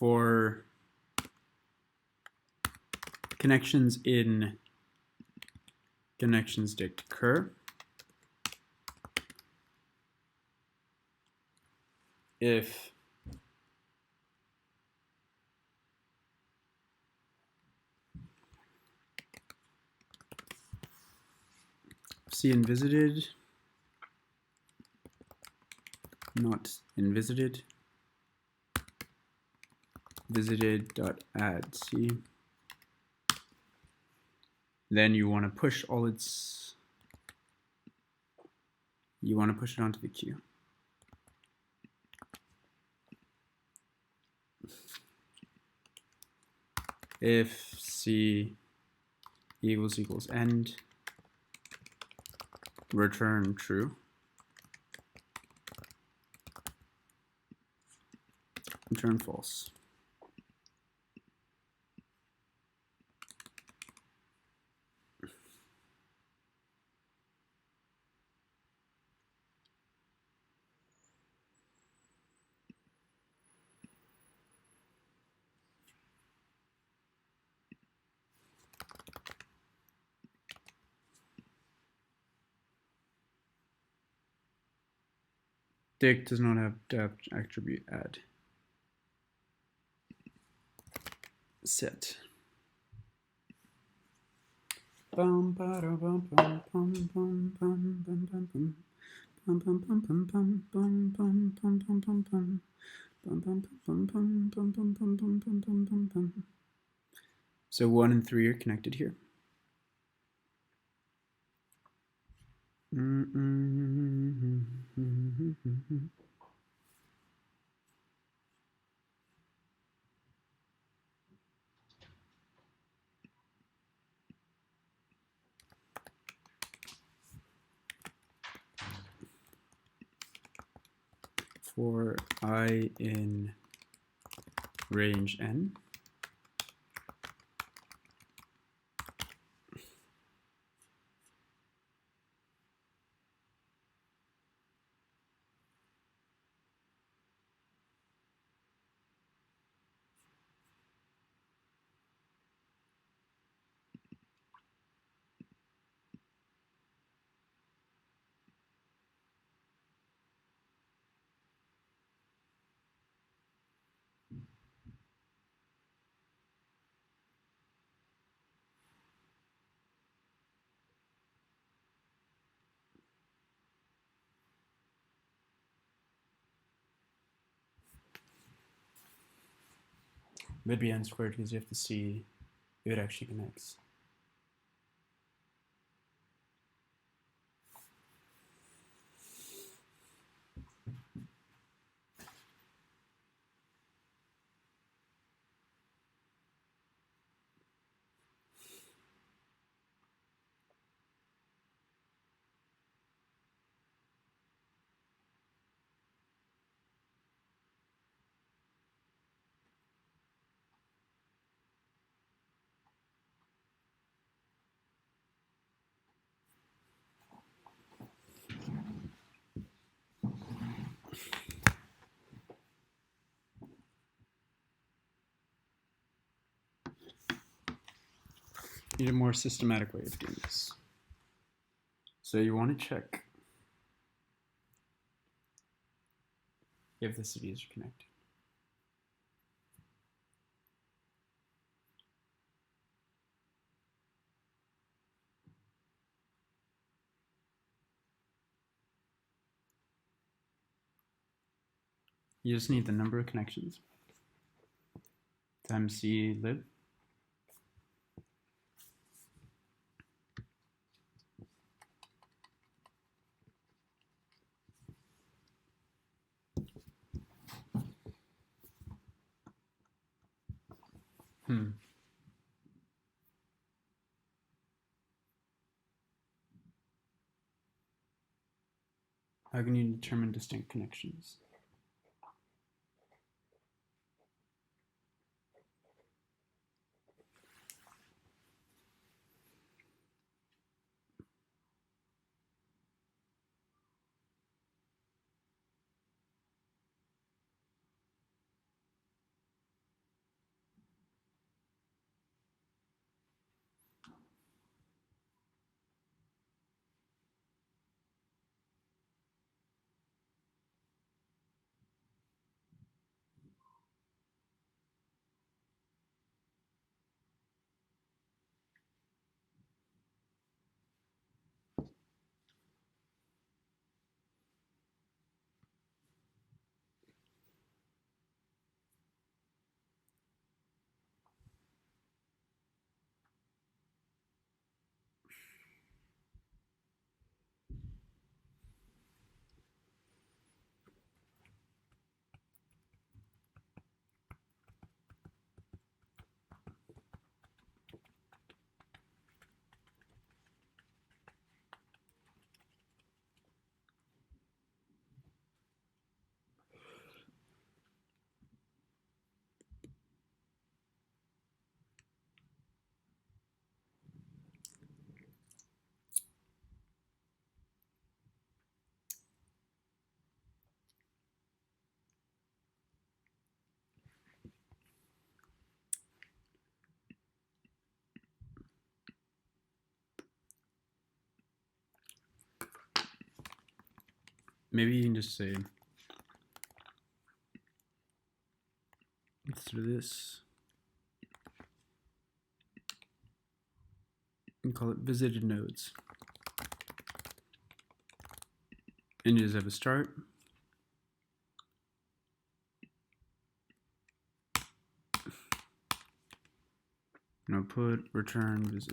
for connections in connections dict cur, if see invisited not invisited visited.add c, then you want to push all its, you want to push it onto the queue. If c equals end, return true, return false. Dict does not have depth attribute add. Set. Bum bum bum bum bum bum bum bum bum bum. Bum bum bum bum bum bum bum bum bum bum bum. Bum bum bum bum bum bum bum bum bum bum bum bum. So 1 and 3 are connected here. For I in range n, would be n squared because you have to see if it actually connects. Need a more systematic way of doing this. So you want to check if the cities are connected. You just need the number of connections times c lib. How can you determine distinct connections? Maybe you can just say, let's do this and call it visited nodes. And you just have a start. And I'll put return visit.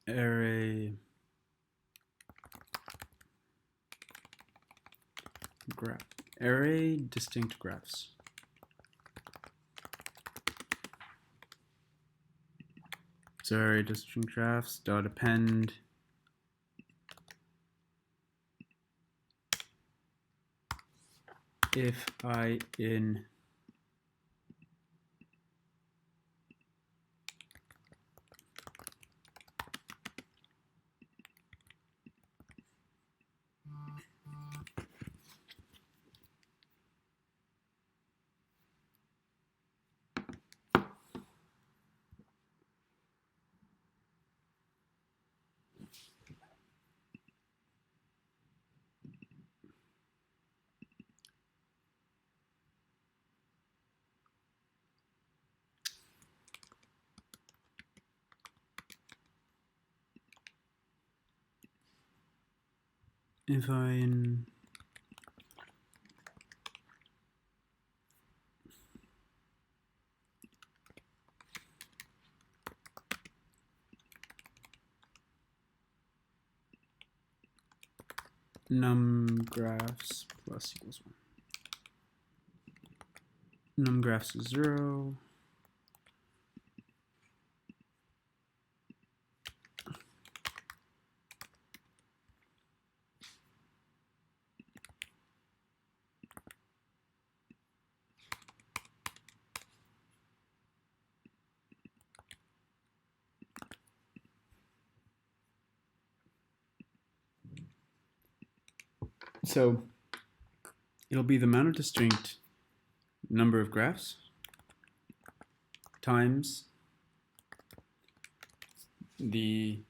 Array graph. Array distinct graphs. So array distinct graphs dot append if I in if I numgraphs plus equals 1. Numgraphs is 0. So it'll be the amount of distinct number of graphs times the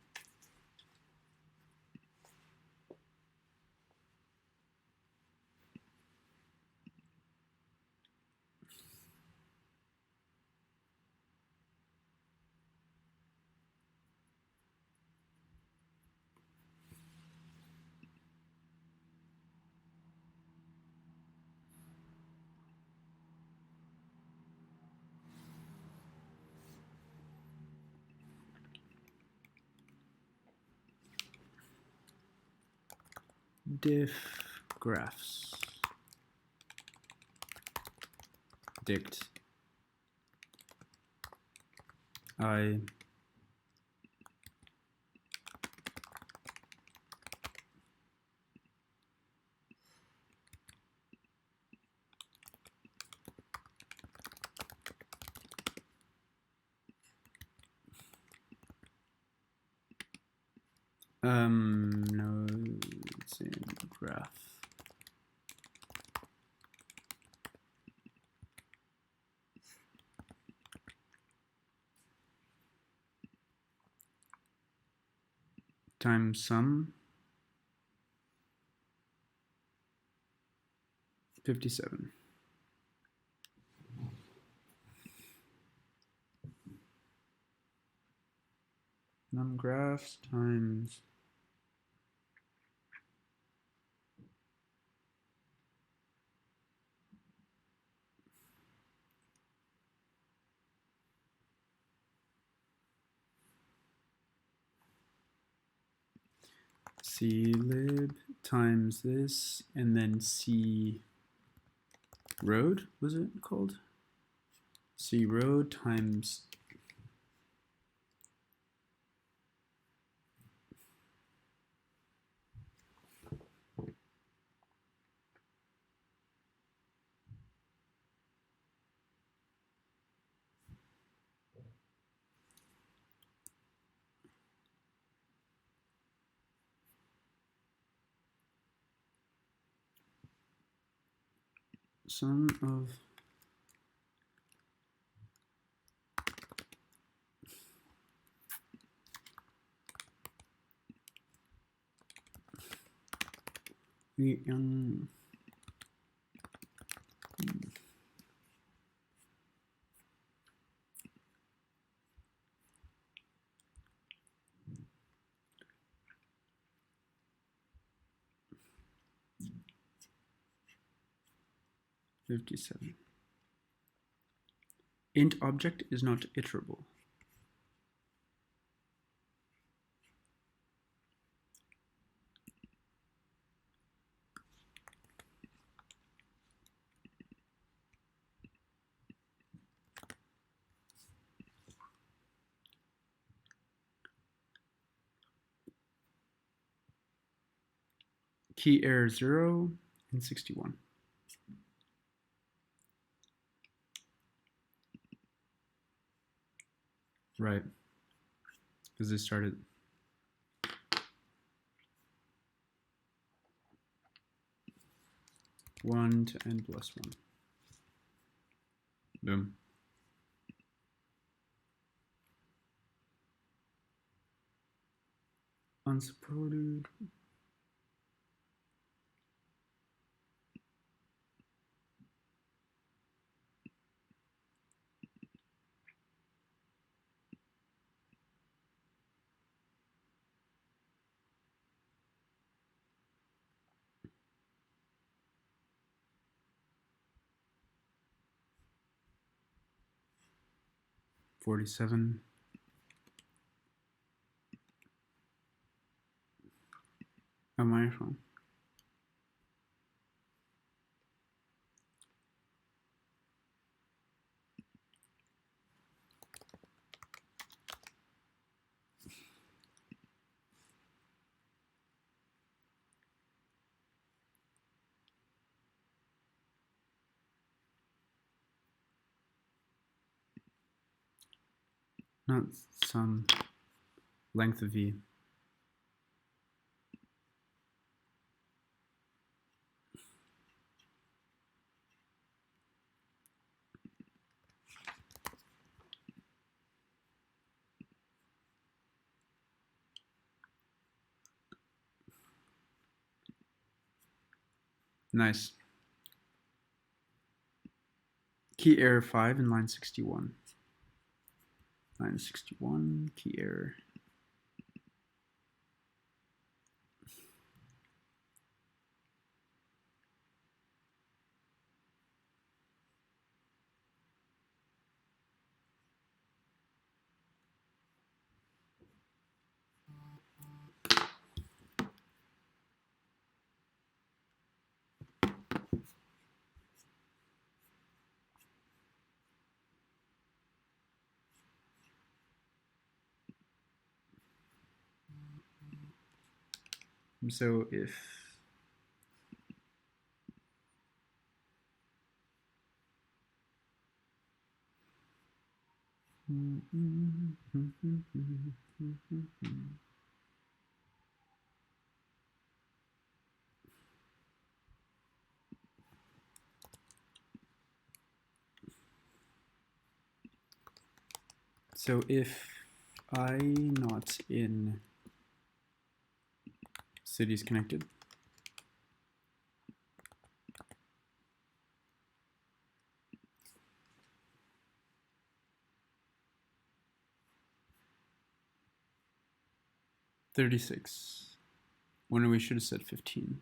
diff graphs. Dict I nodes in graph times sum 57. Numgraphs times clib times this, and then c road, was it called? C road times sum of the 57. Int object is not iterable. Key error 0 and 61. Right, because this started. One to n plus 1. Boom. Unsupported. 47. On my phone. Not some length of v. Nice. Key error 5 in line 61. Line 61, key error. So if I not in cities connected, $36. When we should have said 15.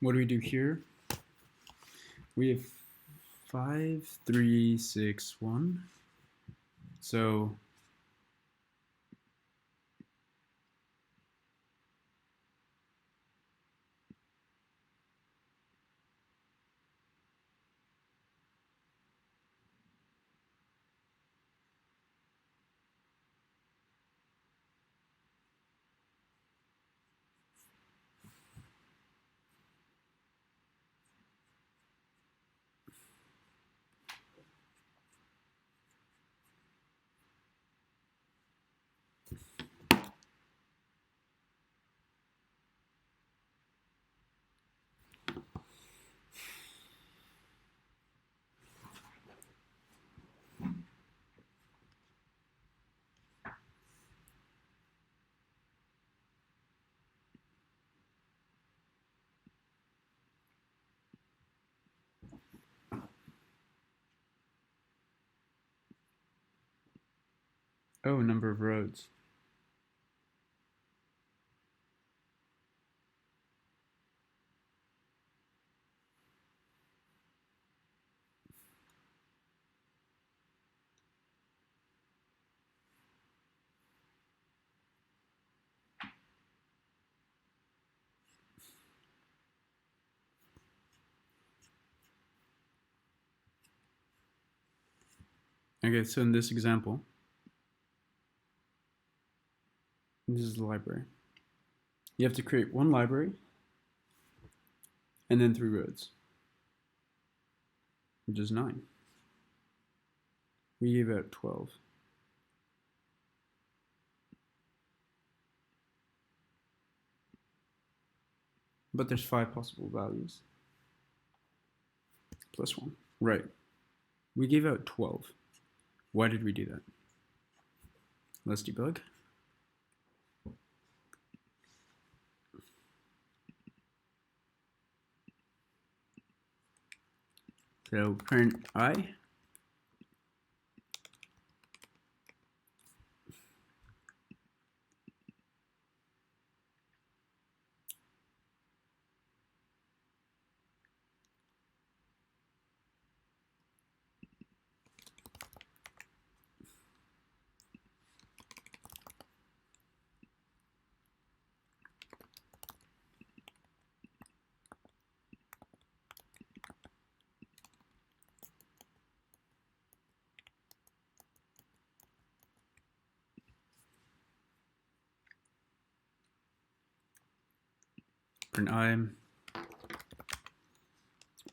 What do we do here? We have 5, 3, 6, 1. So number of roads. Okay, so in this example, this is the library. You have to create one library and then 3 roads, which is 9. We gave out 12. But there's 5 possible values. Plus 1. Right. We gave out 12. Why did we do that? Let's debug. So print I. print I,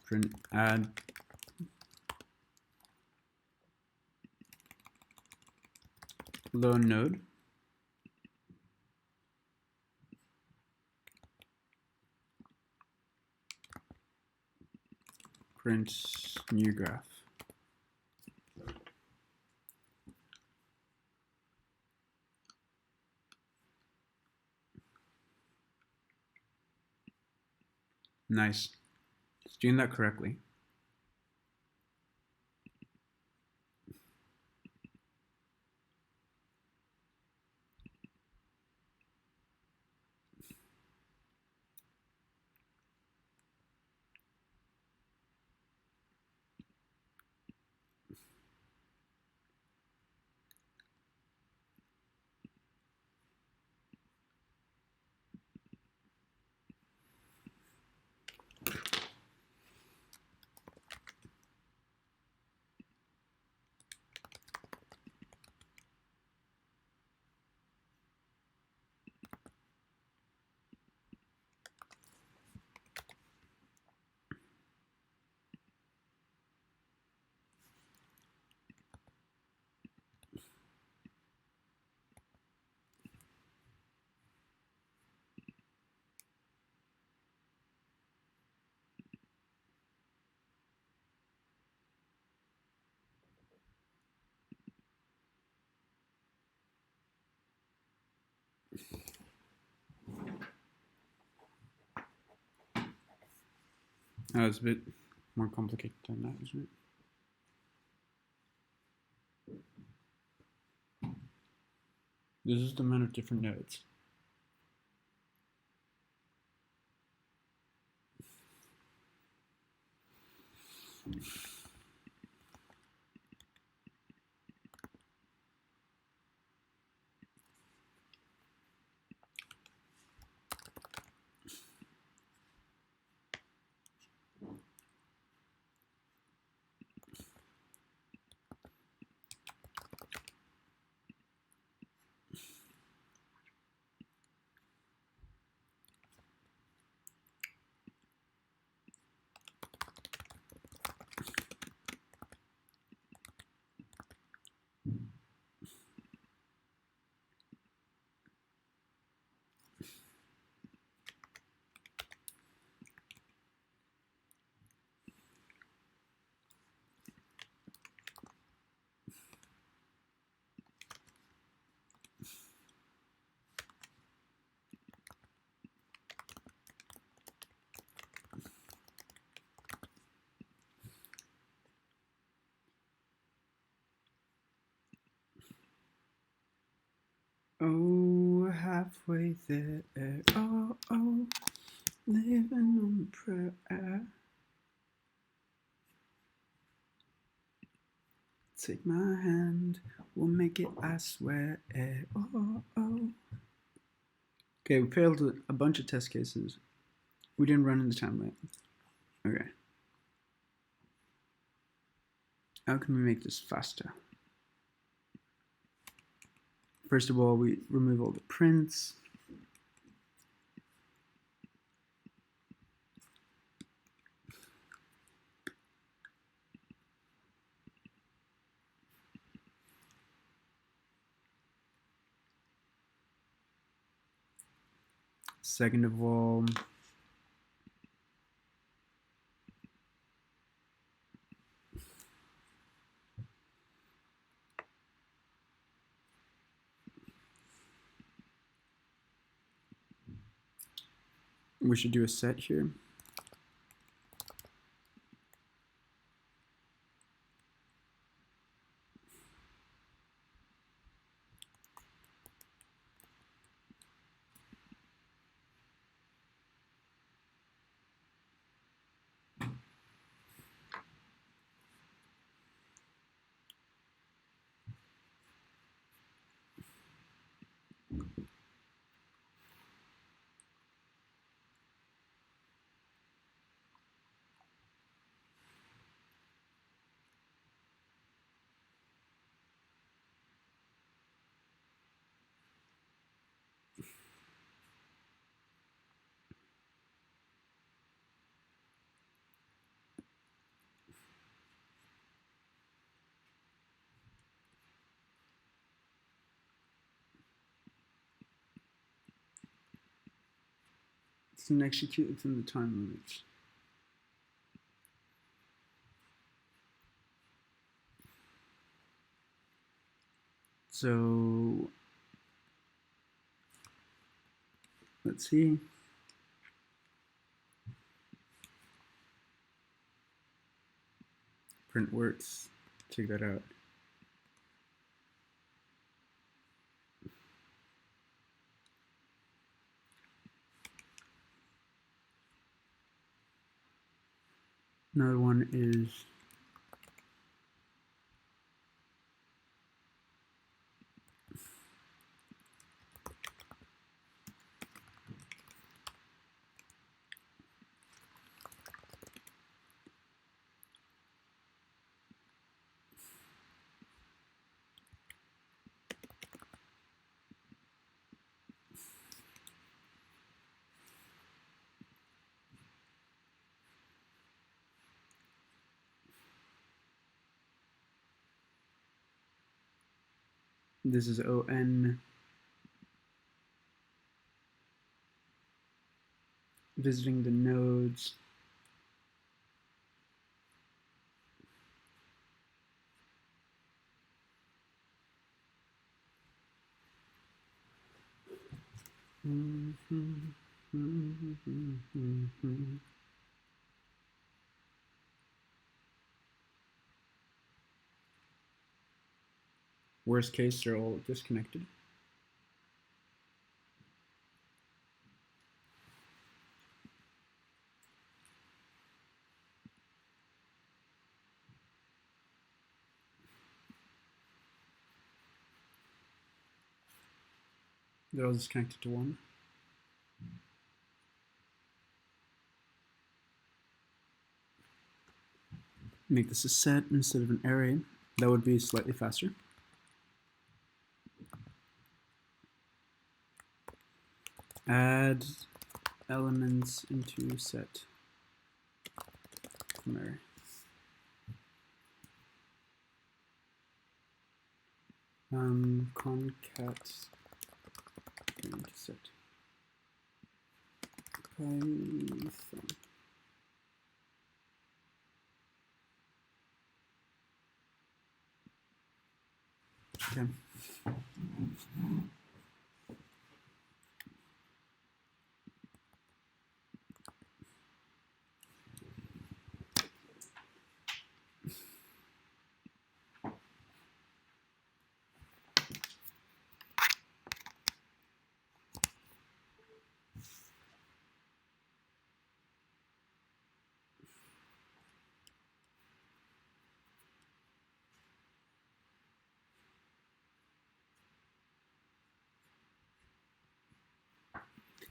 print add, loan node, print new graph. Nice. It's doing that correctly. Oh, it's a bit more complicated than that, isn't it? This is the amount of different nodes. Oh, halfway there. Oh, oh, living on prayer. Take my hand, we'll make it, I swear. Oh, oh. Okay, we failed a bunch of test cases. We didn't run in the time limit. Okay. How can we make this faster? First of all, we remove all the prints. Second of all, we should do a set here. Doesn't execute within the time limits. So let's see. Print works. Check that out. Another one is this is ON visiting the nodes. Worst case, they're all disconnected. They're all disconnected to one. Make this a set instead of an array. That would be slightly faster. Add elements into set from array. Concat into set Python. Okay.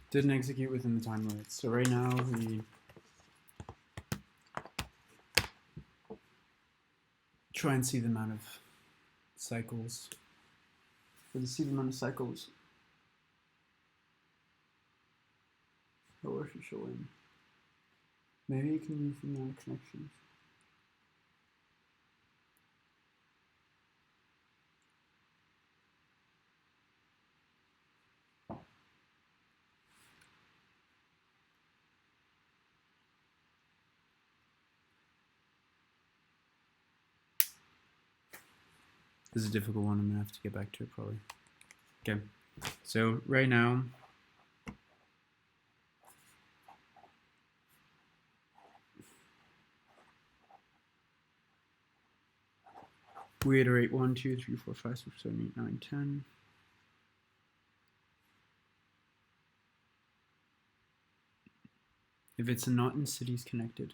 Didn't execute within the time limits. So right now we try and see the amount of cycles. For the see the amount of cycles, or should show in. Maybe you can use the amount of connections. This is a difficult one. I'm gonna have to get back to it probably. Okay, so right now we iterate 1, 2, 3, 4, 5, 6, 7, 8, 9, 10. If it's not in cities connected,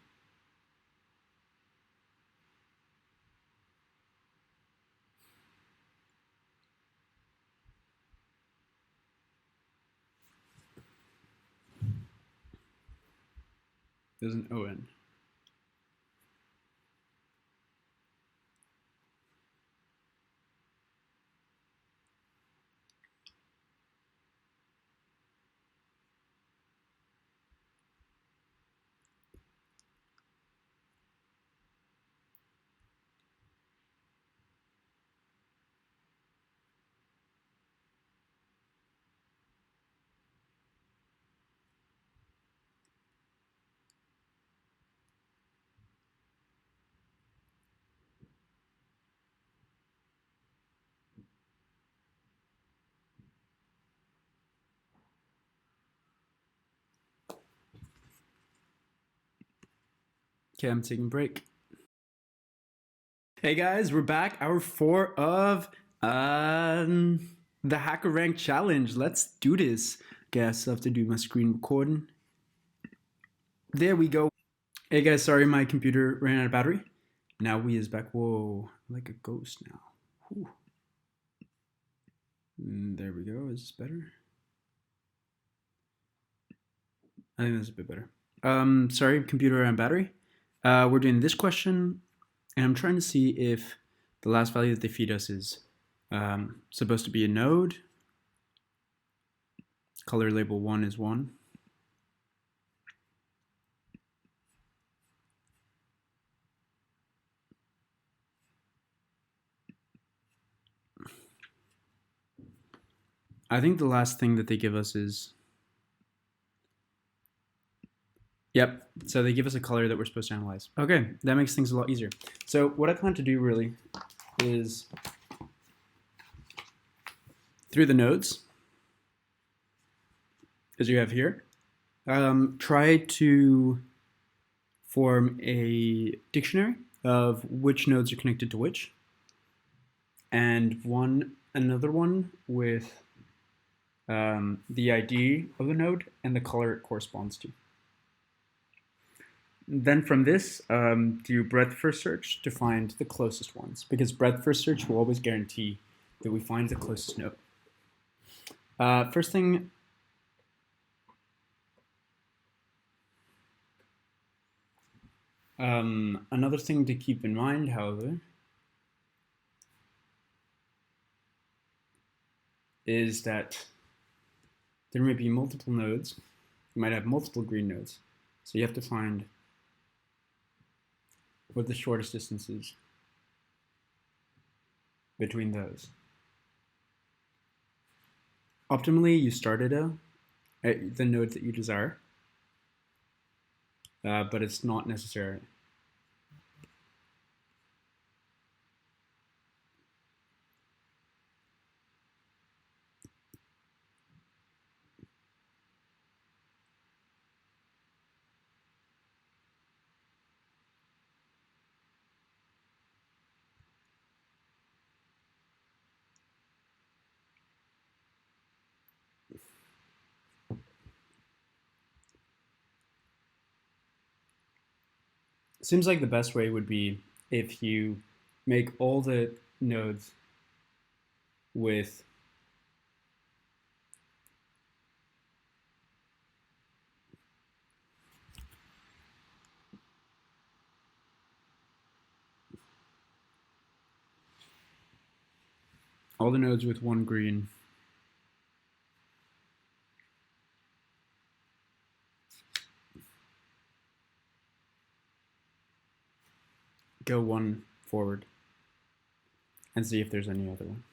there's an ON. Okay, I'm taking a break. Hey guys, we're back. Hour 4 of the Hacker Rank Challenge. Let's do this. Guess I have to do my screen recording. There we go. Hey guys, sorry my computer ran out of battery. Now we is back. Whoa, like a ghost now. Whew. There we go. Is this better? I think that's a bit better. Sorry, computer and battery. We're doing this question, and I'm trying to see if the last value that they feed us is supposed to be a node. Color label 1 is 1. I think the last thing that they give us is... Yep, so they give us a color that we're supposed to analyze. Okay, that makes things a lot easier. So what I plan to do really is through the nodes, as you have here, try to form a dictionary of which nodes are connected to which, and another one with the ID of the node and the color it corresponds to. Then from this, do breadth first search to find the closest ones, because breadth first search will always guarantee that we find the closest node. First thing, another thing to keep in mind, however, is that there may be multiple nodes. You might have multiple green nodes. So you have to find what the shortest distance is between those. Optimally, you start at the node that you desire, but it's not necessary. Seems like the best way would be if you make all the nodes with one green. Go one forward and see if there's any other one.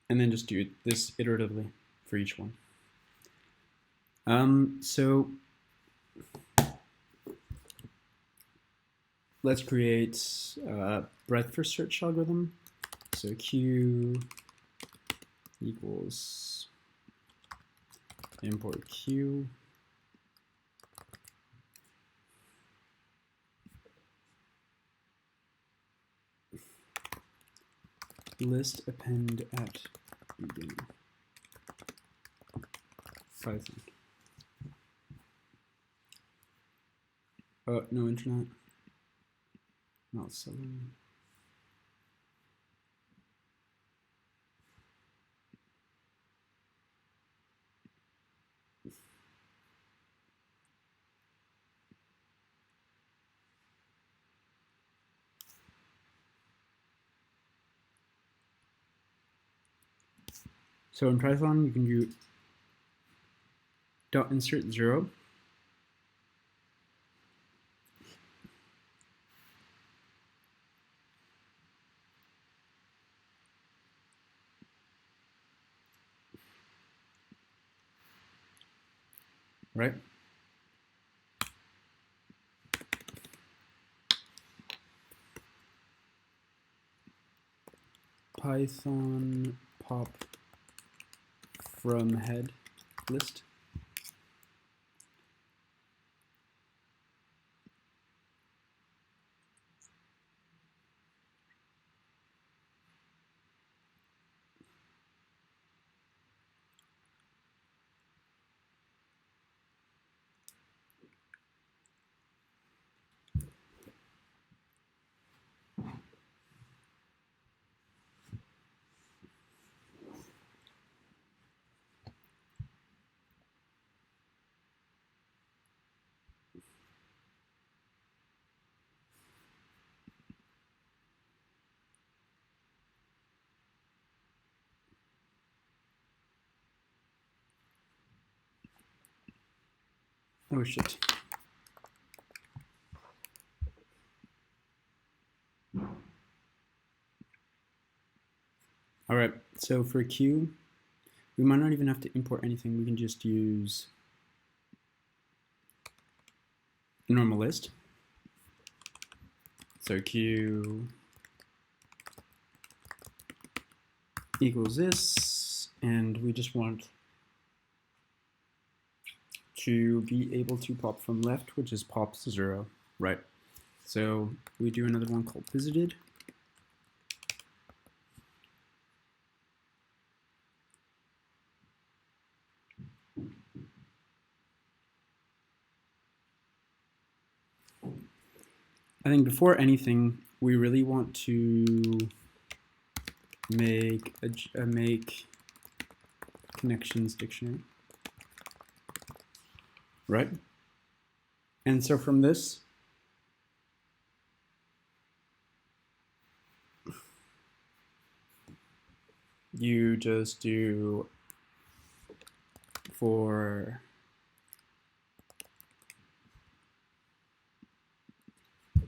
And then just do this iteratively for each one. So let's create a breadth first search algorithm. So Q equals import Q. List append at beginning. Python. No internet. Not 7. So in Python, you can do dot insert 0. Right? Python pop from head list. Oh shit. All right, so for Q, we might not even have to import anything. We can just use a normal list. So Q equals this, and we just want to be able to pop from left, which is pop 0, right? So we do another one called visited. I think before anything, we really want to make make connections dictionary, right? And so from this, you just do for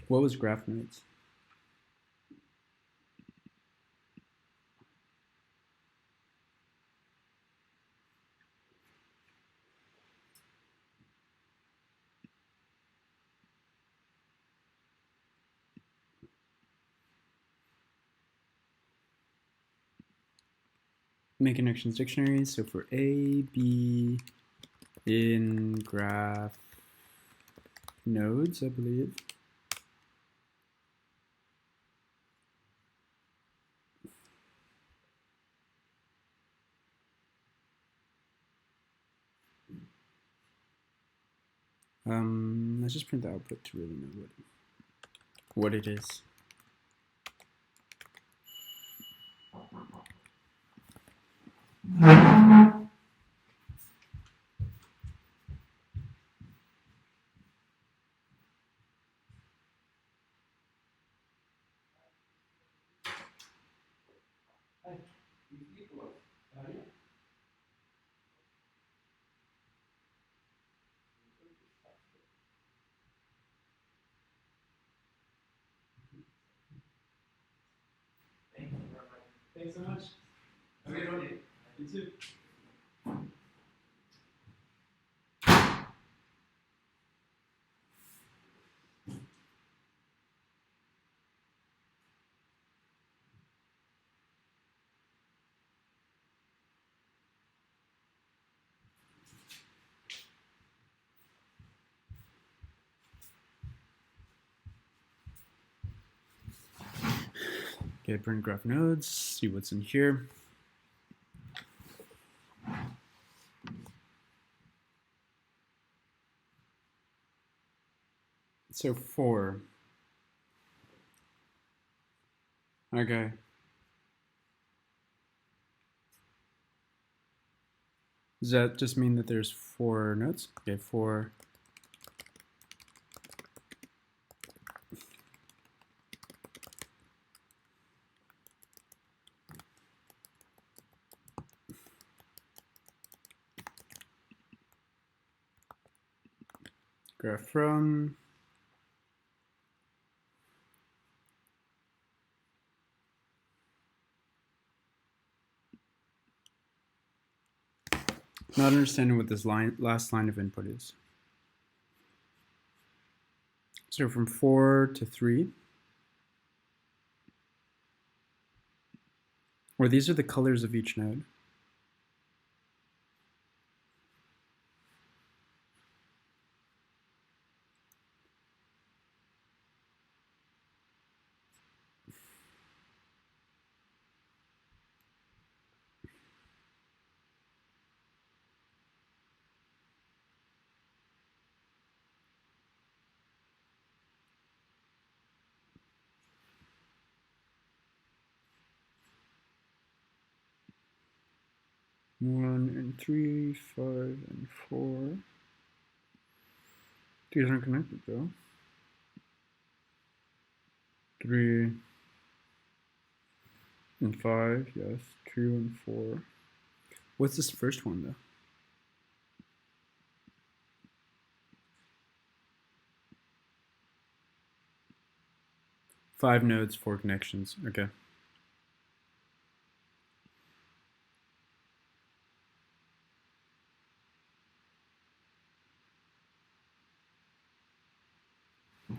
what was graph nodes? Make connections dictionary. So for A, B, in graph nodes, I believe. Let's just print the output to really know what it is. Thanks so much. Have a good one. You too. Okay, print graph nodes, see what's in here. So 4. Okay. Does that just mean that there's 4 nodes? Okay, 4. Graph from. Not understanding what this last line of input is. So from 4 to 3. Or these are the colors of each node. One and 3, 5 and 4. These aren't connected though. 3 and 5, yes. 2 and 4. What's this first one though? 5 nodes, 4 connections. Okay.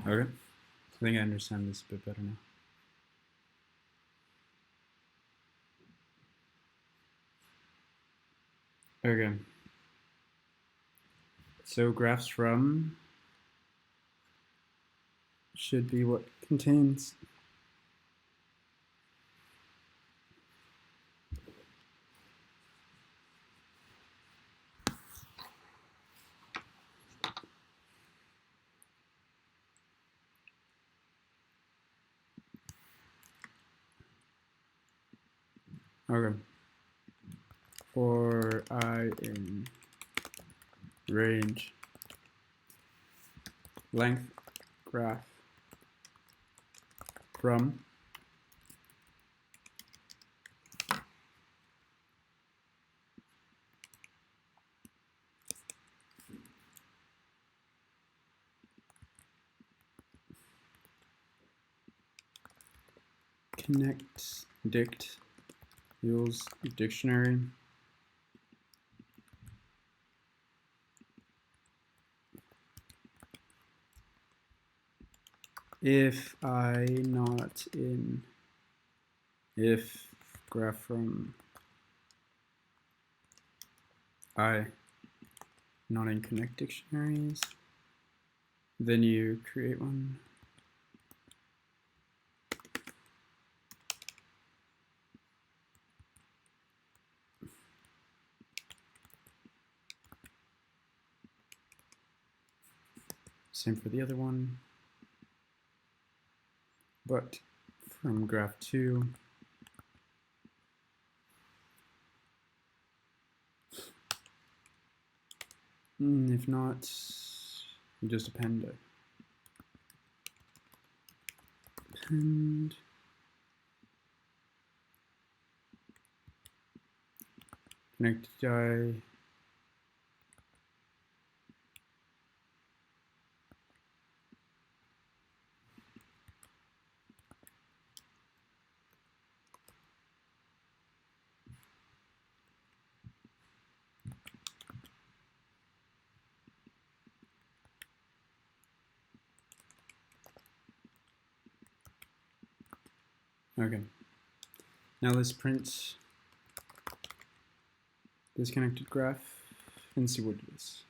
Okay. I think I understand this a bit better now. Okay. So graphs from should be what contains. Okay. For I in range length graph from connect dict use dictionary if I not in if graph from I not in connect dictionaries, then you create one. Same for the other one. But from graph 2, if not, you just append it. Append connect die Okay. Now let's print this connected graph and see what it is.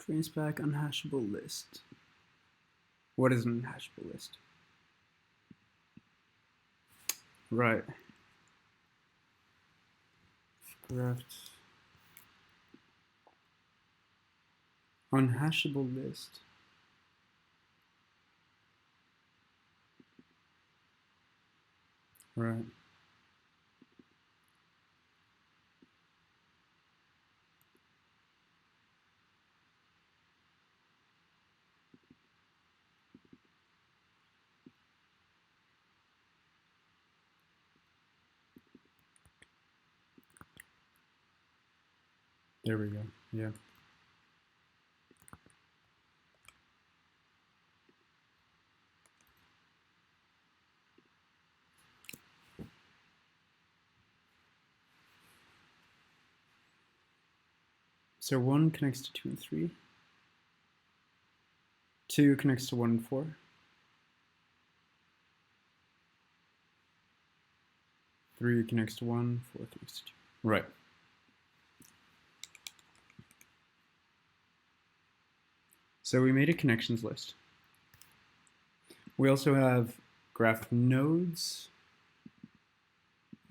Traceback unhashable list. What is an unhashable list? Right. Graph unhashable list. Right. There we go. Yeah. So 1 connects to 2 and 3. 2 connects to 1 and 4. 3 connects to 1, 4 connects to 2. Right. So we made a connections list. We also have graph nodes,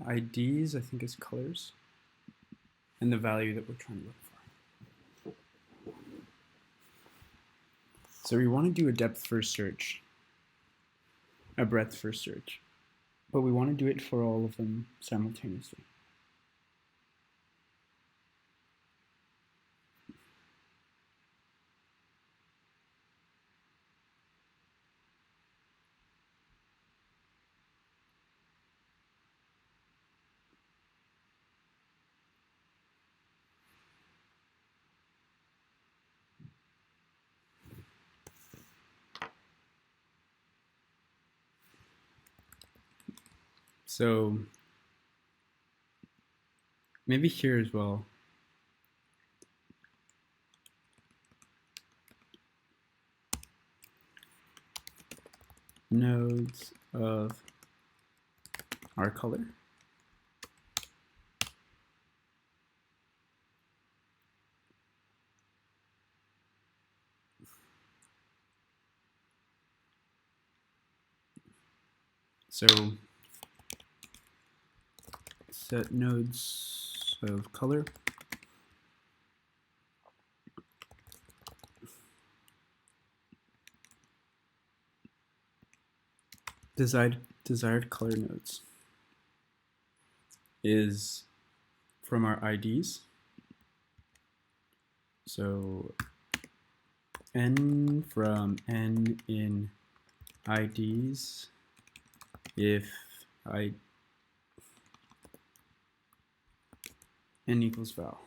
IDs, I think is colors, and the value that we're trying to look for. So we want to do a depth first search, a breadth first search, but we want to do it for all of them simultaneously. So maybe here as well. Nodes of our color. So set nodes of color. Desired color nodes is from our IDs. So n from n in IDs if n equals val.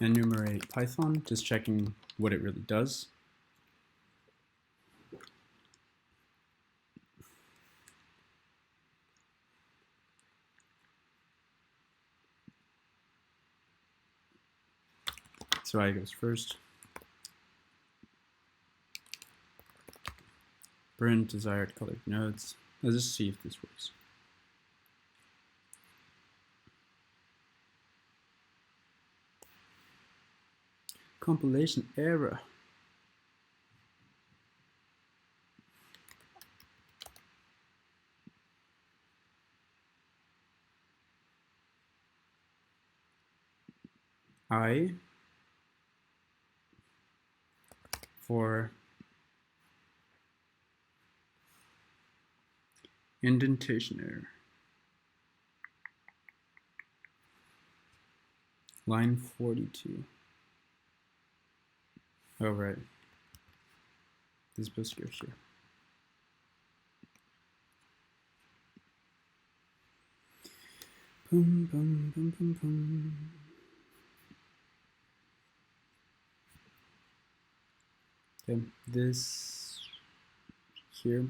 Enumerate Python, just checking what it really does. So I goes first. Print desired colored nodes. Let's just see if this works. Compilation error. I for indentation error. Line 42. Oh, right. This is supposed to go here. Boom, boom, boom, boom, boom. Okay, this here.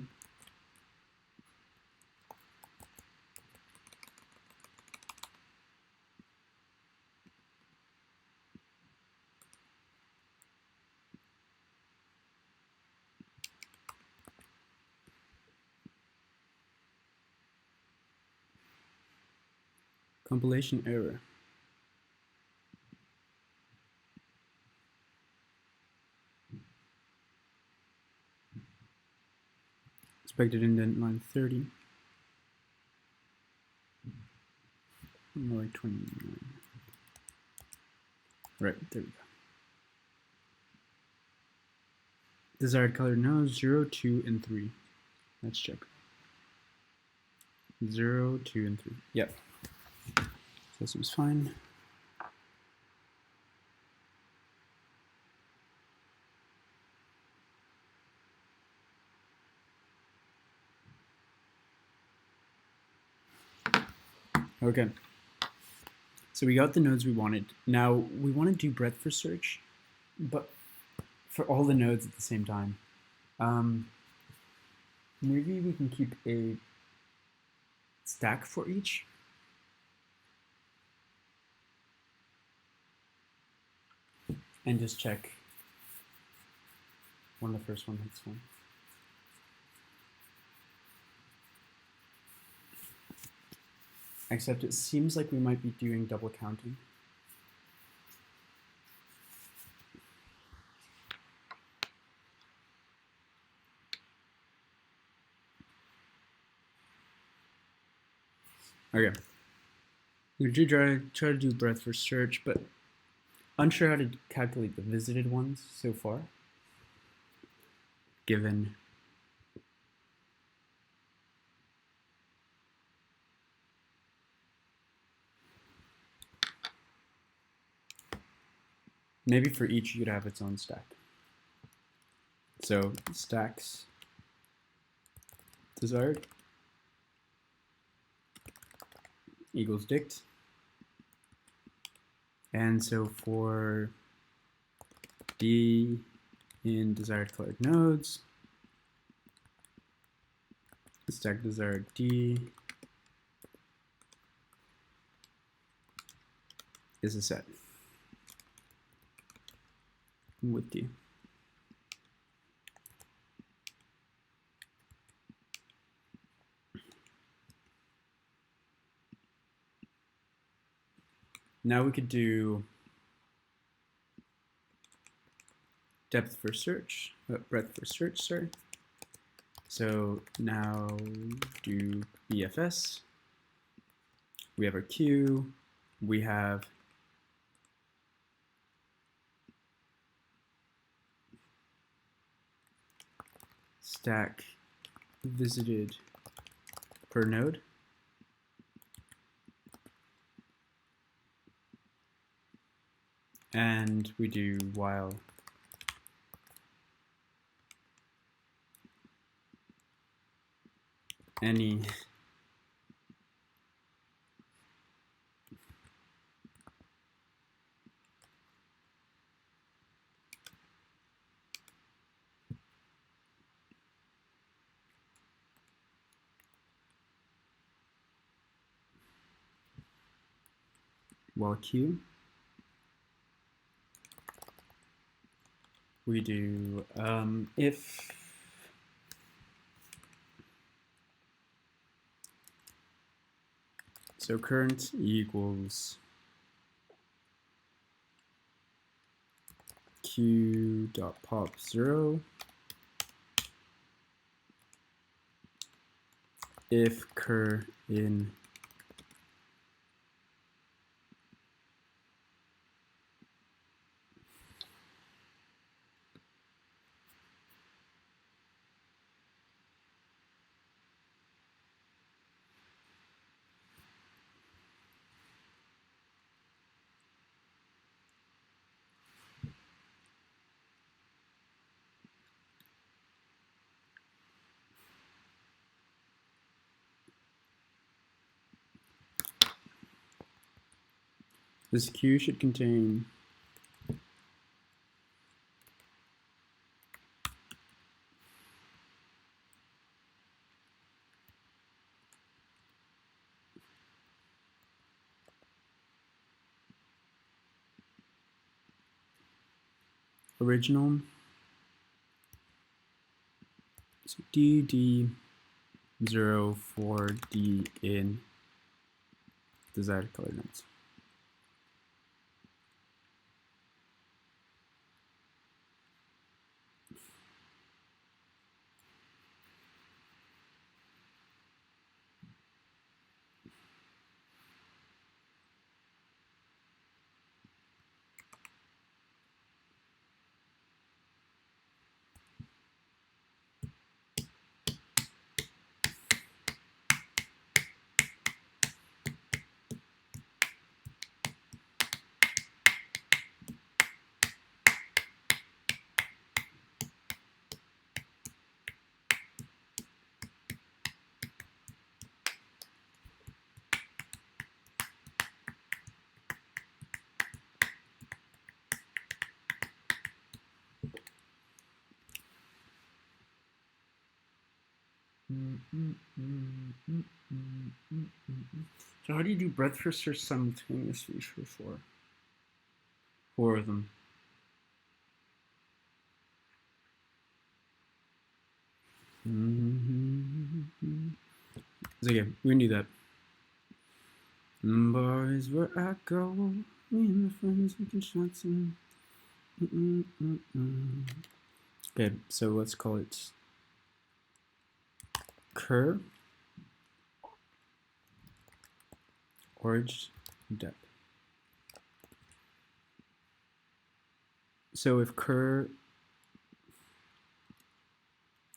Compilation error. Expected indent line 30. More like 29. Right, there we go. Desired color nodes 0, 2, and 3. Let's check. 0, 2, and 3. Yep. So this was fine. Okay. So we got the nodes we wanted. Now we want to do breadth first search, but for all the nodes at the same time. Maybe we can keep a stack for each. And just check when the first one hits one. Except it seems like we might be doing double counting. Okay. We do try to do breadth first search, but unsure how to calculate the visited ones so far, given maybe for each you could have its own stack. So stacks desired equals dict. And so for D in desired colored nodes, stack desired D is a set with D. Now we could do breadth for search, sorry. So now do BFS. We have our queue. We have stack visited per node. And we do while any while q, we do if so current equals q.pop0 if cur in this queue should contain original, so dd0 for D in desired color nodes. So how do you do breadth first search simultaneously for four of them? It's okay, we can do that. Boys, where I go, me and my friends making shots in. Okay, so let's call it cur orig depth. So if cur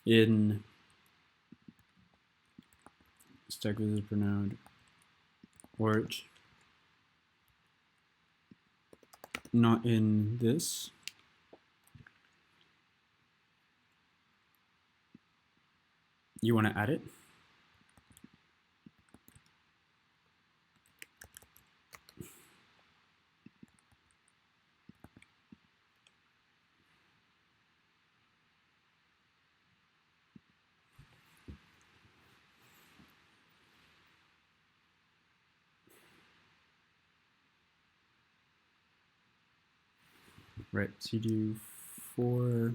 in stack visit per node orig, not in this, You want to add it? Right, so you do for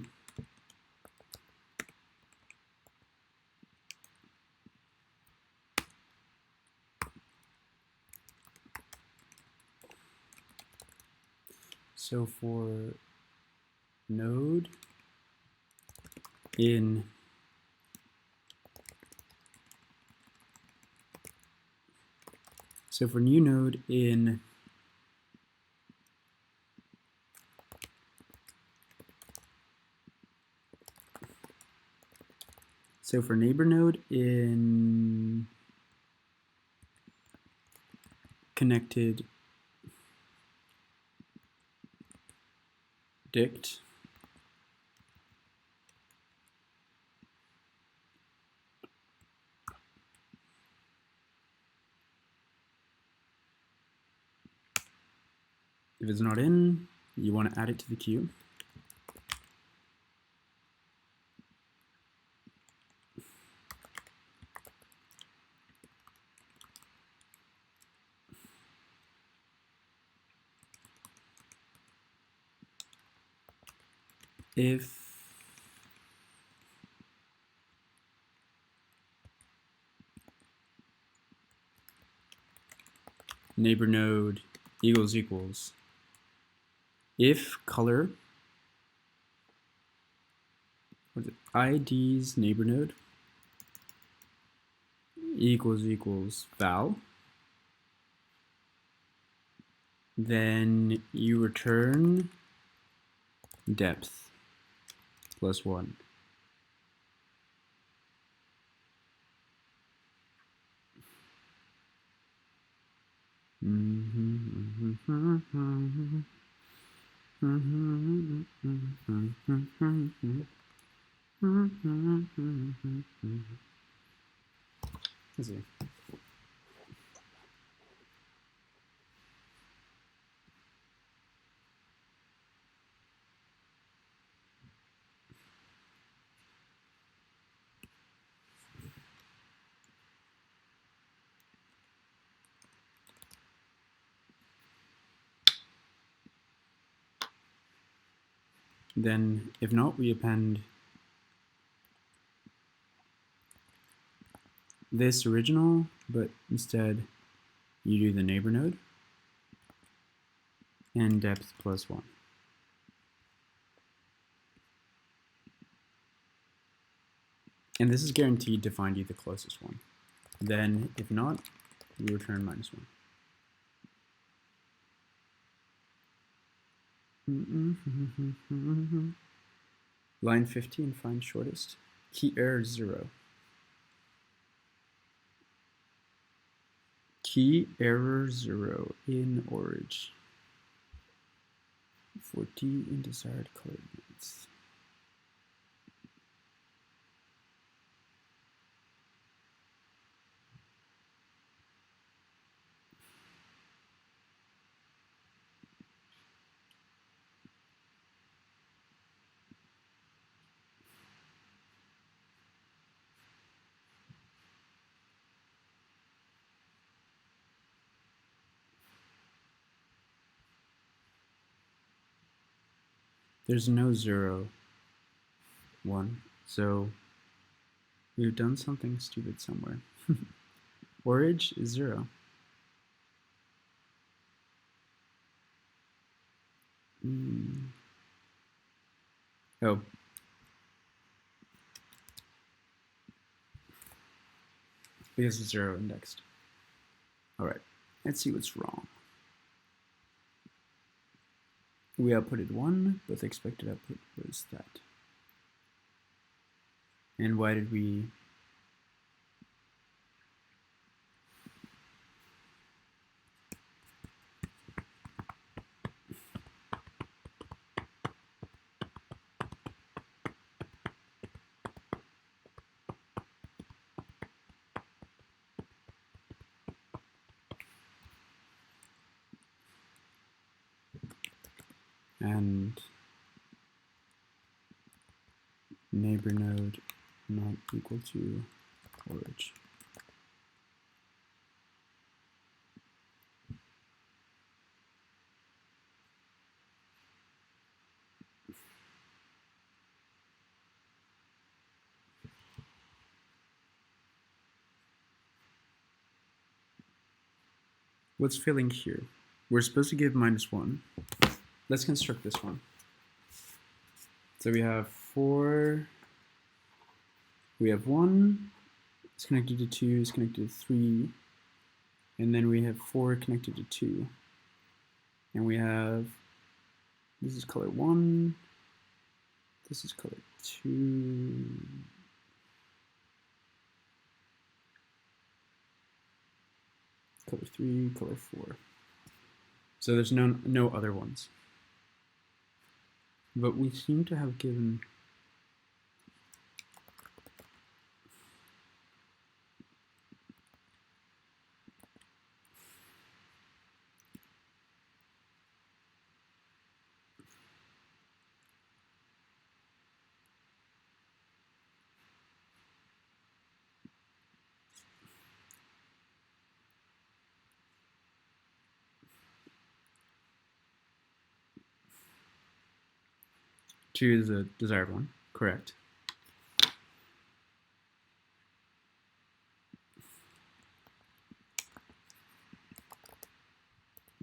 node in for new node in for neighbor node in connected dict if it's not in, you want to add it to the queue. If neighbor node equals if color ID's neighbor node equals val, then you return depth plus 1. Let's see. Then, if not, we append this original, but instead you do the neighbor node and depth plus 1. And this is guaranteed to find you the closest one. Then, if not, you return -1. Line 15, find shortest. Key error 0. Key error 0 in orig. 40 indesired color units. There's no 0, 1, so we've done something stupid somewhere. Orig is 0. Oh. Because it's 0 indexed. Alright, let's see what's wrong. We outputted 1, but the expected output was that. And why did we... and neighbor node not equal to orig. What's failing here? We're supposed to give -1. Let's construct this one. So we have 4, we have 1, it's connected to 2, it's connected to 3, and then we have 4 connected to 2. And we have, this is color 1, this is color 2, color 3, color 4. So there's no other ones. But we seem to have given choose a desired one, correct.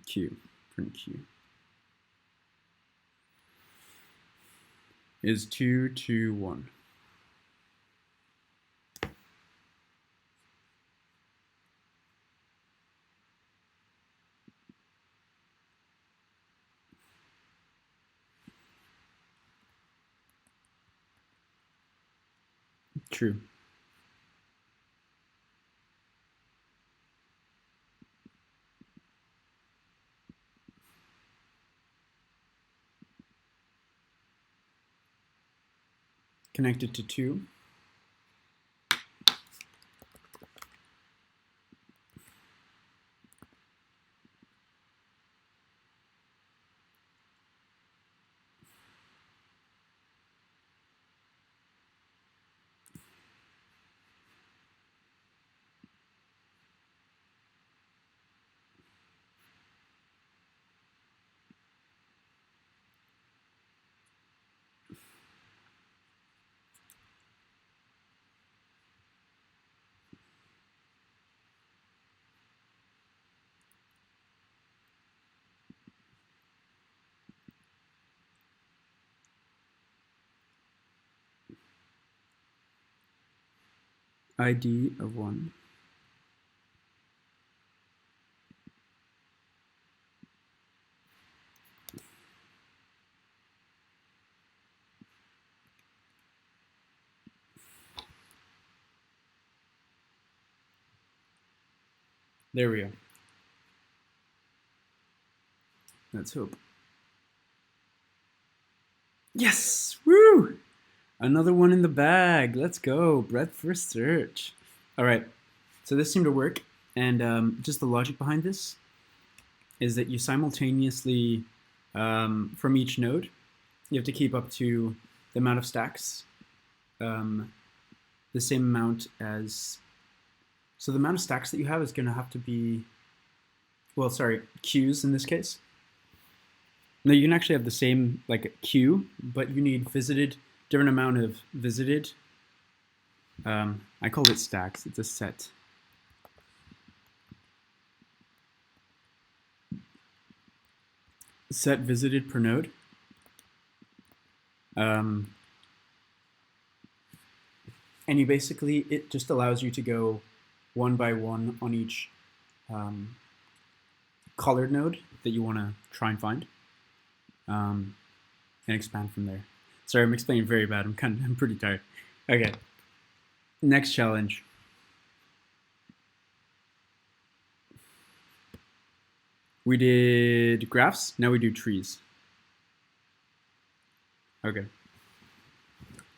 Q, print Q. Is 2 to 1. True. Connected to 2. ID of 1. There we go. Let's hope. Yes! Woo! Another one in the bag. Let's go. Breadth first search. All right. So this seemed to work. And just the logic behind this is that you simultaneously, from each node, you have to keep up to the amount of stacks, the same amount as, so the amount of stacks that you have is going to have to be, well, sorry, queues in this case. No, you can actually have the same like queue, but you need visited, different amount of visited. I call it stacks. It's a set. Set visited per node. And you basically, it just allows you to go one by one on each colored node that you want to try and find, and expand from there. Sorry, I'm explaining very bad. I'm pretty tired. Okay. Next challenge. We did graphs. Now we do trees. Okay.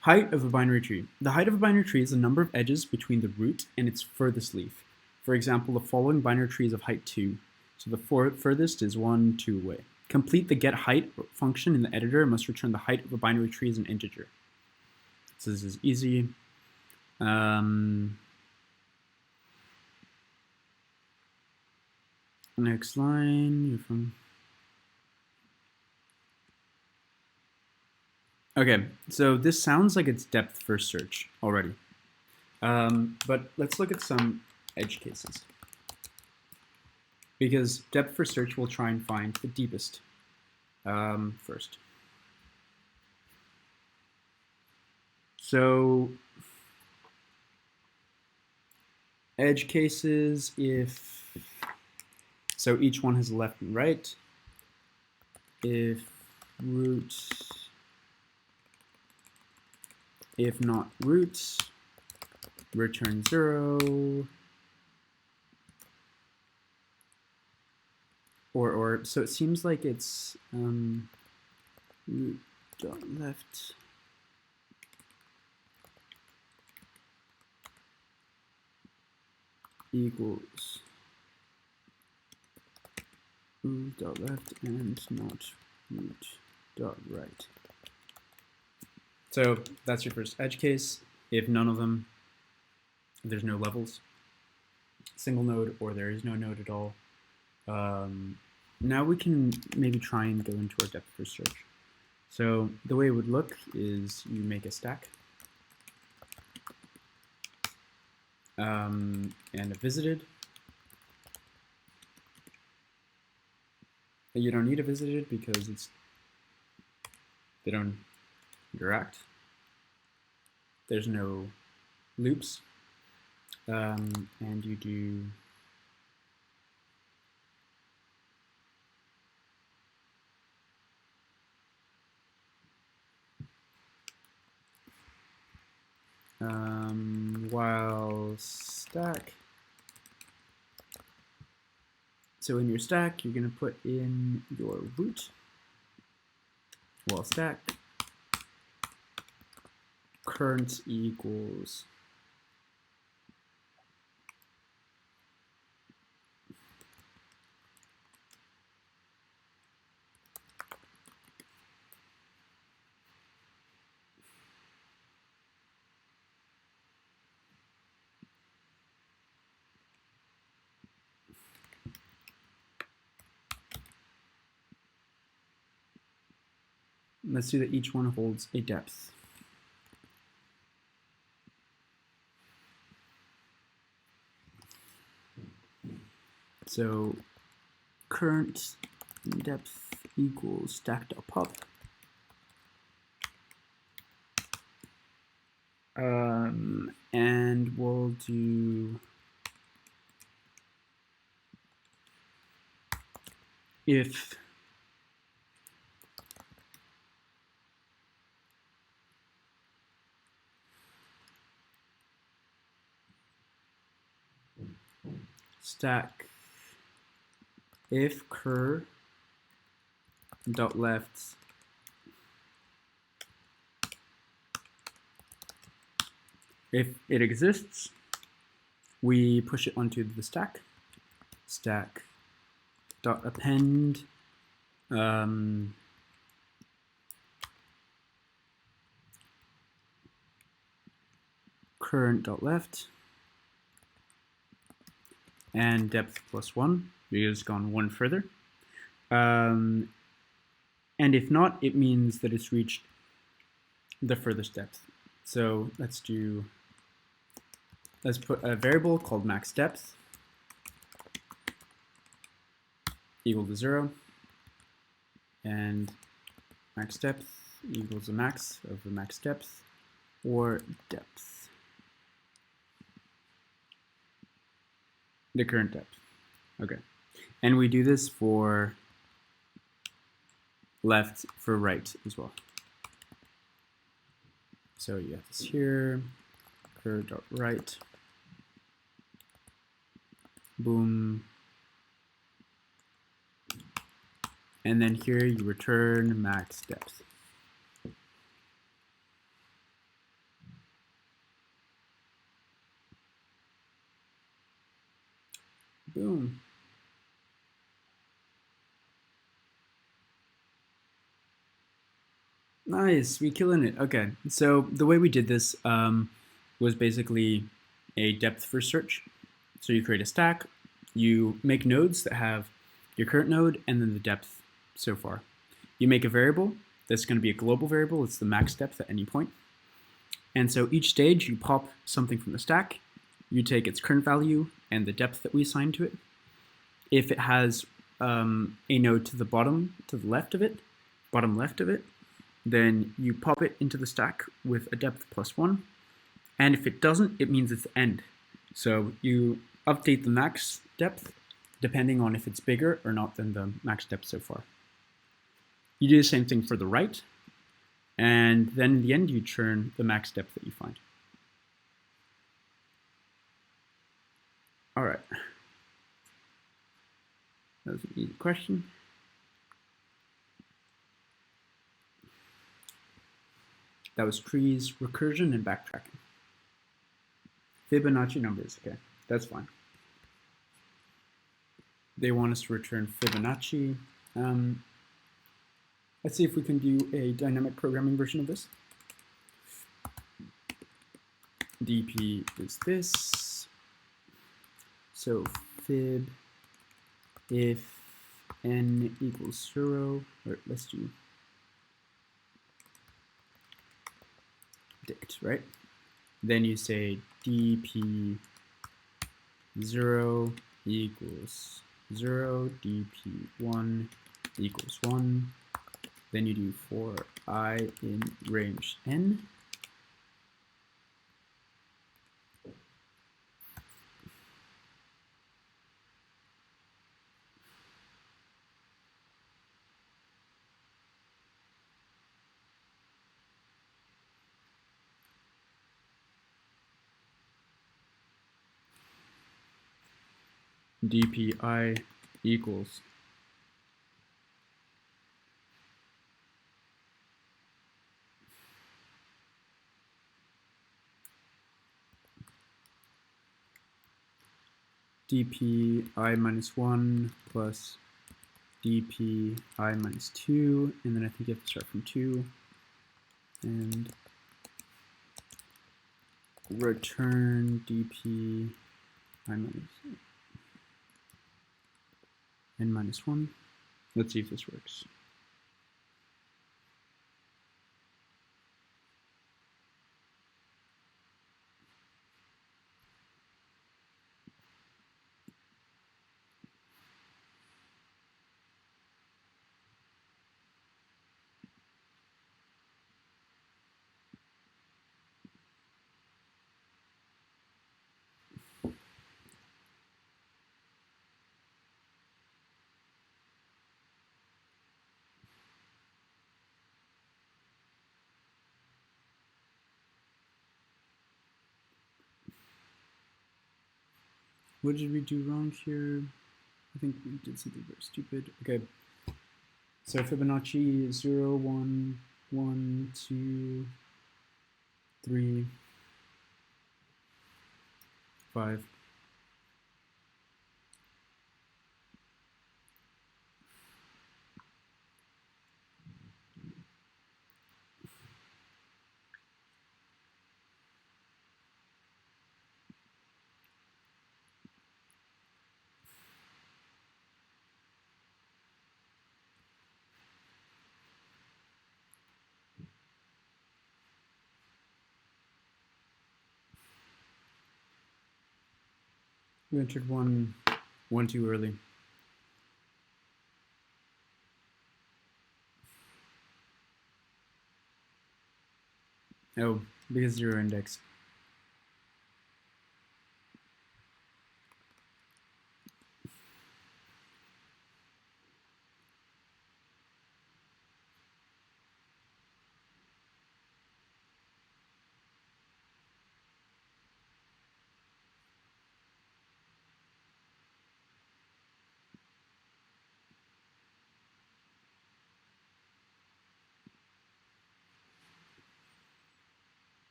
Height of a binary tree. The height of a binary tree is the number of edges between the root and its furthest leaf. For example, the following binary tree is of height 2. So the furthest is 1, 2 away. complete the getHeight function in the editor and must return the height of a binary tree as an integer. So this is easy. Next line. Okay, so this sounds like it's depth first search already. But let's look at some edge cases. Because depth first search will try and find the deepest first. So edge cases, so each one has a left and right. If not root, return 0. Or so it seems like it's root dot left equals root dot left and not root dot right. So that's your first edge case. If none of them, there's no levels, single node, or there is no node at all. Now we can maybe try and go into our depth first search. So the way it would look is you make a stack and a visited. You don't need a visited because they don't interact. There's no loops, and you do while stack. So in your stack, you're going to put in your root while stack current equals let's see that each one holds a depth. So current depth equals stack.pop. And we'll do if stack if cur dot left if it exists, we push it onto the stack. Stack dot append current dot left and depth +1 because it's gone one further. And if not, it means that it's reached the furthest depth. So let's put a variable called max depth equal to 0, and max depth equals the max of the max depth or depth, the current depth. Okay, and we do this for left, for right as well. So you have this here, cur.right, boom, and then here you return max depth. Boom. Nice, we killing it. Okay, so the way we did this was basically a depth first search. So you create a stack, you make nodes that have your current node and then the depth so far. You make a variable that's going to be a global variable. It's the max depth at any point. And so each stage you pop something from the stack. You take its current value and the depth that we assign to it. If it has a node to the bottom, to the left of it, bottom left of it, then you pop it into the stack with a depth +1. And if it doesn't, it means it's end. So you update the max depth depending on if it's bigger or not than the max depth so far. You do the same thing for the right, and then in the end you churn the max depth that you find. All right. That was an easy question. That was trees, recursion, and backtracking. Fibonacci numbers, okay, that's fine. They want us to return Fibonacci. Let's see if we can do a dynamic programming version of this. DP is this. So fib if n equals 0, or let's do dict, right? Then you say dp 0 equals 0, dp1 equals 1. Then you do for I in range n. dpi equals dpi minus 1 plus dpi minus 2, and then I think you have to start from 2, and return dpi minus n minus 1. Let's see if this works. What did we do wrong here? I think we did something very stupid. Okay. So Fibonacci 0, 1, 1, 2, 3, 5. We entered one too early. Oh, because 0 index.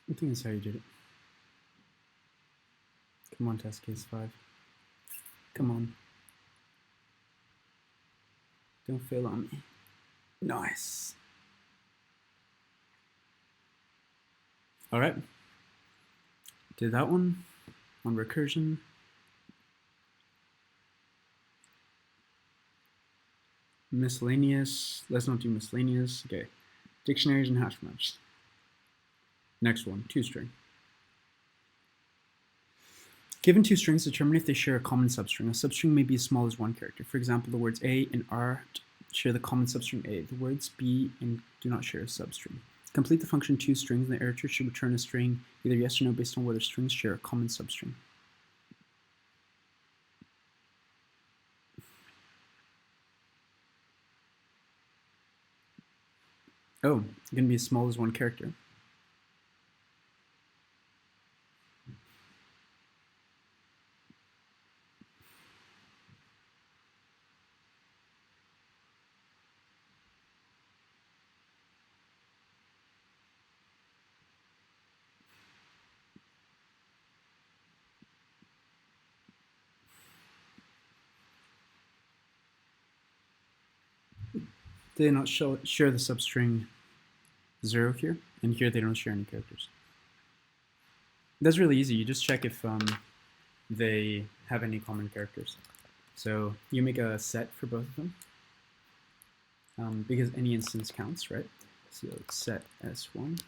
I think that's how you did it. Come on, test case 5. Come on. Don't fail on me. Nice. All right. Did that one on recursion. Miscellaneous. Let's not do miscellaneous. Okay. Dictionaries and Hashmaps. Next one, toString. Given two strings, determine if they share a common substring. A substring may be as small as one character. For example, the words A and R share the common substring A. The words B and do not share a substring. Complete the function toStrings, and the iterator should return a string, either yes or no, based on whether strings share a common substring. Oh, it's going to be as small as one character. They do not share the substring 0 here, and here they don't share any characters. That's really easy. You just check if they have any common characters. So you make a set for both of them, because any instance counts, right? So set S1.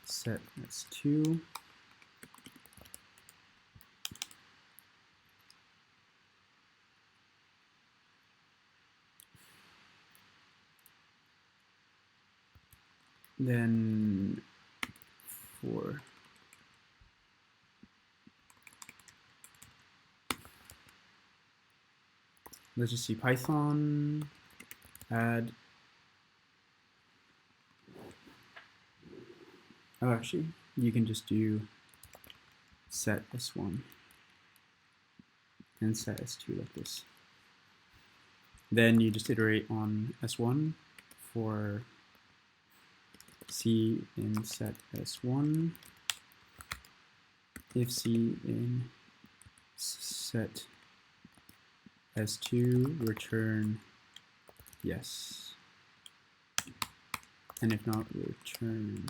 Set S2. Then for let's just see, Python add. Oh, actually, you can just do set S1 and set S2 like this. Then you just iterate on S1 for C in set S1, if C in set S2, return yes, and if not, return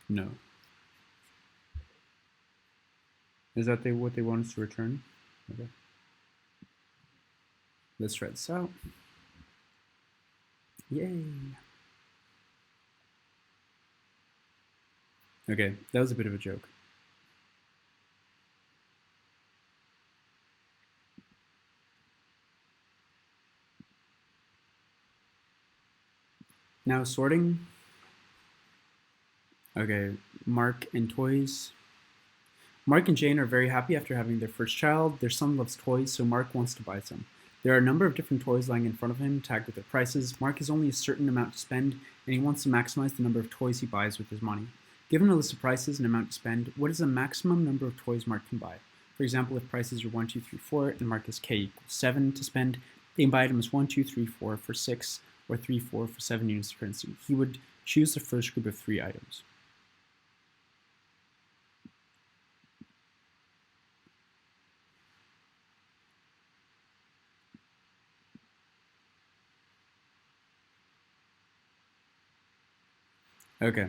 no. Is that what they want us to return? Okay. Let's try this out. Yay. Okay, that was a bit of a joke. Now sorting. Okay, Mark and toys. Mark and Jane are very happy after having their first child. Their son loves toys, so Mark wants to buy some. There are a number of different toys lying in front of him, tagged with their prices. Mark has only a certain amount to spend, and he wants to maximize the number of toys he buys with his money. Given a list of prices and amount to spend, what is the maximum number of toys Mark can buy? For example, if prices are 1, 2, 3, 4, and Mark has K equals 7 to spend, they can buy items 1, 2, 3, 4 for 6, or 3, 4 for 7 units of currency. He would choose the first group of 3 items. Okay.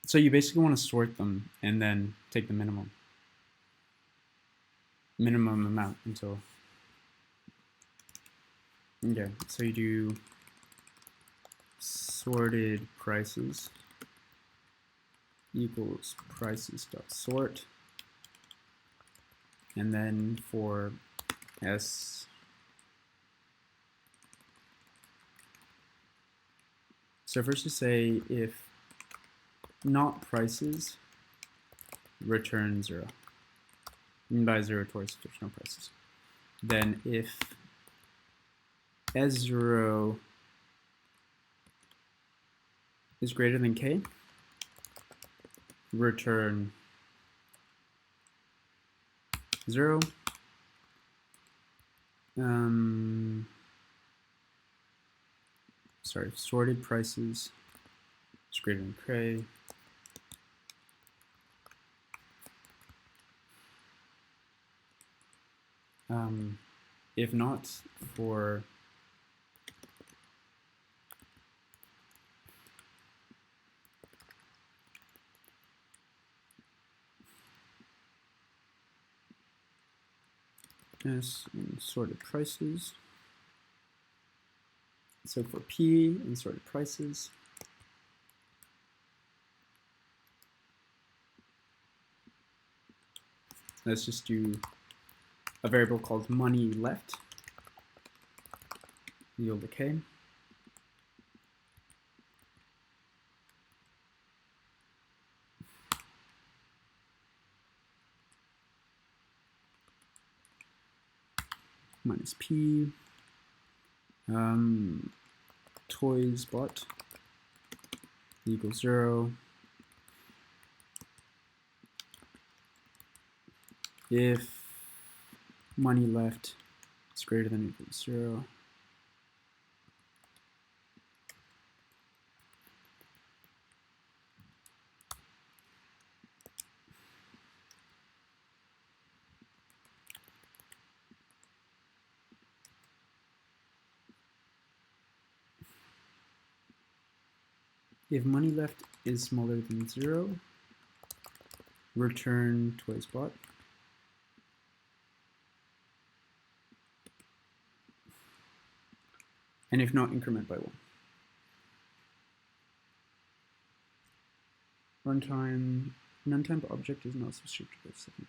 So you basically want to sort them and then take the minimum amount until. Okay, so you do sorted prices equals prices.sort, and then for S. So first you say if not prices, return 0. And by 0 towards there's no prices. Then if S0 is greater than K, return 0. Sorry, sorted prices is greater than cray. If not, for S in sorted prices. So for P in sorted prices, let's just do a variable called money left, yield decay. Minus P, toys bought equals 0. If money left is greater than or equals 0, if money left is smaller than 0, return toys bought. And if not, increment by 1. Runtime, non-temp object is not subscripted by 17.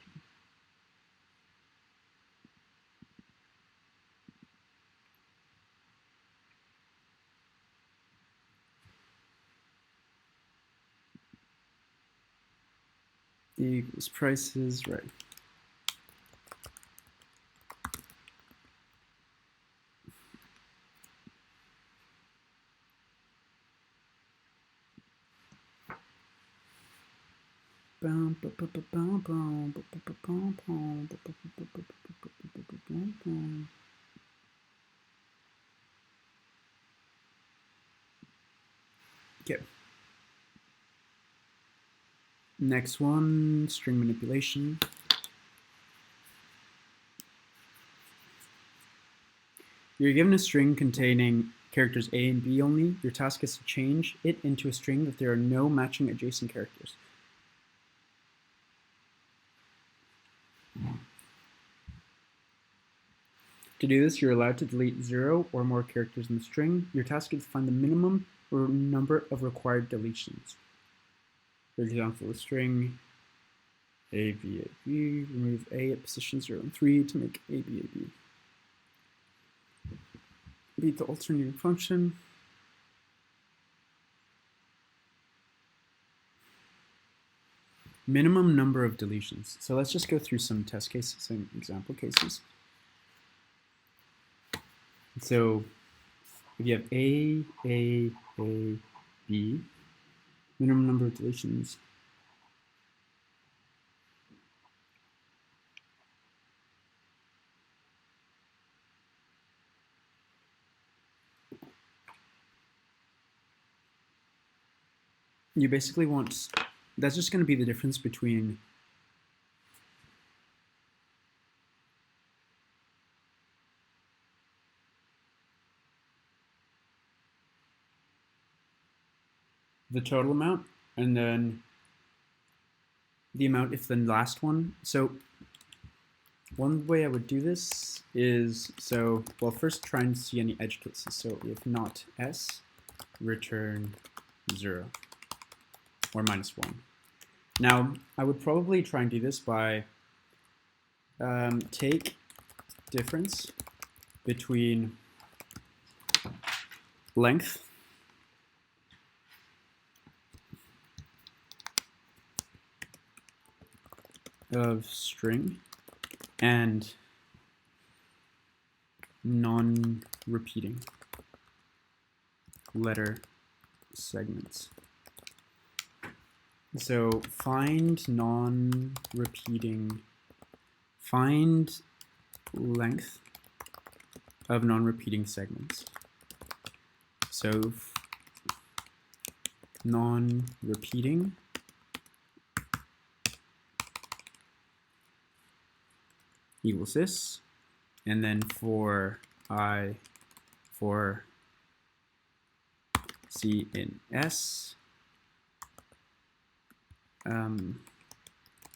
Equals prices, right. Okay. Next one, string manipulation. You're given a string containing characters A and B only. Your task is to change it into a string that there are no matching adjacent characters. To do this, you're allowed to delete 0 or more characters in the string. Your task is to find the minimum or number of required deletions. For example, the string A, B, A, B, remove A at position 0 and 3 to make A, B, A, B. Beat the alternating function. Minimum number of deletions. So let's just go through some test cases, some example cases. So if you have A, B, minimum number of deletions. You basically want, that's just going to be the difference between the total amount and then the amount if the last one. So one way I would do this is, so, well, first try and see any edge cases. So if not S, return 0 or -1. Now, I would probably try and do this by take difference between length of string and non-repeating letter segments. So find non-repeating, find length of non-repeating segments. So non-repeating equals this, and then for C in S,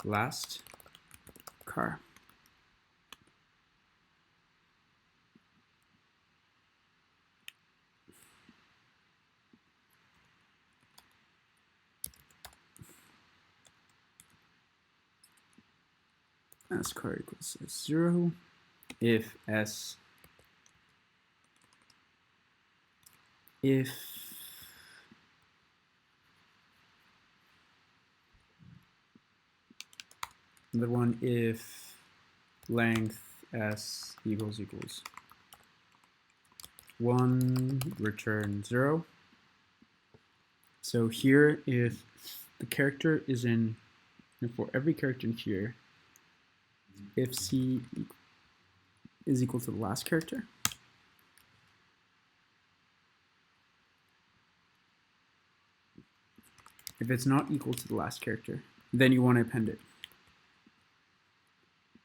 last car. S car equals 0 if another one, if length S equals 1, return 0. So here, if the character is in, and for every character in here, if C is equal to the last character, if it's not equal to the last character, then you want to append it.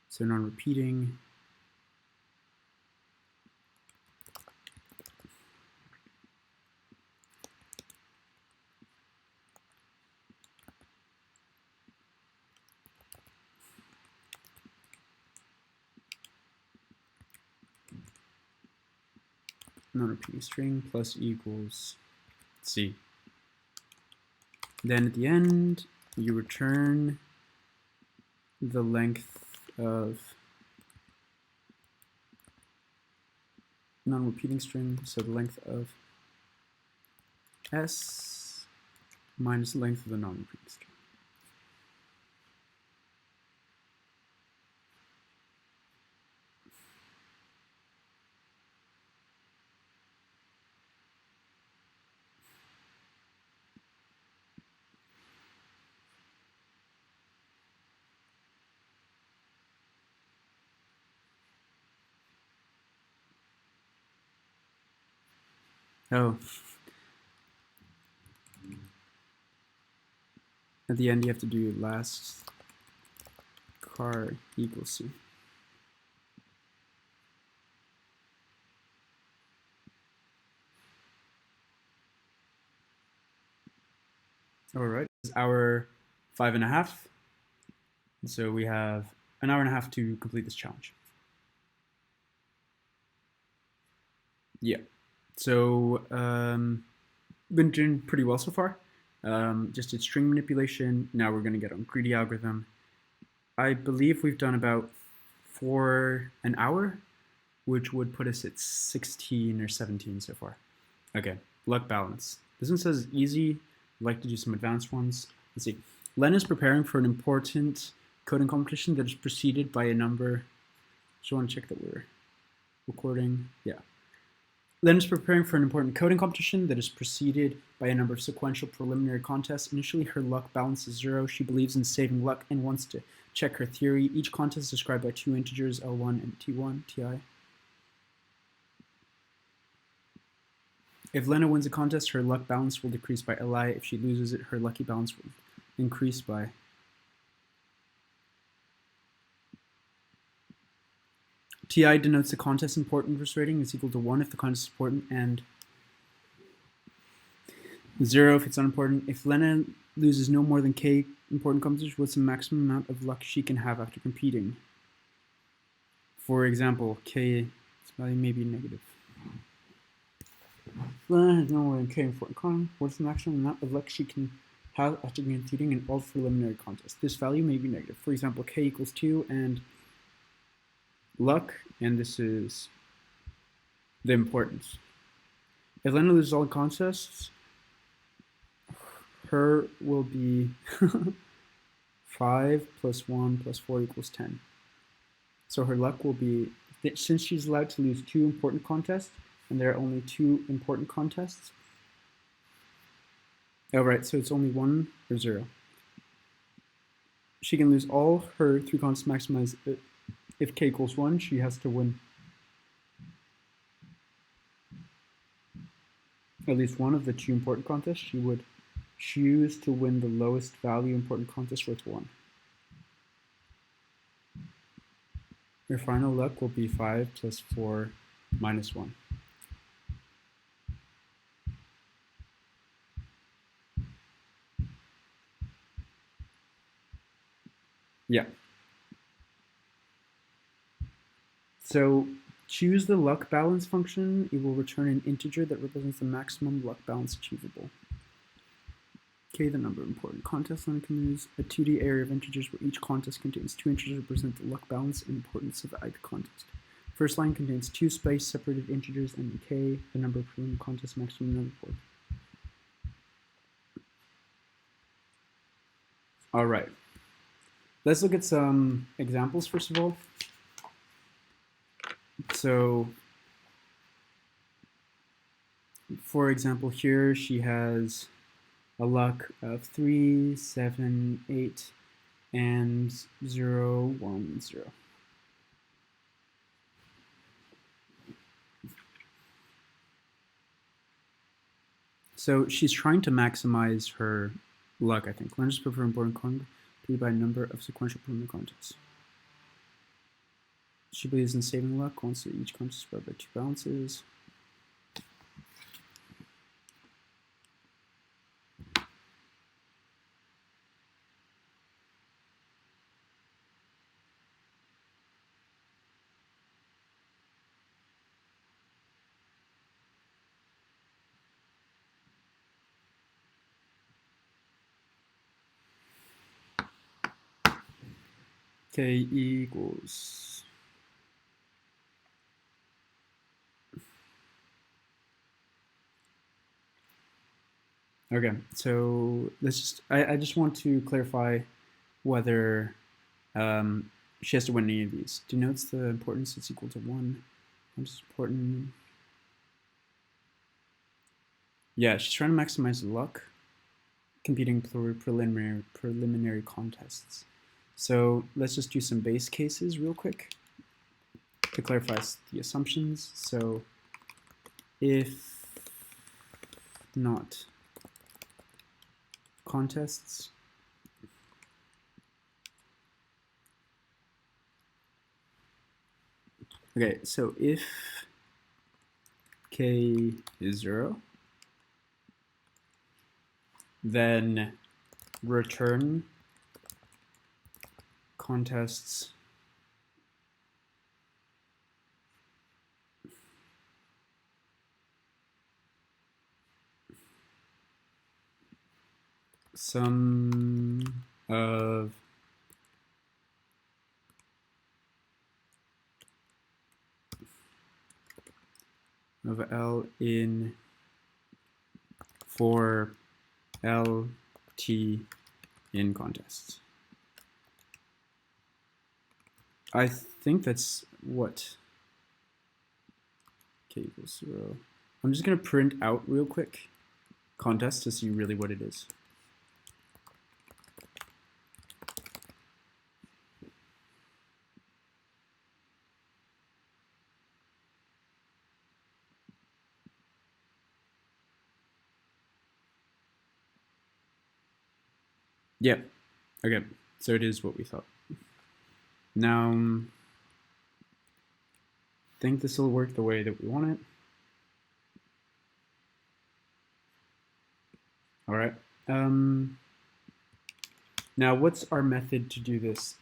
So non-repeating. Non-repeating string plus equals C. Then at the end, you return the length of non-repeating string, so the length of S minus the length of the non-repeating string. Oh. At the end, you have to do last car equals C. All right, this is hour 5.5. So we have an hour and a half to complete this challenge. Yeah. So been doing pretty well so far. Just did string manipulation. Now we're going to get on greedy algorithm. I believe we've done about for an hour, which would put us at 16 or 17 so far. Okay, luck balance. This one says easy. I'd like to do some advanced ones. Let's see. Len is preparing for an important coding competition that is preceded by a number. Just want to check that we're recording. Yeah. Len is preparing for an important coding competition that is preceded by a number of sequential preliminary contests. Initially, her luck balance is 0. She believes in saving luck and wants to check her theory. Each contest is described by two integers, L1 and T1, Ti. If Lena wins a contest, her luck balance will decrease by Li. If she loses it, her lucky balance will increase by Ti denotes the contest importance rating is equal to 1 if the contest is important and 0 if it's unimportant. If Lena loses no more than K important competitions, what's the maximum amount of luck she can have after competing? For example, K's value may be negative. If Lena has no more than K important con, what's the maximum amount of luck she can have after competing in all preliminary contests? This value may be negative. For example, K equals 2 and luck, and this is the importance. If Lena loses all contests, her will be 5 plus 1 plus 4 equals 10. So her luck will be, since she's allowed to lose 2 important contests, and there are only 2 important contests. Oh, right, so it's only 1 or 0. She can lose all her 3 contests maximize it. If K equals 1, she has to win at least one of the 2 important contests. She would Choose to win the lowest value important contest worth 1. Your final luck will be 5 plus 4 minus 1. Yeah. So choose the luck balance function. It will return an integer that represents the maximum luck balance achievable. Okay, the number of important contests line can use a 2D array of integers where each contest contains 2 integers that represent the luck balance and importance of either contest. First line contains 2 space separated integers and k, the number of preliminary contest maximum number 4. All right. Let's look at some examples first of all. So, for example, here she has a luck of 3, 7, 8, and 0, 1, 0. So she's trying to maximize her luck, I think. Learners prefer important content by number of sequential preliminary contests. She believes in saving luck, wants to each contest spread by 2 balances. K equals. Okay, so let's just, I just want to clarify whether she has to win any of these. Denotes the importance it's equal to 1. What's important? Yeah, she's trying to maximize luck, competing preliminary contests. So let's just do some base cases real quick to clarify the assumptions. So if not contests, okay, so if k is 0, then return contests sum of L in for L T in contests. I think that's what k equals 0. I'm just going to print out real quick contest to see really what it is. Yeah, okay, so it is what we thought. Now, I think this will work the way that we want it. All right. Now, what's our method to do this?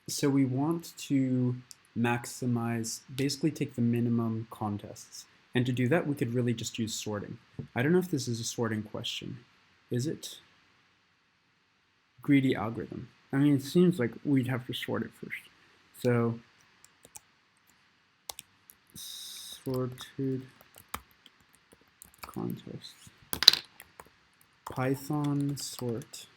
So we want to maximize, basically take the minimum contests. And to do that, we could really just use sorting. I don't know if this is a sorting question. Is it? Greedy algorithm. I mean, it seems like we'd have to sort it first. So, sorted contests. Python sort.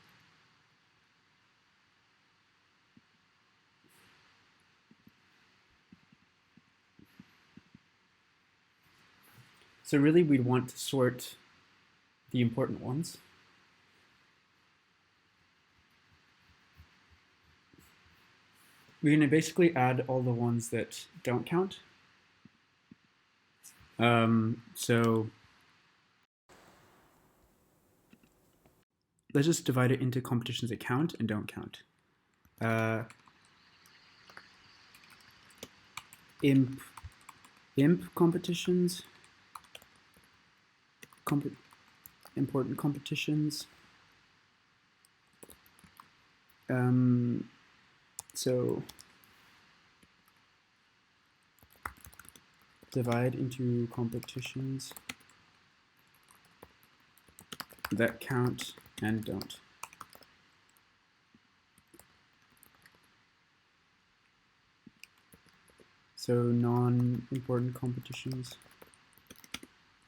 So really, we'd want to sort the important ones. We're going to basically add all the ones that don't count. So let's just divide it into competitions that count and don't count. Imp competitions, important competitions. So divide into competitions that count and don't. So non-important competitions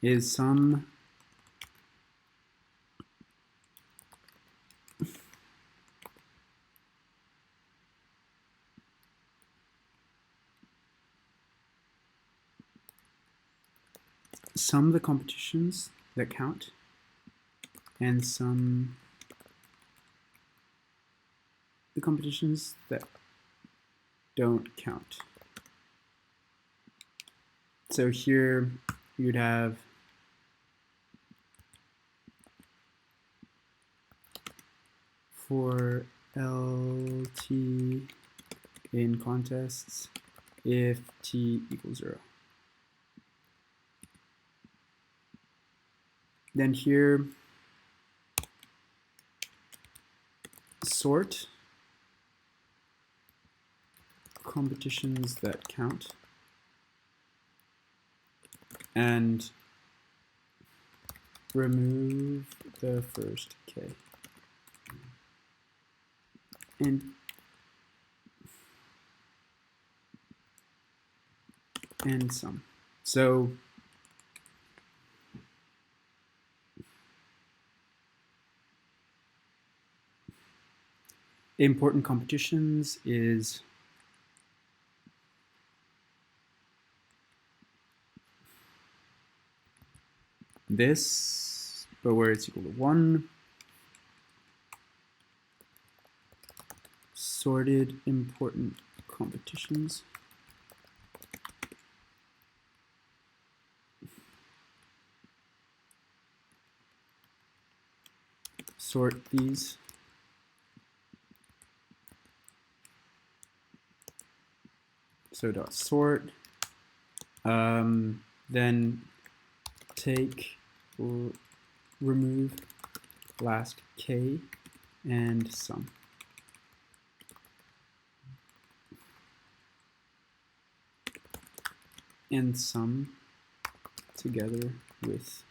is some of the competitions that count and some the competitions that don't count. So here you'd have for LT in contests if T equals 0. Then here sort competitions that count and remove the first K. And some. So important competitions is this, but where it's equal to 1. Sorted important competitions. Sort these. So dot sort. Then take or remove last K and sum. And sum together with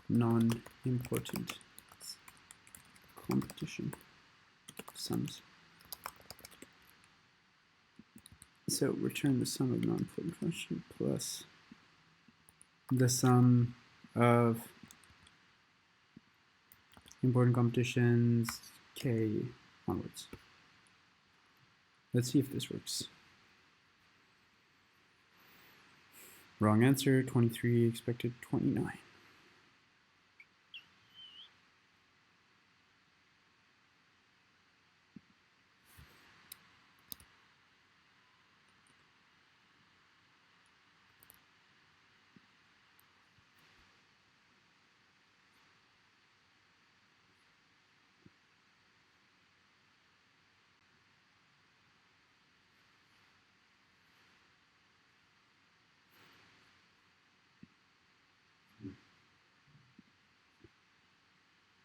non-important competition sums. So return the sum of non-important function plus the sum of important competitions K onwards. Let's see if this works. Wrong answer, 23, expected 29.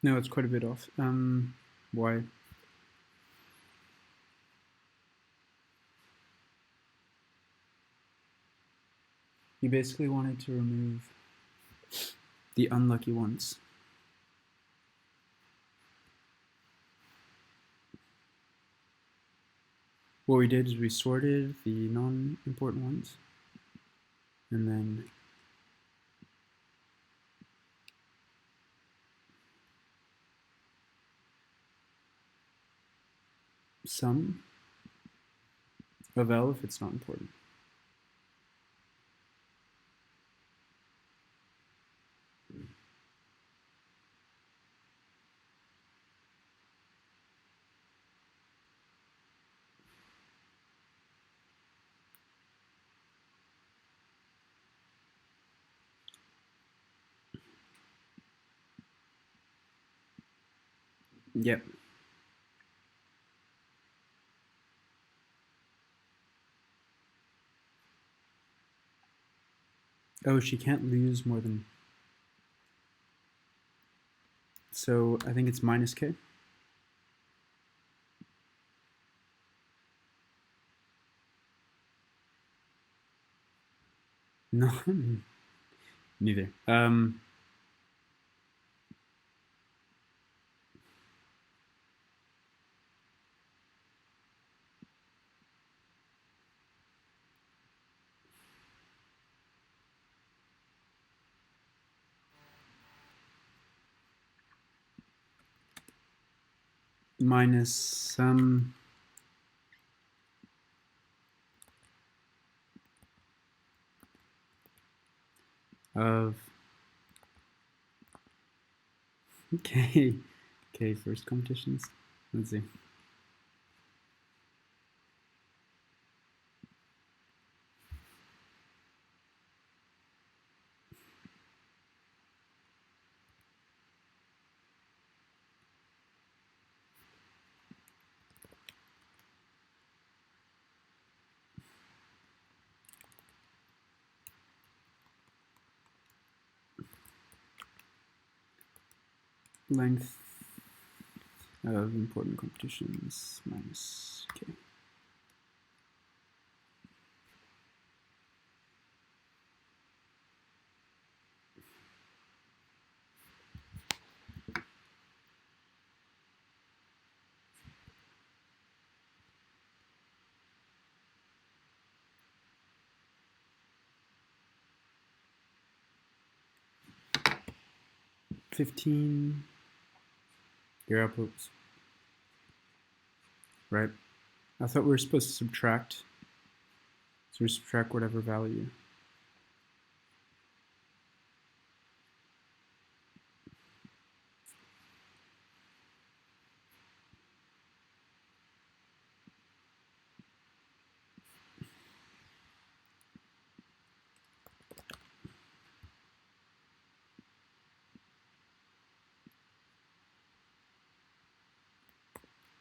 No, it's quite a bit off. Why? You basically wanted to remove the unlucky ones. What we did is we sorted the non-important ones, and then sum of L if it's not important. Yep. Oh, she can't lose more than... So I think it's minus K. No, neither. Minus some of K. K first competitions. Let's see. Length of important competitions minus K. $15. Your outputs. Right. I thought we were supposed to subtract. So we subtract whatever value.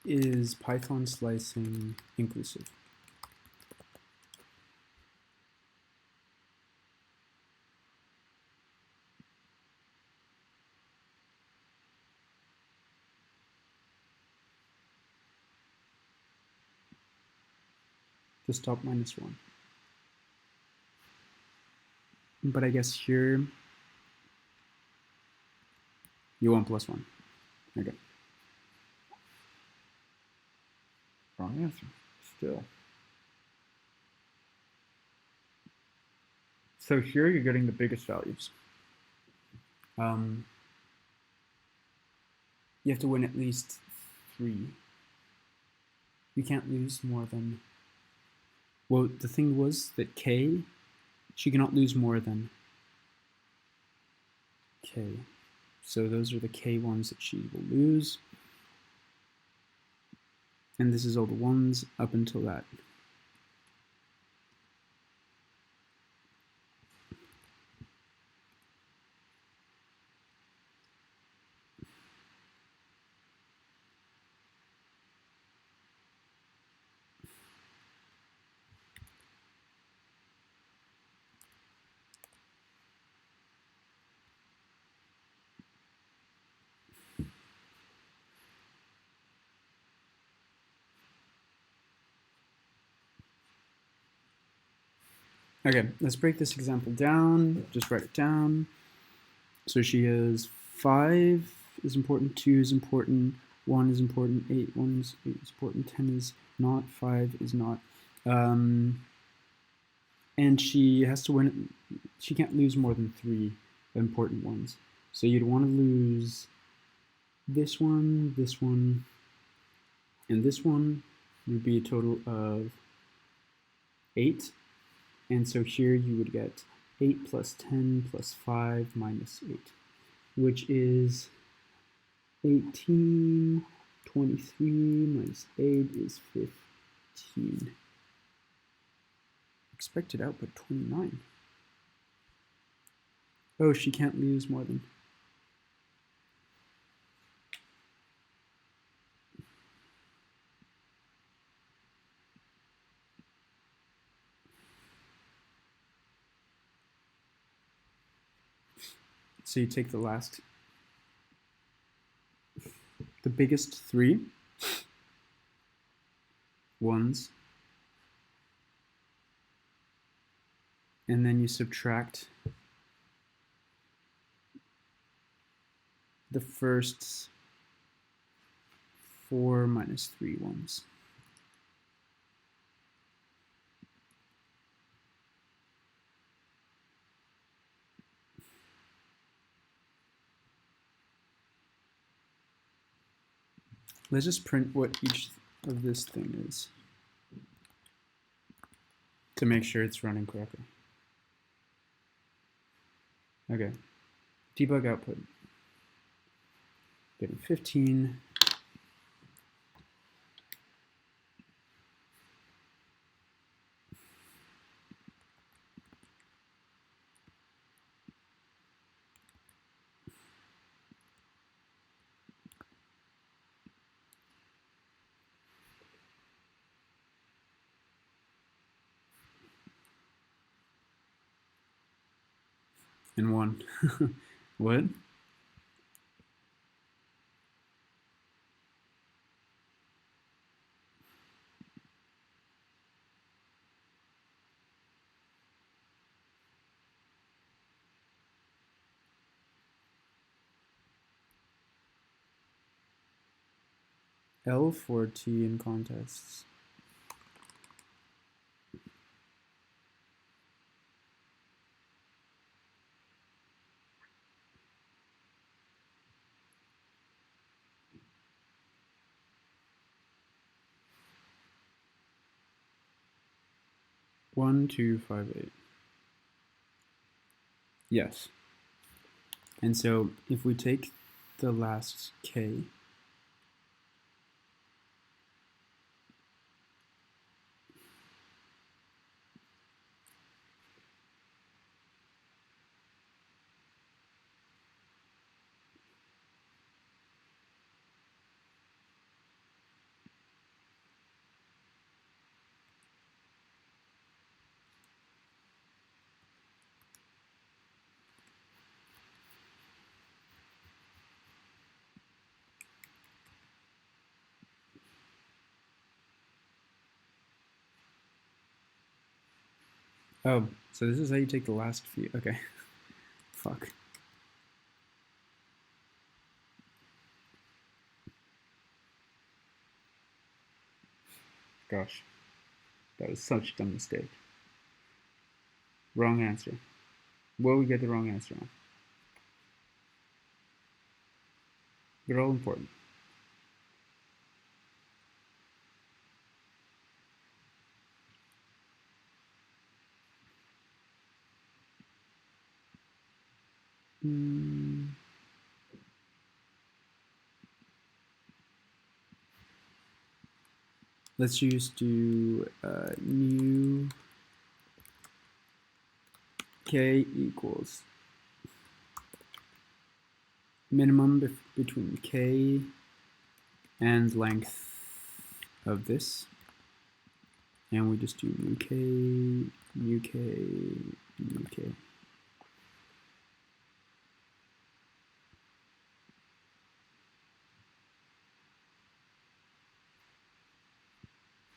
Is Python slicing inclusive? The stop minus 1. But I guess here you want plus 1. Okay. Wrong answer. Still. So here you're getting the biggest values. You have to win at least 3. You can't lose more than... Well, the thing was that K, she cannot lose more than K. So those are the K ones that she will lose. And this is all the ones up until that. Okay, let's break this example down. Just write it down. So she has 5 is important, 2 is important, 1 is important, 8 is important, 10 is not, 5 is not. And she has to win, she can't lose more than 3 important ones. So you'd want to lose this one, and this one would be a total of 8. And so here you would get 8 plus 10 plus 5 minus 8, which is 18, 23 minus 8 is 15. Expected output 29. Oh, she can't lose more than... So you take the biggest three ones, and then you subtract the first 4 minus 3 ones. Let's just print what each of this thing is to make sure it's running correctly. Okay, debug output. Getting 15. And 1. What? L for T in contests. One, 2, 5, 8. Yes. And so if we take the last K, oh, so this is how you take the last few. Okay. Fuck. Gosh. That was such a dumb mistake. Wrong answer. What we get the wrong answer on? They're all important. Let's just do new K equals minimum between K and length of this. And we just do new K, new K, new K.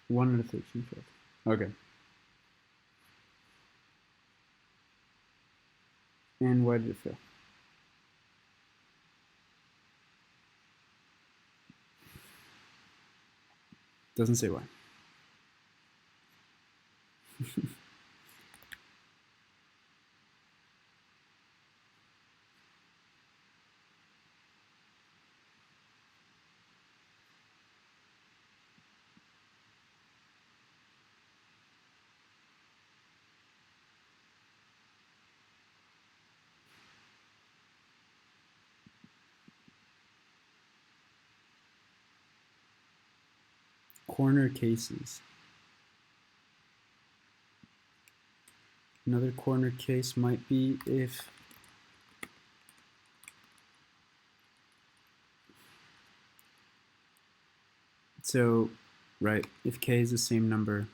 One and a 13/5. Okay. And why did it fail? Doesn't say why. Corner cases. Another corner case might be if so, right, if K is the same number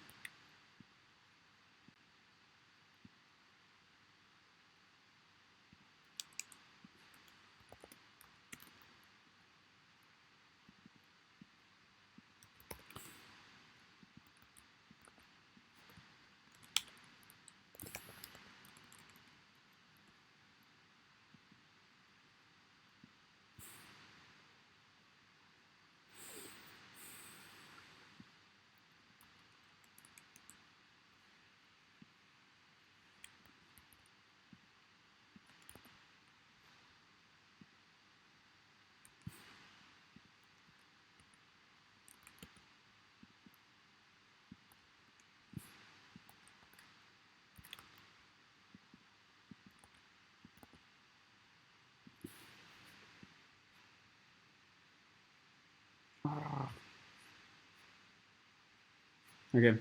Okay,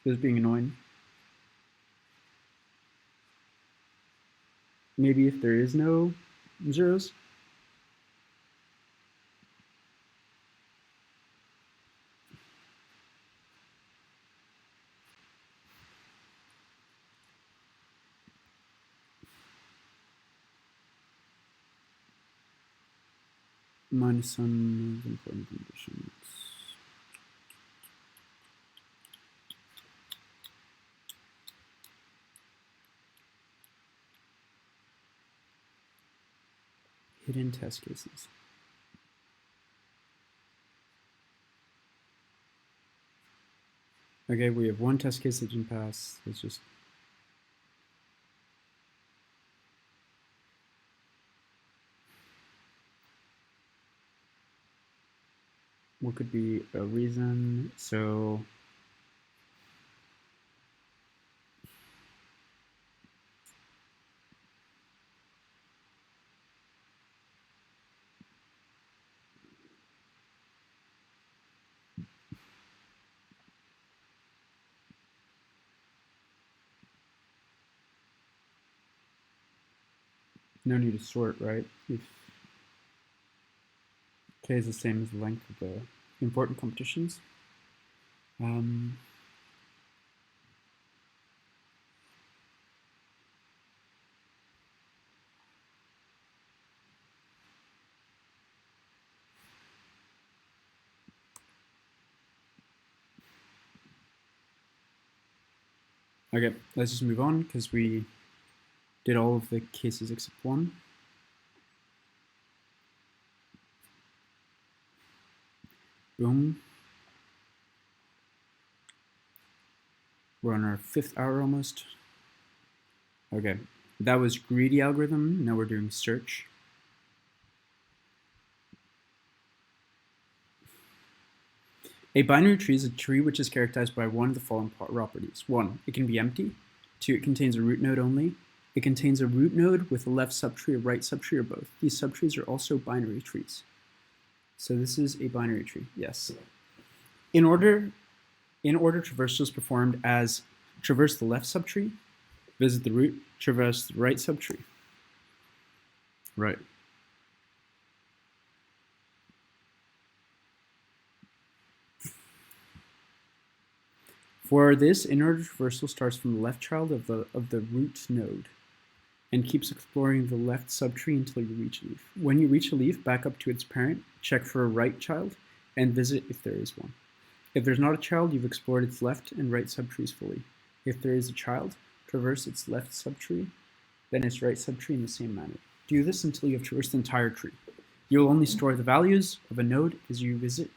this is being annoying. Maybe if there is no zeros. Minus some important conditions. Hidden test cases. Okay, we have one test case that didn't pass. Let's just what could be a reason? So no need to sort, right? If k is the same as the length of the important competitions. Okay, let's just move on because we did all of the cases except one. Boom. We're on our 5th hour almost. Okay, that was greedy algorithm. Now we're doing search. A binary tree is a tree which is characterized by one of the following properties. 1, it can be empty. 2, it contains a root node only. It contains a root node with a left subtree, a right subtree, or both. These subtrees are also binary trees. So this is a binary tree, yes. In order traversal is performed as traverse the left subtree, visit the root, traverse the right subtree. Right. For this, in-order traversal starts from the left child of the root node and keeps exploring the left subtree until you reach a leaf. When you reach a leaf, back up to its parent, check for a right child, and visit if there is one. If there's not a child, you've explored its left and right subtrees fully. If there is a child, traverse its left subtree, then its right subtree in the same manner. Do this until you have traversed the entire tree. You will only store the values of a node as you visit.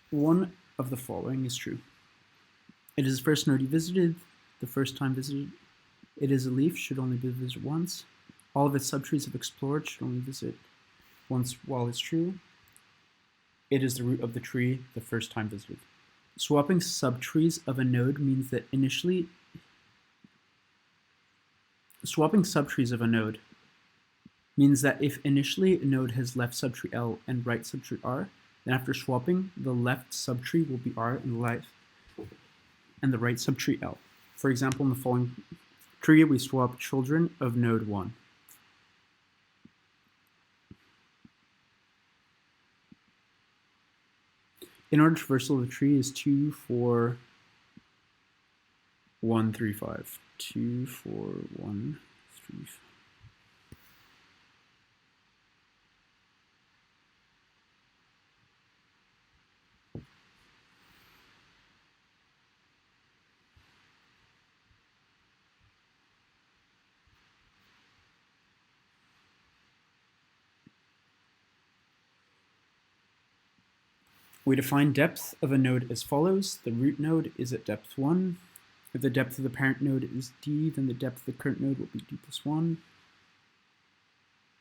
One of the following is true. It is the first node you visited, the first time visited. It is a leaf, should only be visited once. All of its subtrees have explored, should only visit once while it's true. It is the root of the tree, the first time visited. Swapping subtrees of a node means that initially if initially a node has left subtree L and right subtree R, then after swapping, the left subtree will be R and the right subtree L. For example, in the following tree, we swap children of node 1. In-order traversal of the tree is 2, 4, 1, 3, 5. 2, 4, 1, 3, 5. We define depth of a node as follows. The root node is at depth 1. If the depth of the parent node is d, then the depth of the current node will be d plus 1.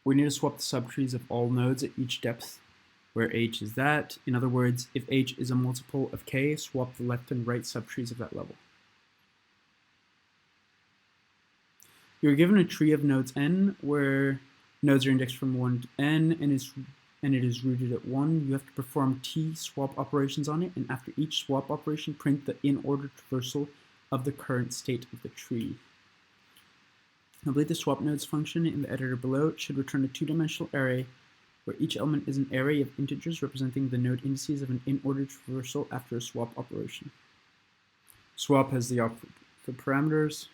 We need to swap the subtrees of all nodes at each depth, where h is that. In other words, if h is a multiple of k, swap the left and right subtrees of that level. You're given a tree of nodes n, where nodes are indexed from 1 to n, and it is rooted at 1, you have to perform t swap operations on it, and after each swap operation, print the in-order traversal of the current state of the tree. Complete the swap nodes function in the editor below. It should return a two-dimensional array where each element is an array of integers representing the node indices of an in-order traversal after a swap operation. Swap has the parameters,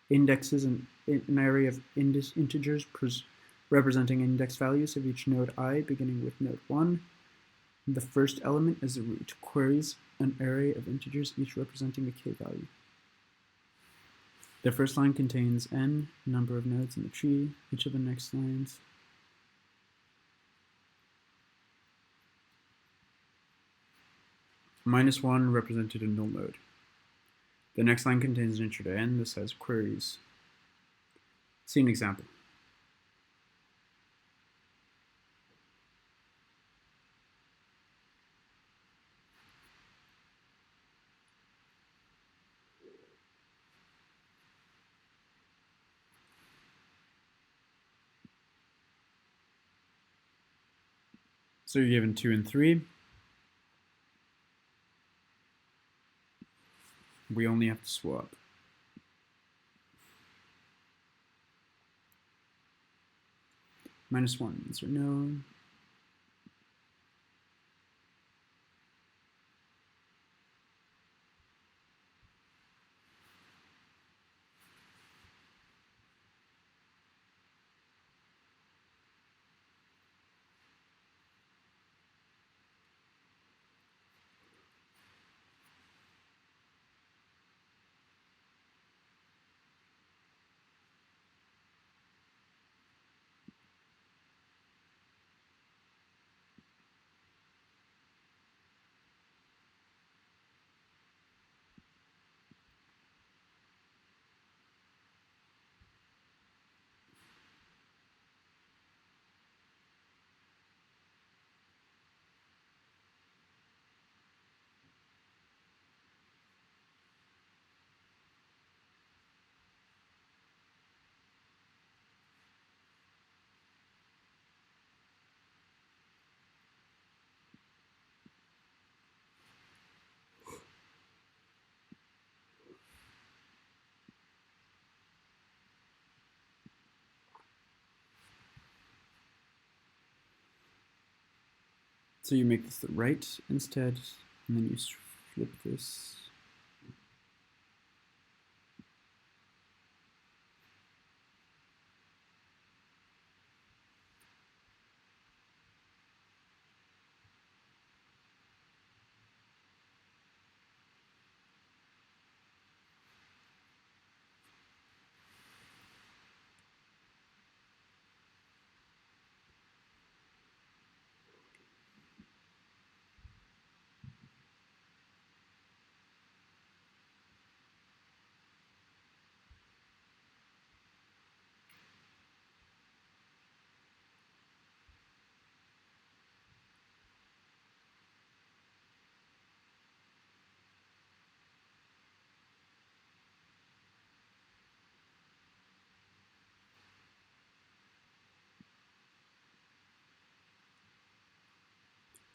indexes, and an array of integers representing index values of each node I, beginning with node 1. The first element is the root. Queries an array of integers, each representing a k value. The first line contains n, number of nodes in the tree. Each of the next lines -1 represented a null node. The next line contains an intro to n. This has queries. See an example. So you're given 2 and 3. We only have to swap. -1 means we're known. So you make this the right instead, and then you flip this.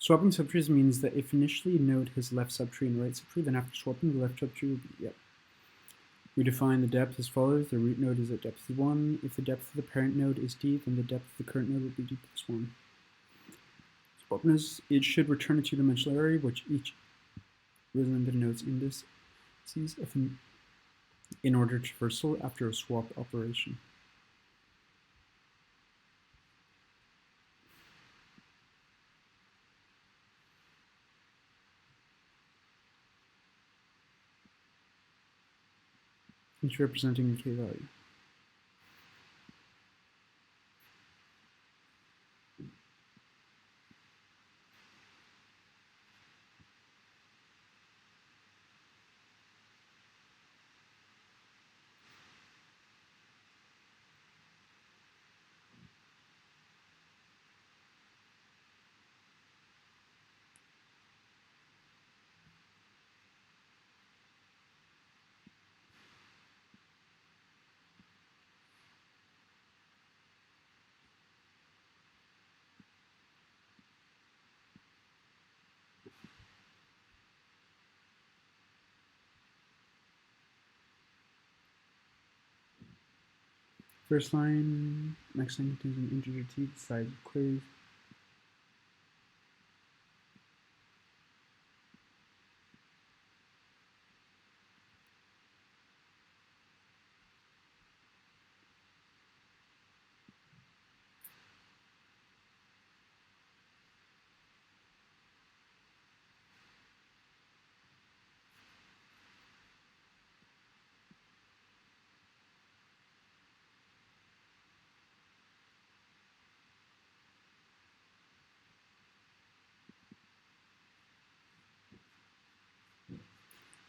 Swapping subtrees means that if initially a node has left subtree and right subtree, then after swapping, the left subtree will be, yep. We define the depth as follows. The root node is at depth 1. If the depth of the parent node is d, then the depth of the current node will be d plus 1. Swap nodes, it should return a two-dimensional array, which each represents the node's indices of an in-order traversal after a swap operation. Each representing a k value. First line, next line contains an integer t, the size of queries.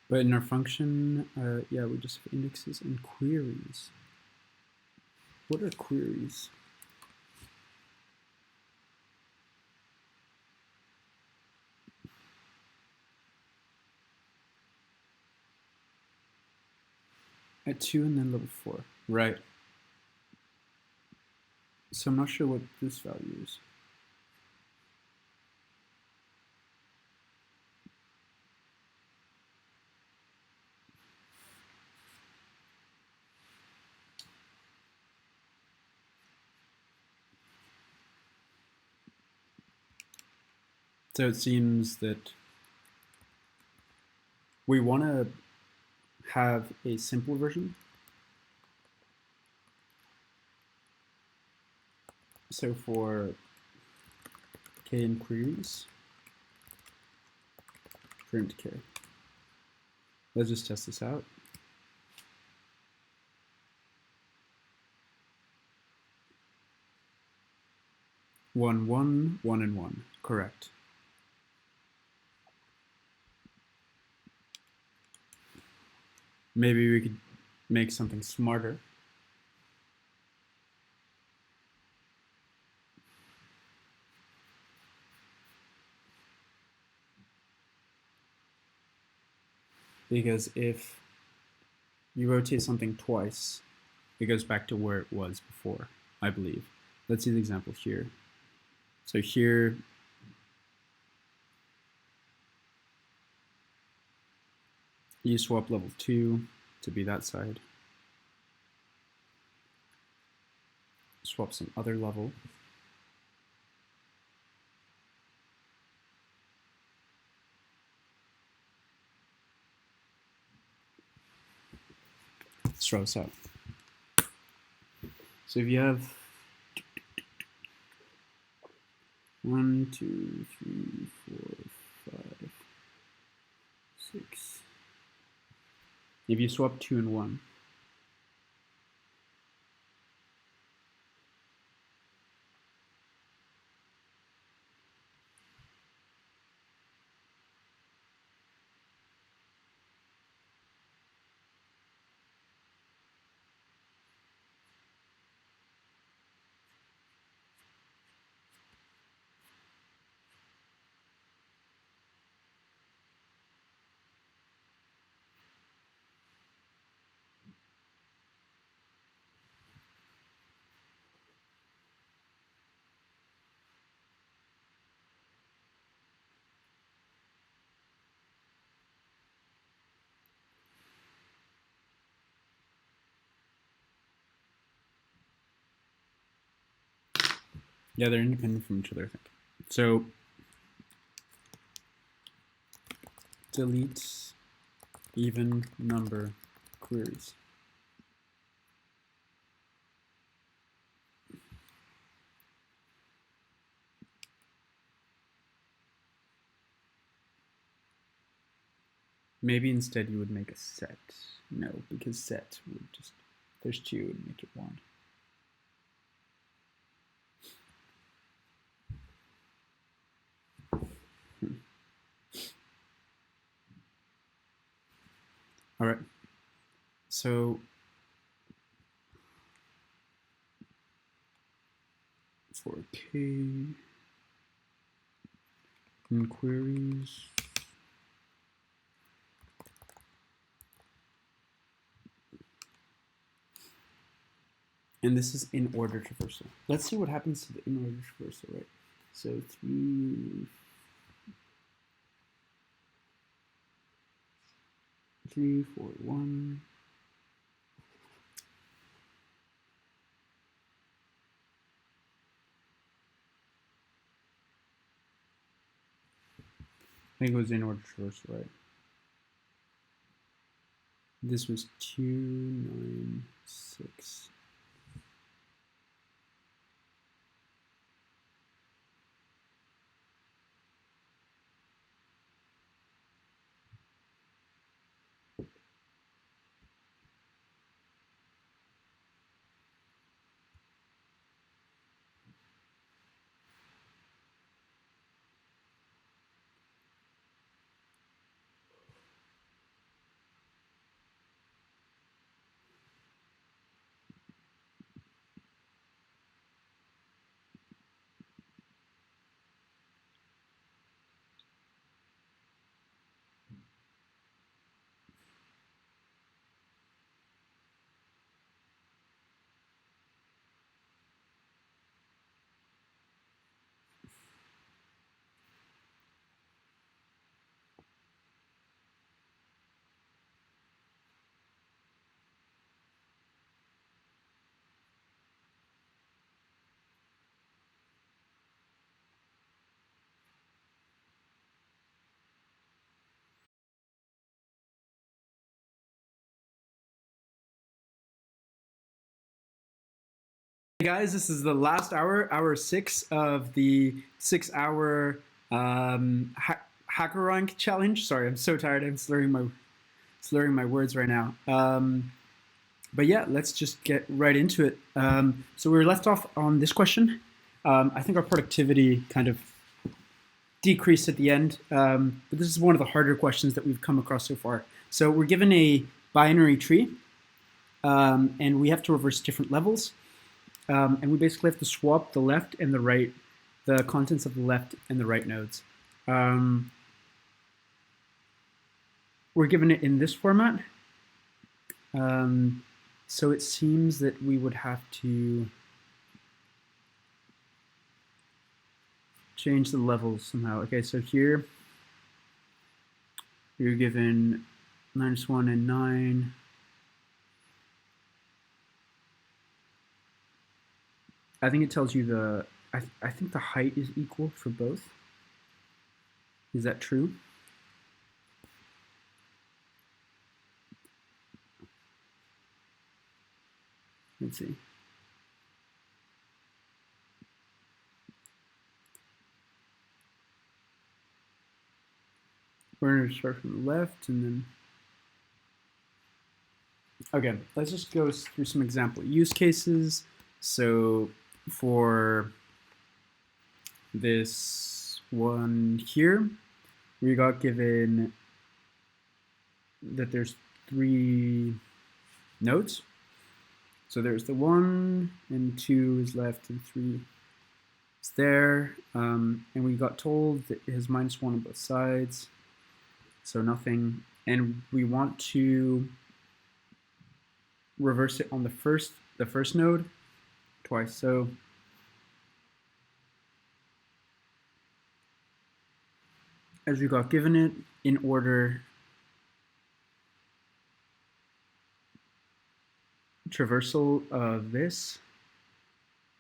But in our function, yeah, we just have indexes and queries. What are queries? At 2 and then level 4. Right. So I'm not sure what this value is. So it seems that we want to have a simple version. So for k in queries, print k. Let's just test this out. One, one, one, and one. Correct. Maybe we could make something smarter. Because if you rotate something twice, it goes back to where it was before, I believe. Let's see the example here. So here, you swap level 2 to be that side. Swap some other level. Let's try this out. So if you have 1, 2, 3, 4, 5, 6. If you swap 2 and 1, yeah, they're independent from each other, I think. So delete even number queries. Maybe instead you would make a set. No, because set would just, there's 2 and make it 1. All right. So for k in queries, and this is in order traversal. Let's see what happens to the in order traversal, right? So 3, 3, 4, 1. think it was in order traversal, right? This was 296. Hey guys, this is the last hour, hour 6 of the 6-hour hacker rank challenge. Sorry, I'm so tired. I'm slurring my words right now. But yeah, let's just get right into it. So we were left off on this question. I think our productivity kind of decreased at the end, but this is one of the harder questions that we've come across so far. So we're given a binary tree, and we have to reverse different levels. And we basically have to swap the left and the right, the contents of the left and the right nodes. We're given it in this format. So it seems that we would have to change the levels somehow. Okay, so here you're given -1 and 9. I think it tells you the, I think the height is equal for both. Is that true? Let's see. We're going to start from the left and then... Okay, let's just go through some example use cases. So for this one here, we got given that there's 3 nodes. So there's the 1 and 2 is left and 3 is there. And we got told that it has -1 on both sides. So nothing. And we want to reverse it on the first node twice. So as we got given it, in order traversal of this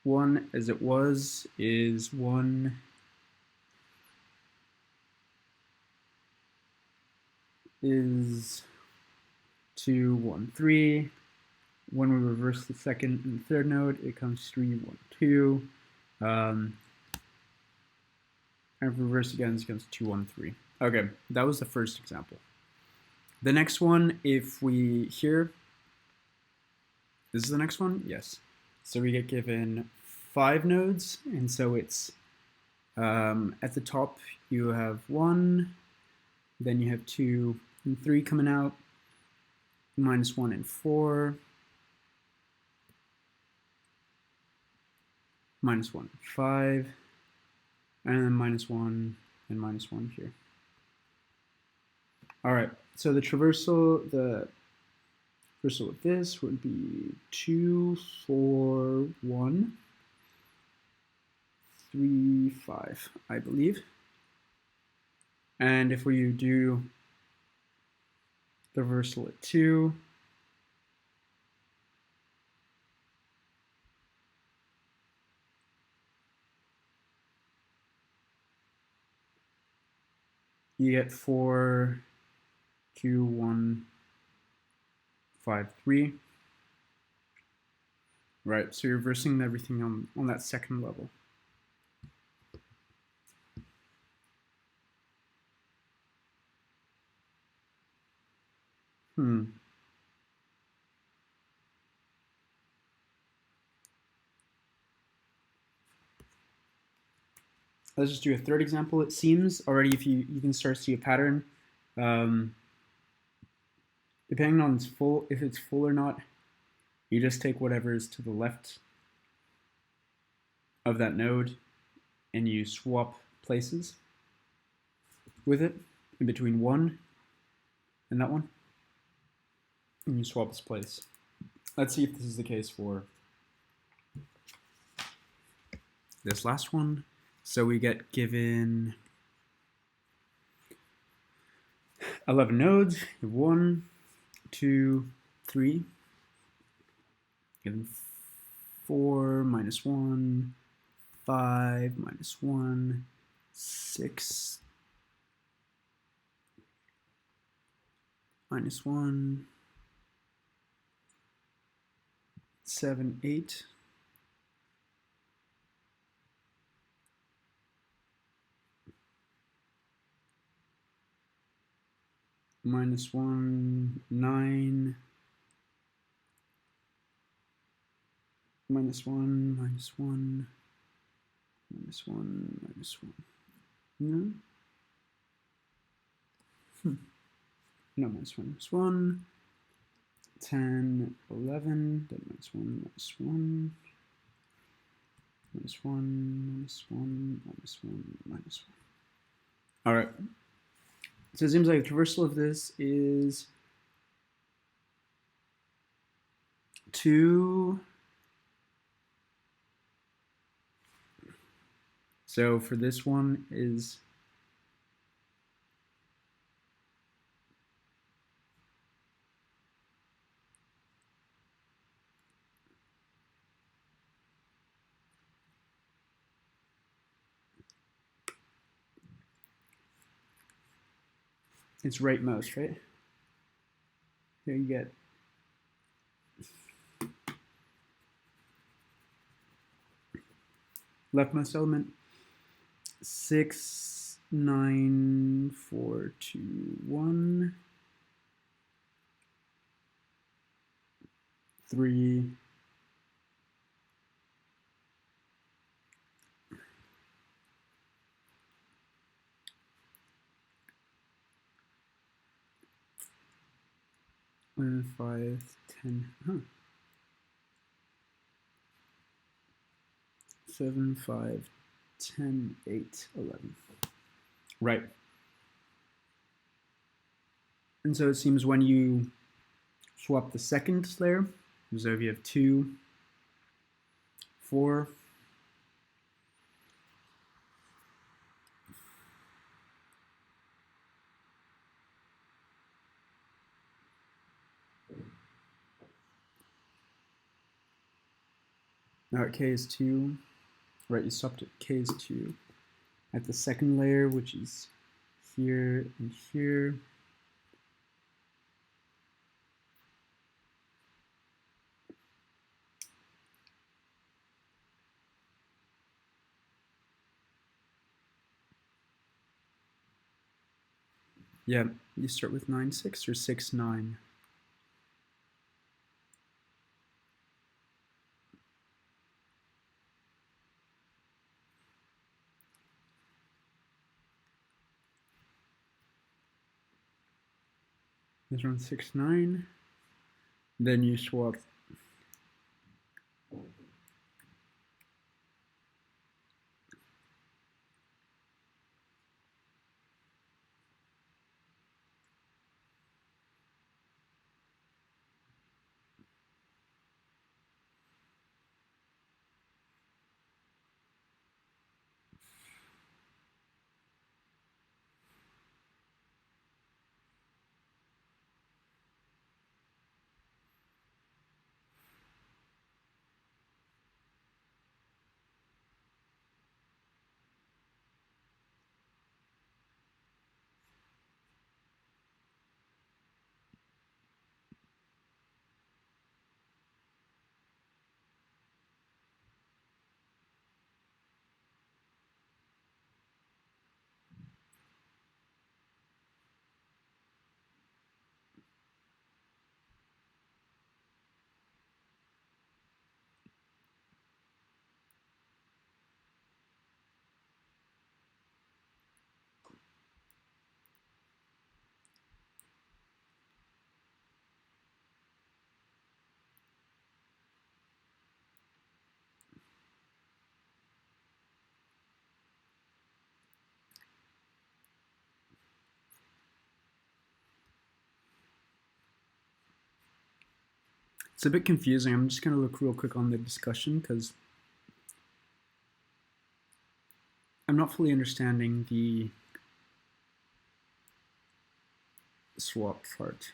one as it was is 1 is 2 1 3. When we reverse the second and the third node, it comes 3 1 2. And reverse again, it comes 2 1 3. Okay, that was the first example. The next one, if we here, this is the next one, yes. So we get given 5 nodes, and so it's at the top you have 1, then you have 2 and 3 coming out, -1 and 4, -1 and 5, and then -1 and -1 here. All right, so the traversal of this would be 2 4 1 3 5, I believe. And if we do the reversal at 2, you get 4, 2, 1, 5, 3. Right, so you're reversing everything on that second level. Let's just do a third example. It seems already, if you can start to see a pattern. Depending on if it's full or not, you just take whatever is to the left of that node and you swap places with it in between 1 and that one, and you swap its place. Let's see if this is the case for this last one. So we get given 11 nodes. You have 1, 2, 3. Given 4 minus 1, 5 minus 1, 6 minus 1, 7, 8. Minus 1, 9. Minus 1, minus 1, minus 1, minus 1. No? No, minus 1, minus 1. 10, 11, then minus 1, minus 1. Minus 1, minus 1, minus 1, minus 1. All right. So it seems like the traversal of this is 2. So for this one is it's rightmost, right? Here you get leftmost element 6, 9, 4, 2, 1, 3, 5, 10, 7, 5, 10, 8, 11. Right. And so it seems when you swap the second layer, so if you have 2, 4, now at k is 2, right, you swapped at k is 2. At the second layer, which is here and here, yeah, you start with 9, 6 or 6, 9. It's around 6, 9. Then you swap It's a bit confusing. I'm just going to look real quick on the discussion because I'm not fully understanding the swap part.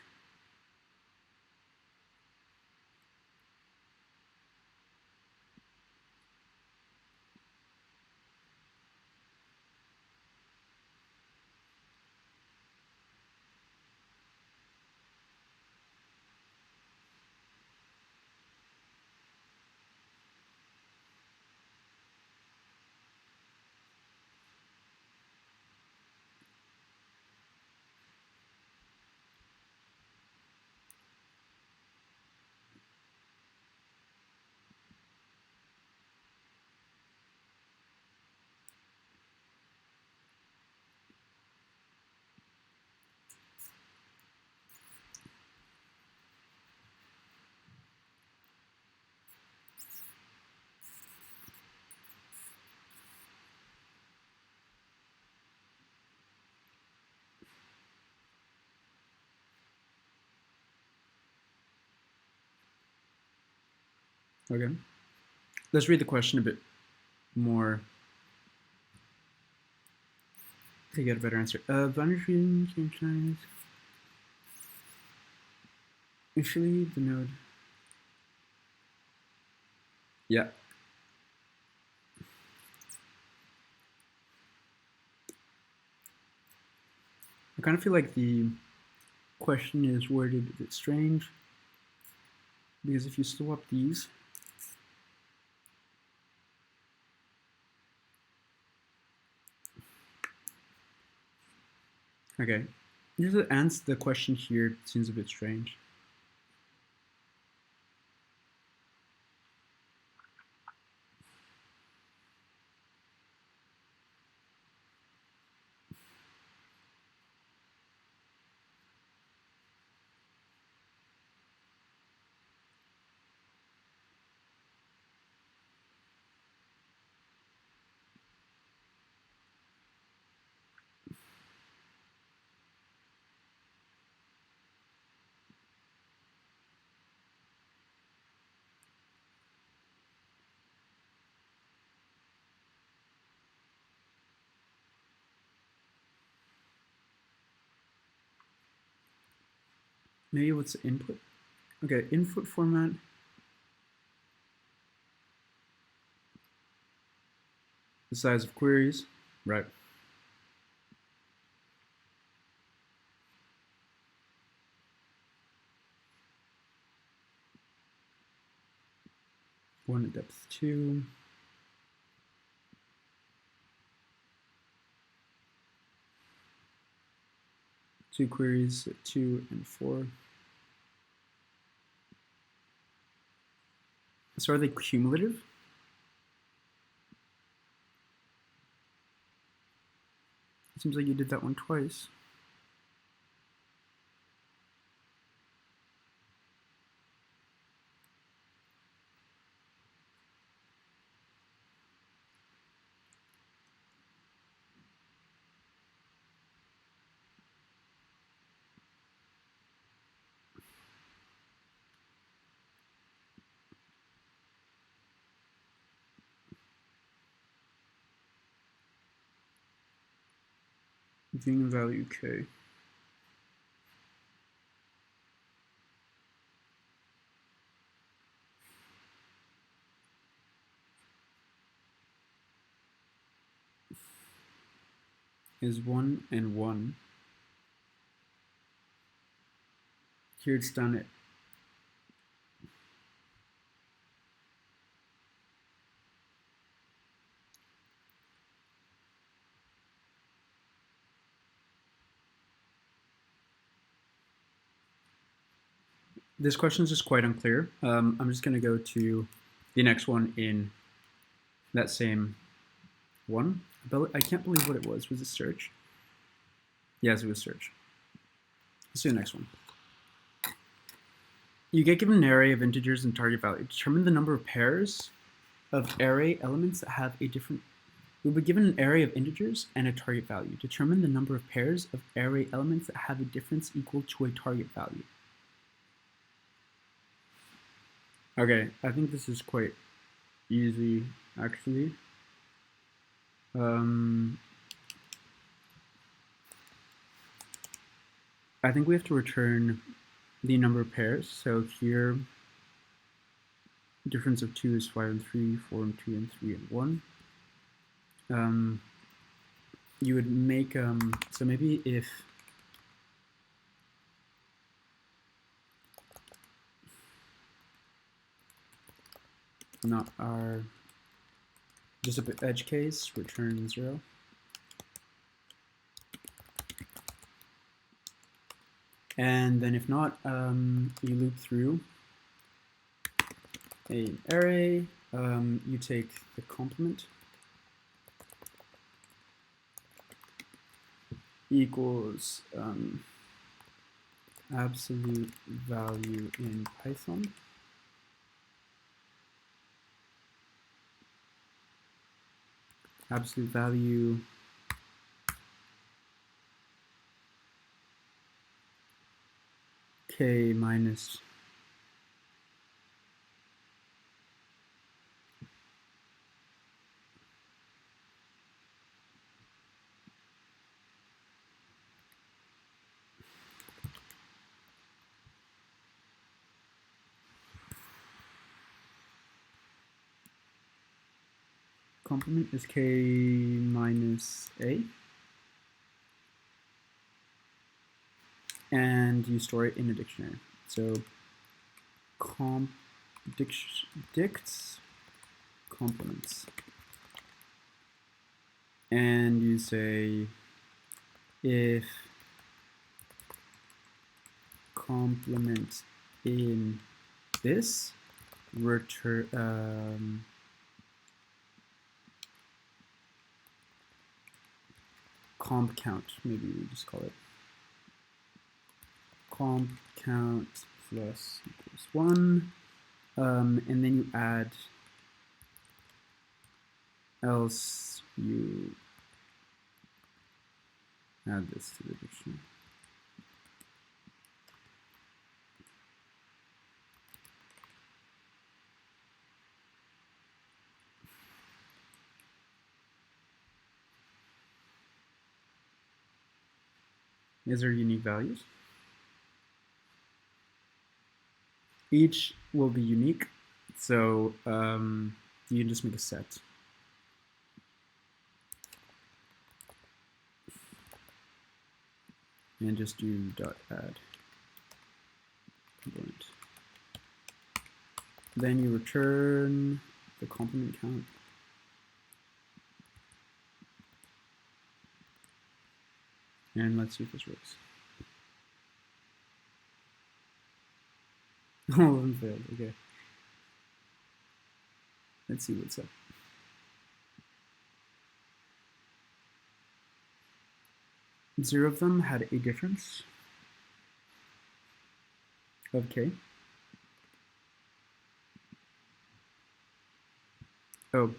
Okay. Let's read the question a bit more to get a better answer. Boundary change initially the node. Yeah. I kind of feel like the question is worded a bit strange because if you swap these, okay, just to answer the question here seems a bit strange. Maybe what's the input? Okay, input format. The size of queries, right? One at depth 2. Two queries at 2 and 4. So are they cumulative? It seems like you did that one twice. Being value k. Is 1 and 1. Here it's done it. This question is just quite unclear. I'm just going to go to the next one in that same one. I can't believe what it was. Was it search? Yes, it was search. Let's do the next one. You get given an array of integers and target value. Determine the number of pairs of array elements that have a different. We'll be given an array of integers and a target value. Determine the number of pairs of array elements that have a difference equal to a target value. Okay, I think this is quite easy, actually. I think we have to return the number of pairs. So here, difference of 2 is 5 and 3, 4 and 2, and 3 and 1. You would make, so maybe if not our, just a edge case, return 0. And then if not, you loop through an array, you take the complement equals absolute value in Python. Absolute value k minus complement is k minus a, and you store it in a dictionary. So dicts complements, and you say if complement in this return comp count, maybe we just call it comp count plus equals 1, and then you add else you add this to the dictionary. Is there unique values? Each will be unique, so you can just make a set. And just do dot add component. Then you return the complement count. And let's see if this works. All of them failed, okay. Let's see what's up. Zero of them had a difference of k. Oh,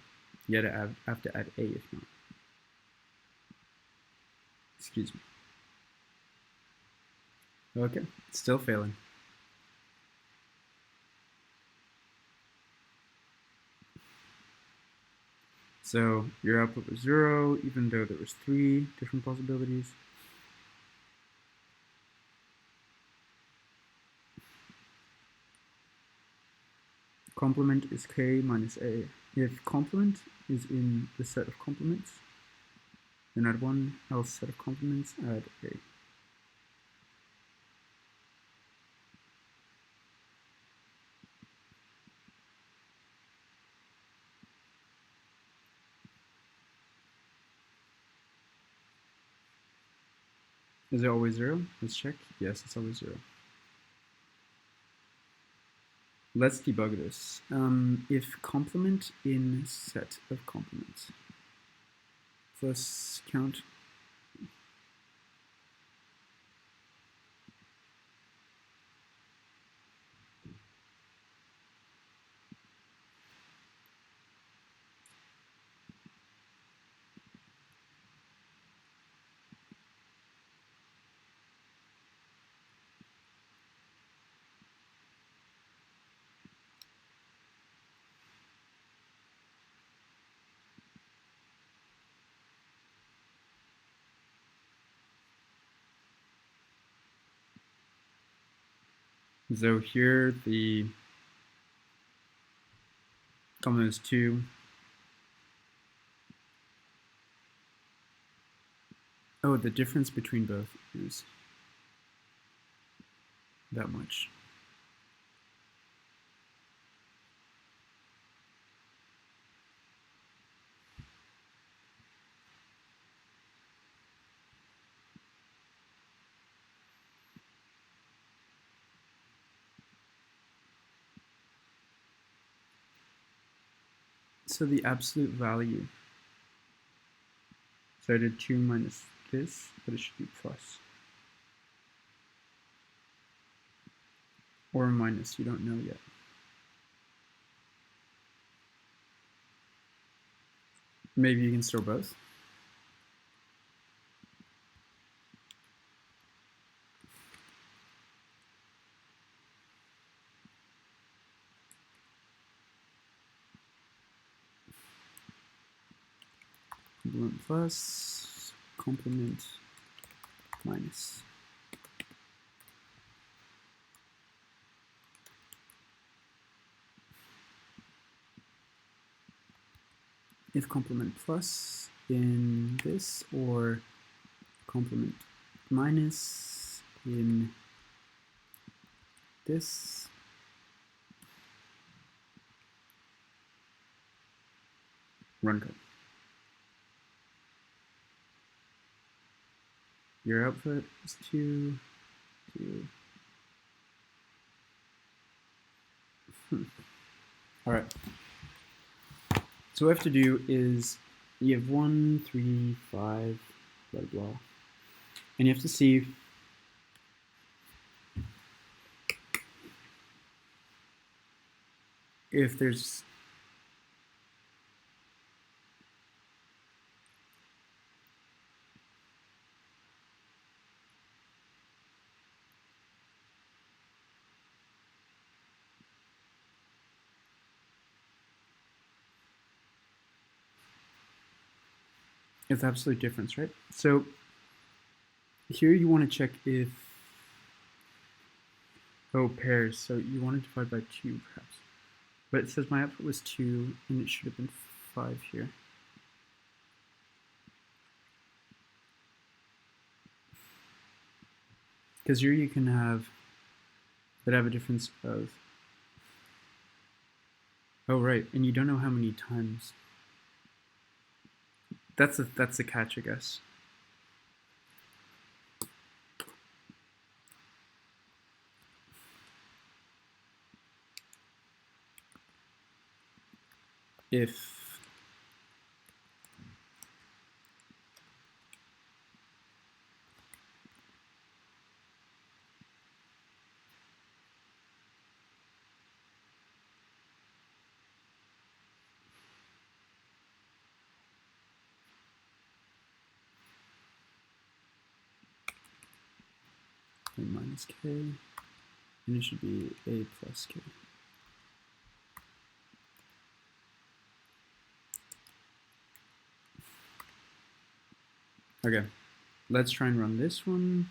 you have to add a if not. Excuse me. Okay, still failing. So your output was 0, even though there was 3 different possibilities. Complement is k minus a. If complement is in the set of complements, then add 1, else set of complements, add a. Is it always 0? Let's check. Yes, it's always 0. Let's debug this. If complement in set of complements plus count, So here the complement is 2. Oh, the difference between both is that much. So the absolute value, so I did 2 minus this, but it should be plus. Or minus, you don't know yet. Maybe you can store both. Complement plus, complement minus. If complement plus in this or complement minus in this, run code. Your output is 2, 2. All right. So what we have to do is you have 1, 3, 5, blah, blah. And you have to see if there's absolute difference, right? So here you want to check if, oh, pairs. So you want to divide by 2 perhaps. But it says my output was 2 and it should have been 5 here. Because here you can have a difference of, oh right, and you don't know how many times. That's the catch, I guess. If a minus k, and it should be a plus k. Okay, let's try and run this one.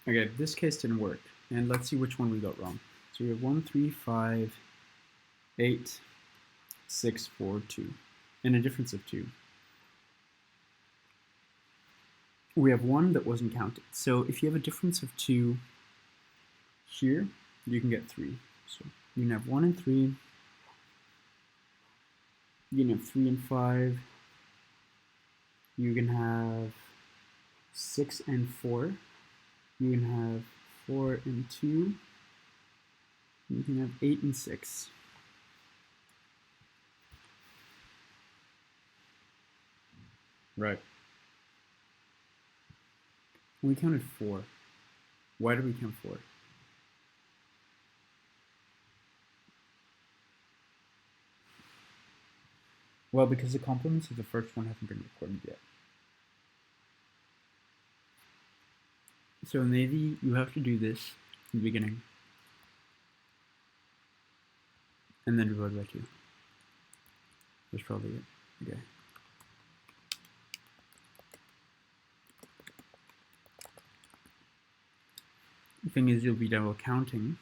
Okay, this case didn't work, and let's see which one we got wrong. So we have 1, 3, 5, 8, 6, 4, 2, and a difference of 2. We have 1 that wasn't counted. So if you have a difference of 2 here, you can get 3. So you can have 1 and 3. You can have 3 and 5. You can have 6 and 4. You can have 4 and 2. You can have 8 and 6. Right. We counted 4. Why did we count 4? Well, because the complements of the first one haven't been recorded yet. So maybe you have to do this in the beginning. And then divide by 2. That's probably it. Okay. thing is you'll be double counting.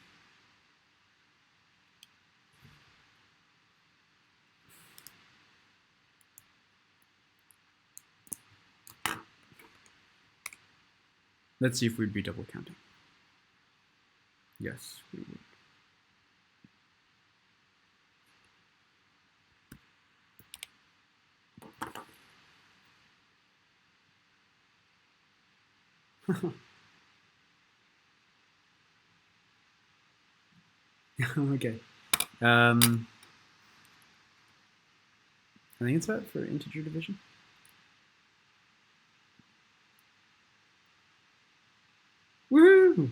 Let's see if we'd be double counting. Yes, we would. Okay. I think it's that for integer division. Woohoo!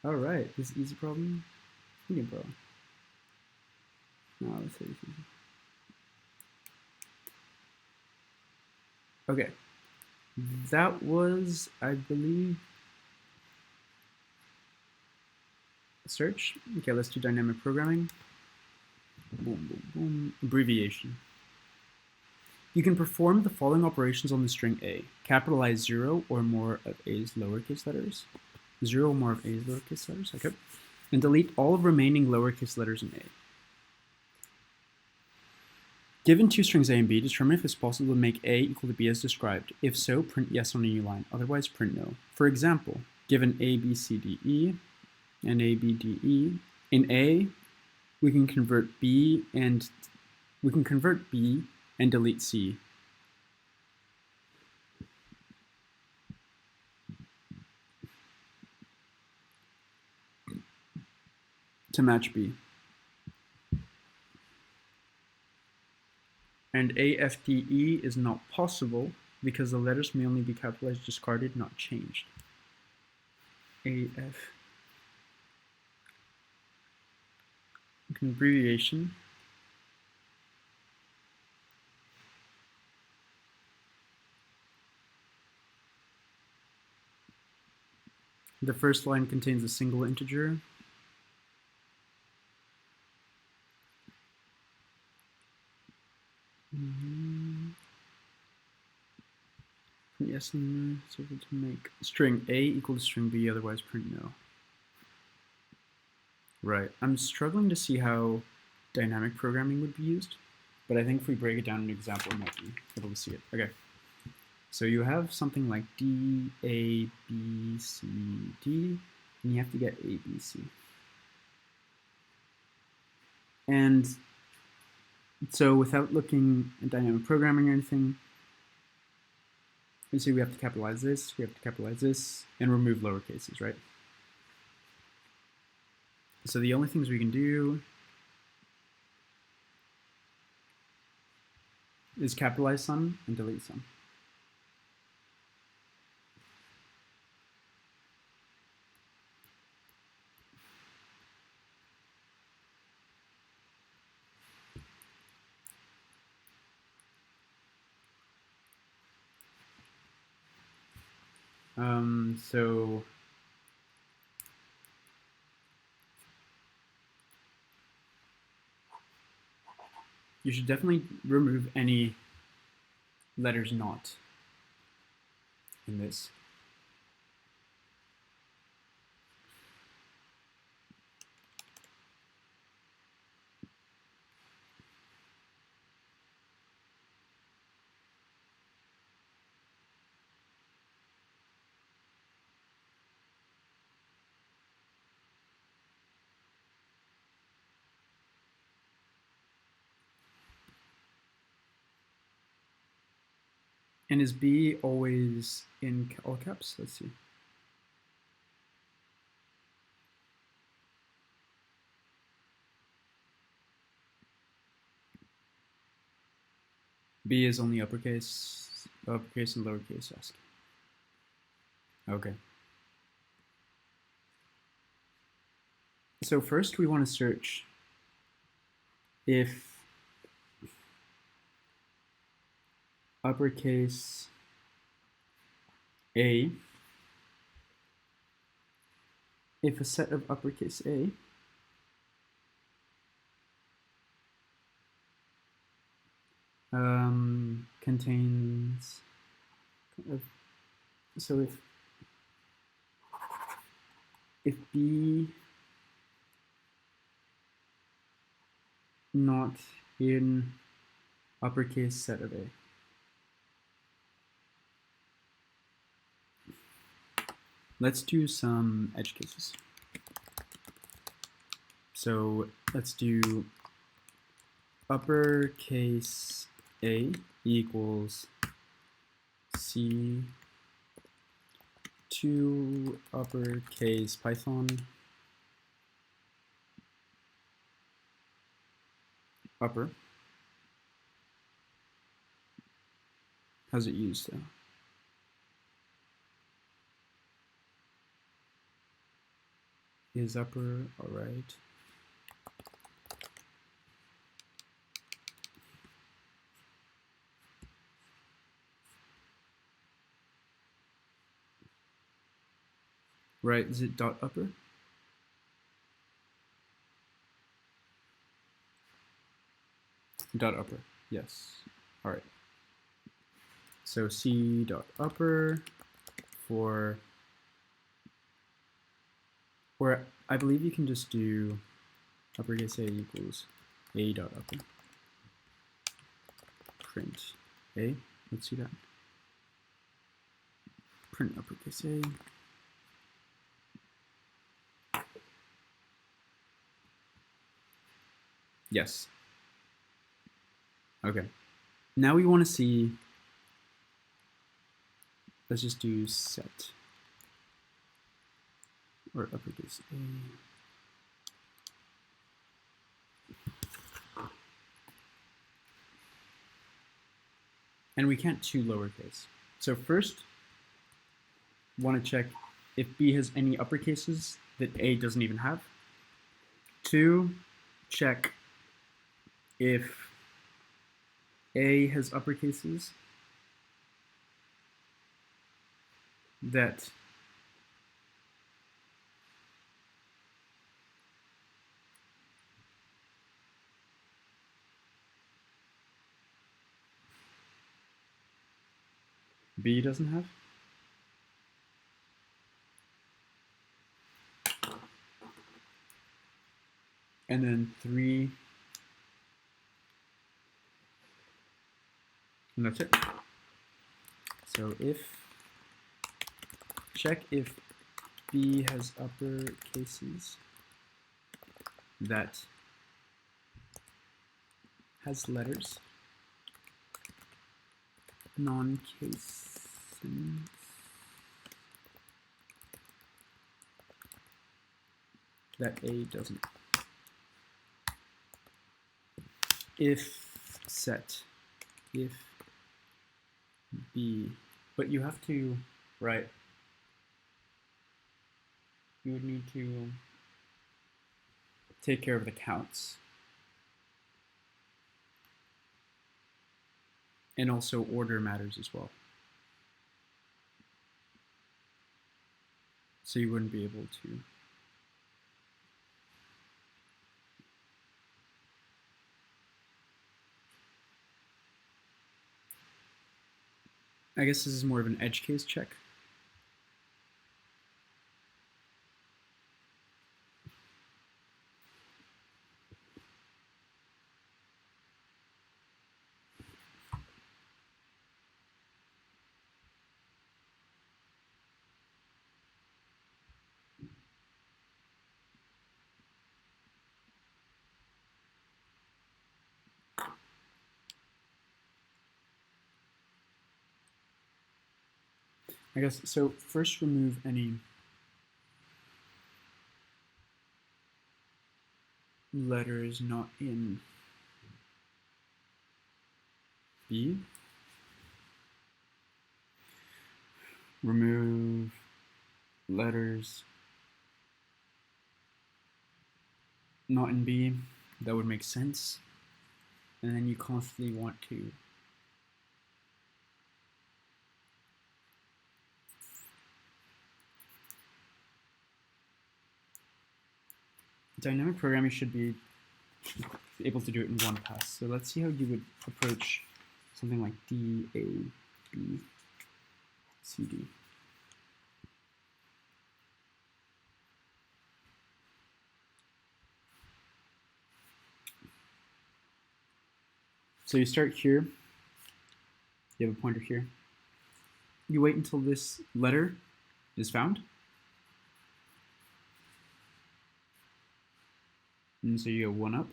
All right, this easy problem, medium problem. No, let's say it's easy. Okay, that was, I believe, search. Okay, let's do dynamic programming. Boom, boom, boom. Abbreviation. You can perform the following operations on the string A. Capitalize 0 or more of A's lowercase letters. 0 or more of A's lowercase letters, okay. And delete all remaining lowercase letters in A. Given two strings A and B, determine if it's possible to make A equal to B as described. If so, print yes on a new line, otherwise print no. For example, given A, B, C, D, E, and A, B, D, E, in A, we can convert B and delete C. To match B. And AFDE is not possible because the letters may only be capitalized, discarded, not changed. AF. An abbreviation. The first line contains a single integer. Yes, and so to make string A equal to string B, otherwise print no. Right. I'm struggling to see how dynamic programming would be used, but I think if we break it down in an example, we might be able to see it. Okay. So you have something like D, A, B, C, D, and you have to get A, B, C. And so without looking at dynamic programming or anything, you see we have to capitalize this, and remove lower cases, right? So the only things we can do is capitalize some and delete some. So you should definitely remove any letters not in this. And is B always in all caps? Let's see. B is only uppercase and lowercase ASCII. Okay. So first we want to search if uppercase A, if a set of uppercase A contains, so if B not in uppercase set of A. Let's do some edge cases. So let's do uppercase A equals C to uppercase Python upper. How's it used though? Is upper alright? Right, is it dot upper? Dot upper, yes. All right. So C dot upper for, or I believe you can just do uppercase A equals A dot upper. Print A, let's see that. Print uppercase A. Yes. Okay. Now we want to see, let's just do set, or uppercase A. And we can't do lowercase. So first, want to check if B has any uppercases that A doesn't even have. 2, check if A has uppercases that B doesn't have. And then 3, and that's it. So check if B has uppercases that has letters, non-cases, that A doesn't. If set, if B, but you have to, right, you would need to take care of the counts. And also order matters as well. So you wouldn't be able to. I guess this is more of an edge case check. I guess, so first remove any letters not in B. Remove letters not in B. That would make sense. And then you constantly want to dynamic programming should be able to do it in one pass. So let's see how you would approach something like D, A, B, C, D. So you start here. You have a pointer here. You wait until this letter is found. And so you go 1 up.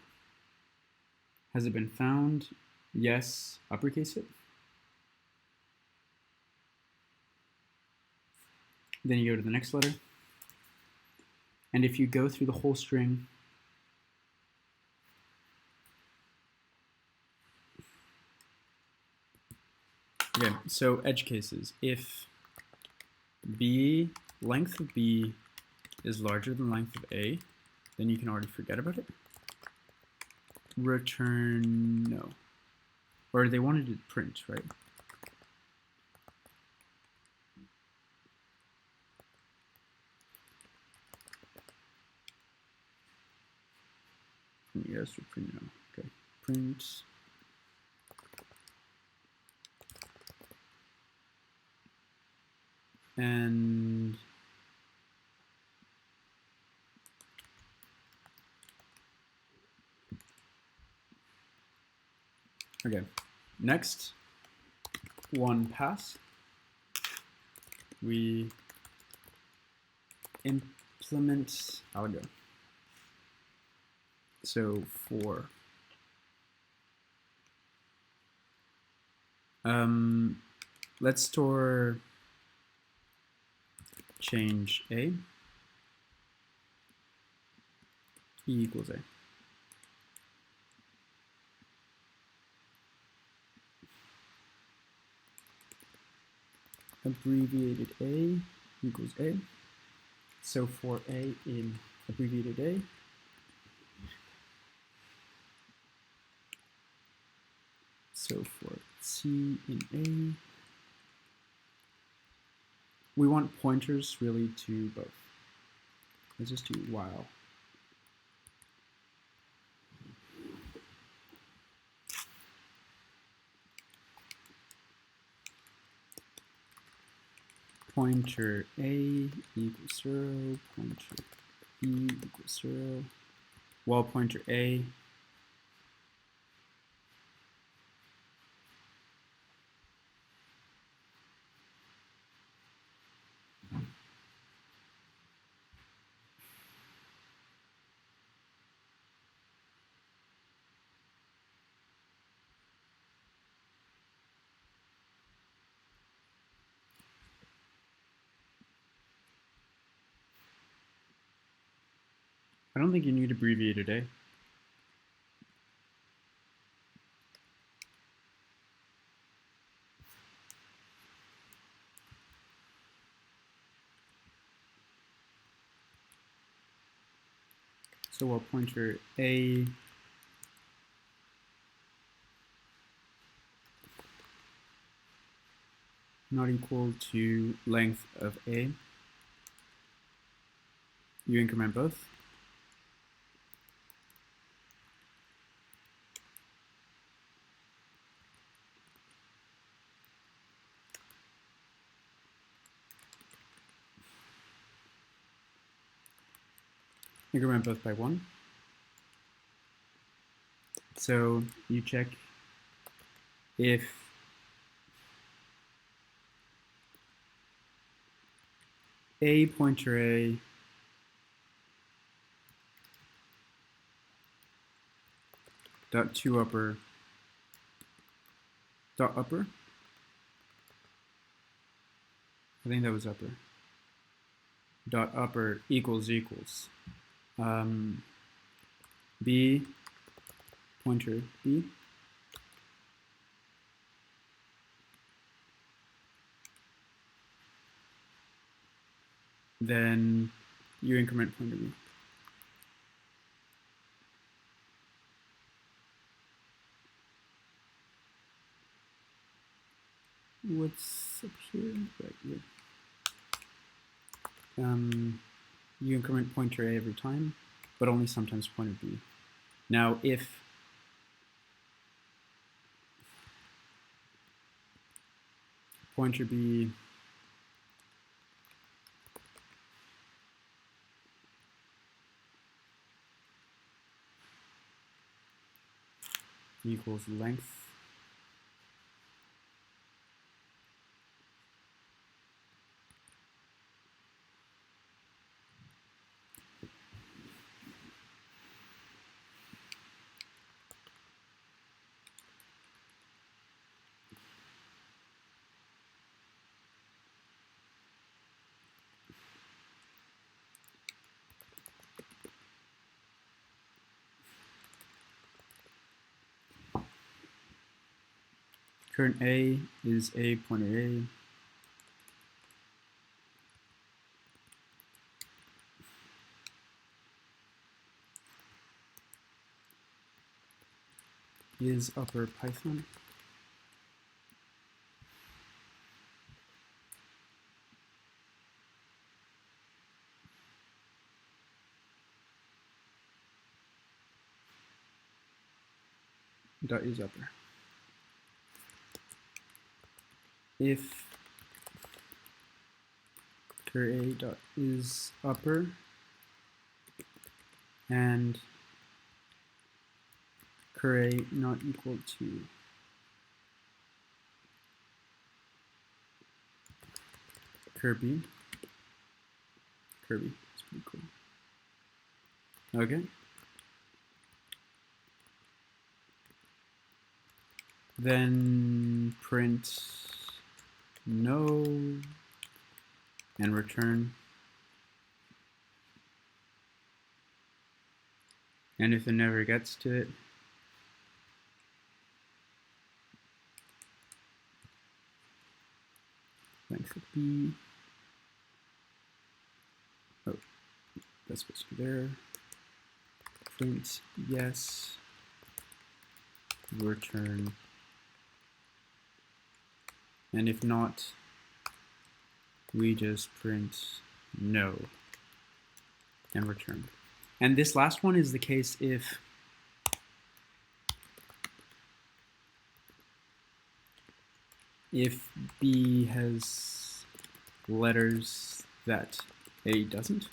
Has it been found? Yes, uppercase it. Then you go to the next letter. And if you go through the whole string, okay, so edge cases. If B, length of B is larger than length of A, then you can already forget about it. Return no. Or they wanted to print, right? Yes, or print no. Okay. Print. And okay. Next, 1 pass. We implement algo. So 4. Let's store change A. E equals A. Abbreviated A equals A. So for A in abbreviated A, so for C in A, we want pointers really to both. Let's just do while. Pointer A equals 0, pointer B equals 0, while pointer A I don't think you need abbreviated A. So while pointer A not equal to length of A, you increment both. Increment both by 1. So you check if A pointer A dot 2 upper dot upper. I think that was upper. Dot upper equals B pointer B then you increment pointer B. What's up here? Right here. You increment pointer A every time, but only sometimes pointer B. Now, if pointer B equals length Current A is A pointer A. Is upper Python. Dot is upper. If cur A dot is upper and cur A not equal to Kirby. Kirby, it's pretty cool. Okay. Then print no and return. And if it never gets to it, length of B. Oh, that's supposed to be there. Print yes, return. And if not, we just print no and return. And this last one is the case if B has letters that A doesn't.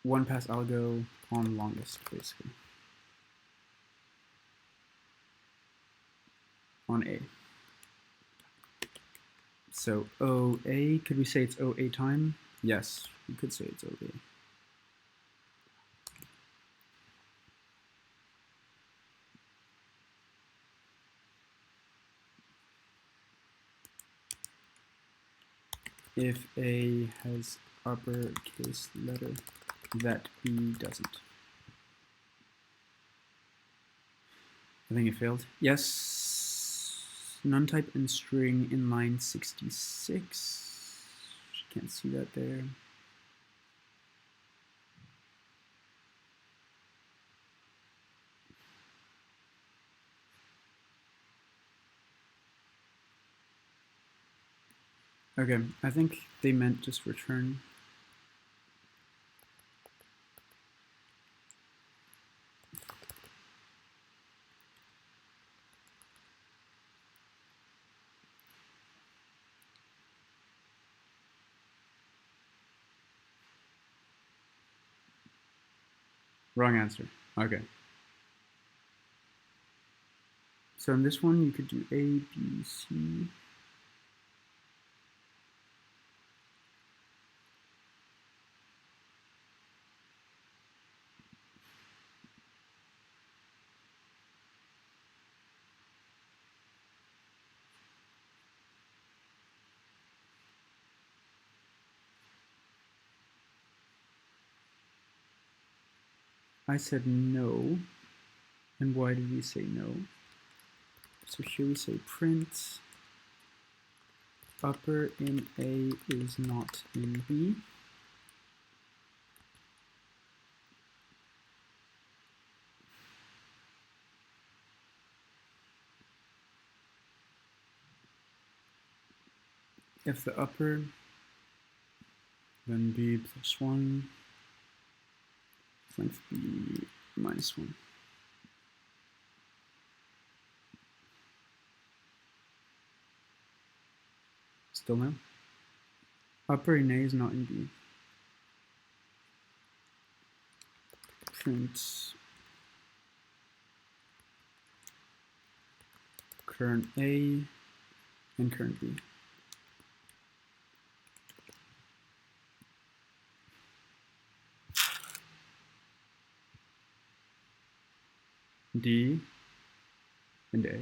One pass algo on longest, basically. On A. So OA, could we say it's OA time? Yes, we could say it's OA. If A has uppercase letter that B doesn't. I think it failed. Yes, none type and string in line 66. Can't see that there. Okay, I think they meant just return. Wrong answer. Okay. So in this one, you could do A, B, C. I said no. And why did we say no? So here we say print upper in A is not in B. If the upper, then B plus 1, length B minus 1. Still no? Upper in A is not in B. Print current A and current B. D and A.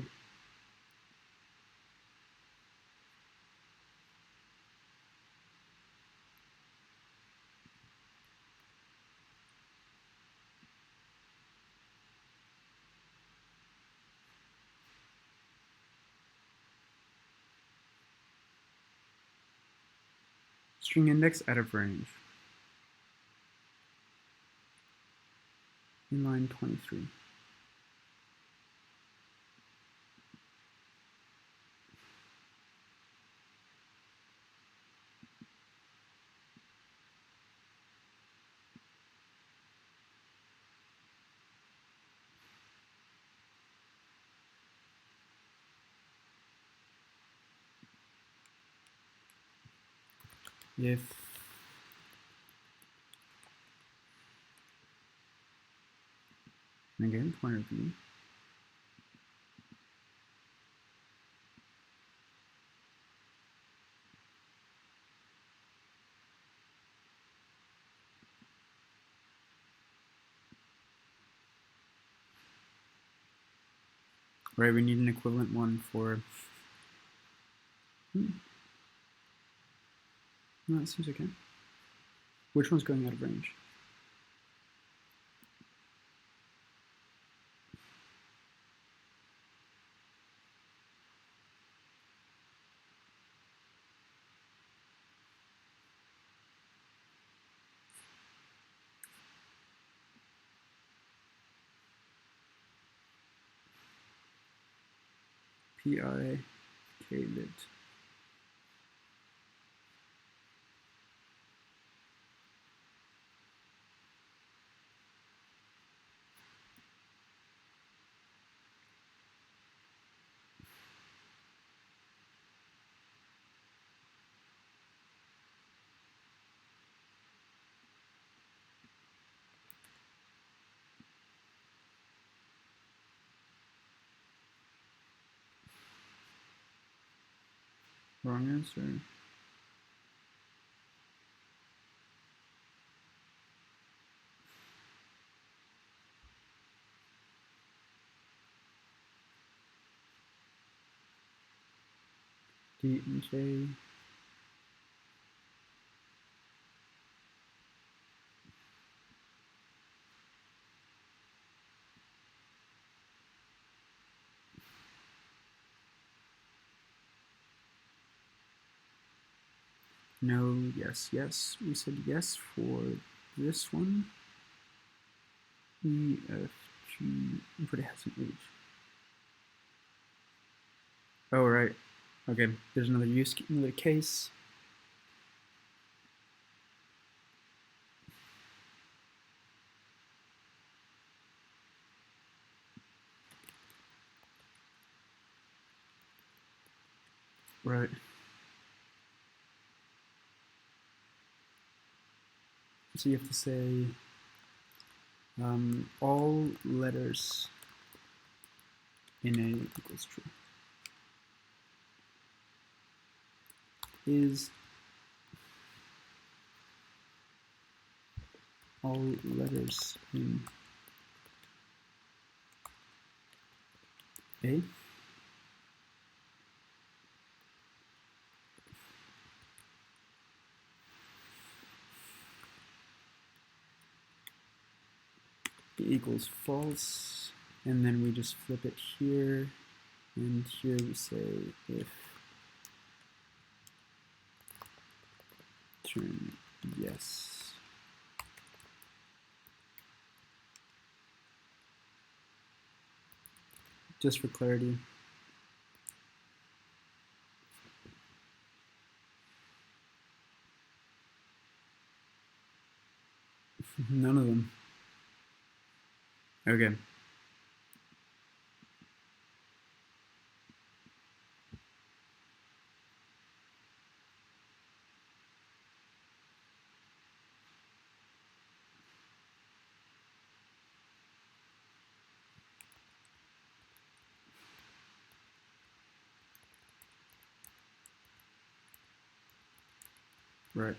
String index out of range. In line 23. If again, point of view. Right, we need an equivalent one for. No, that seems okay. Which one's going out of range? P-I-K lit. Wrong answer. D and J. No, yes, yes. We said yes for this one. E, F, G, but it has an H. Oh, right. Okay, there's another another case. Right. So you have to say all letters in A equals true. Is all letters in A equals false, and then we just flip it here, and here we say if turn yes. Just for clarity. None of them. Okay. Right.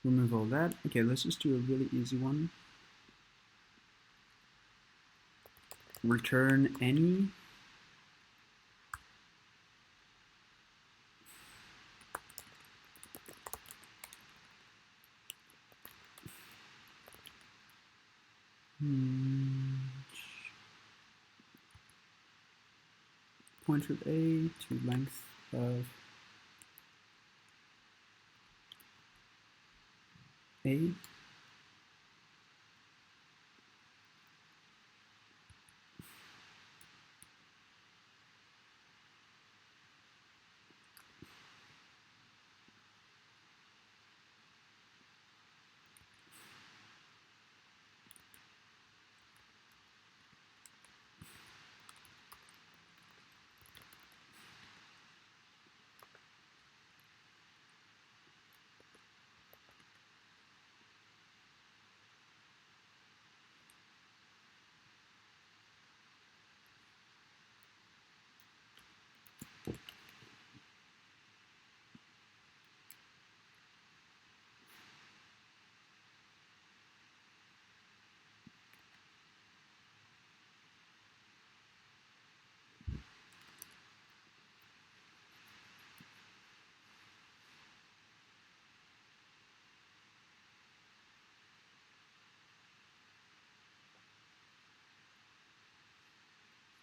remove all that. Okay, let's just do a really easy one. Return any. Pointer of A to length of A.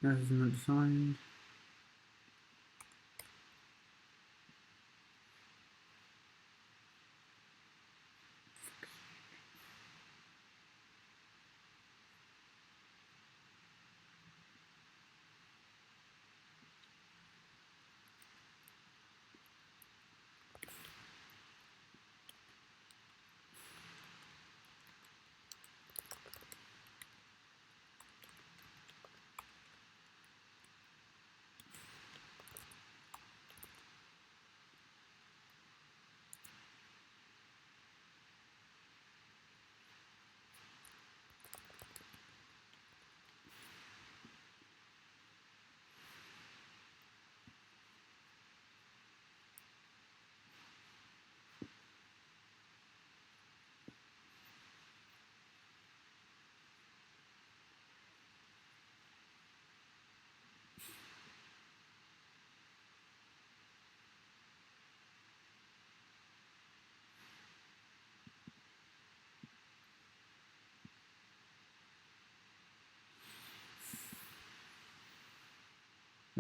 That is not defined.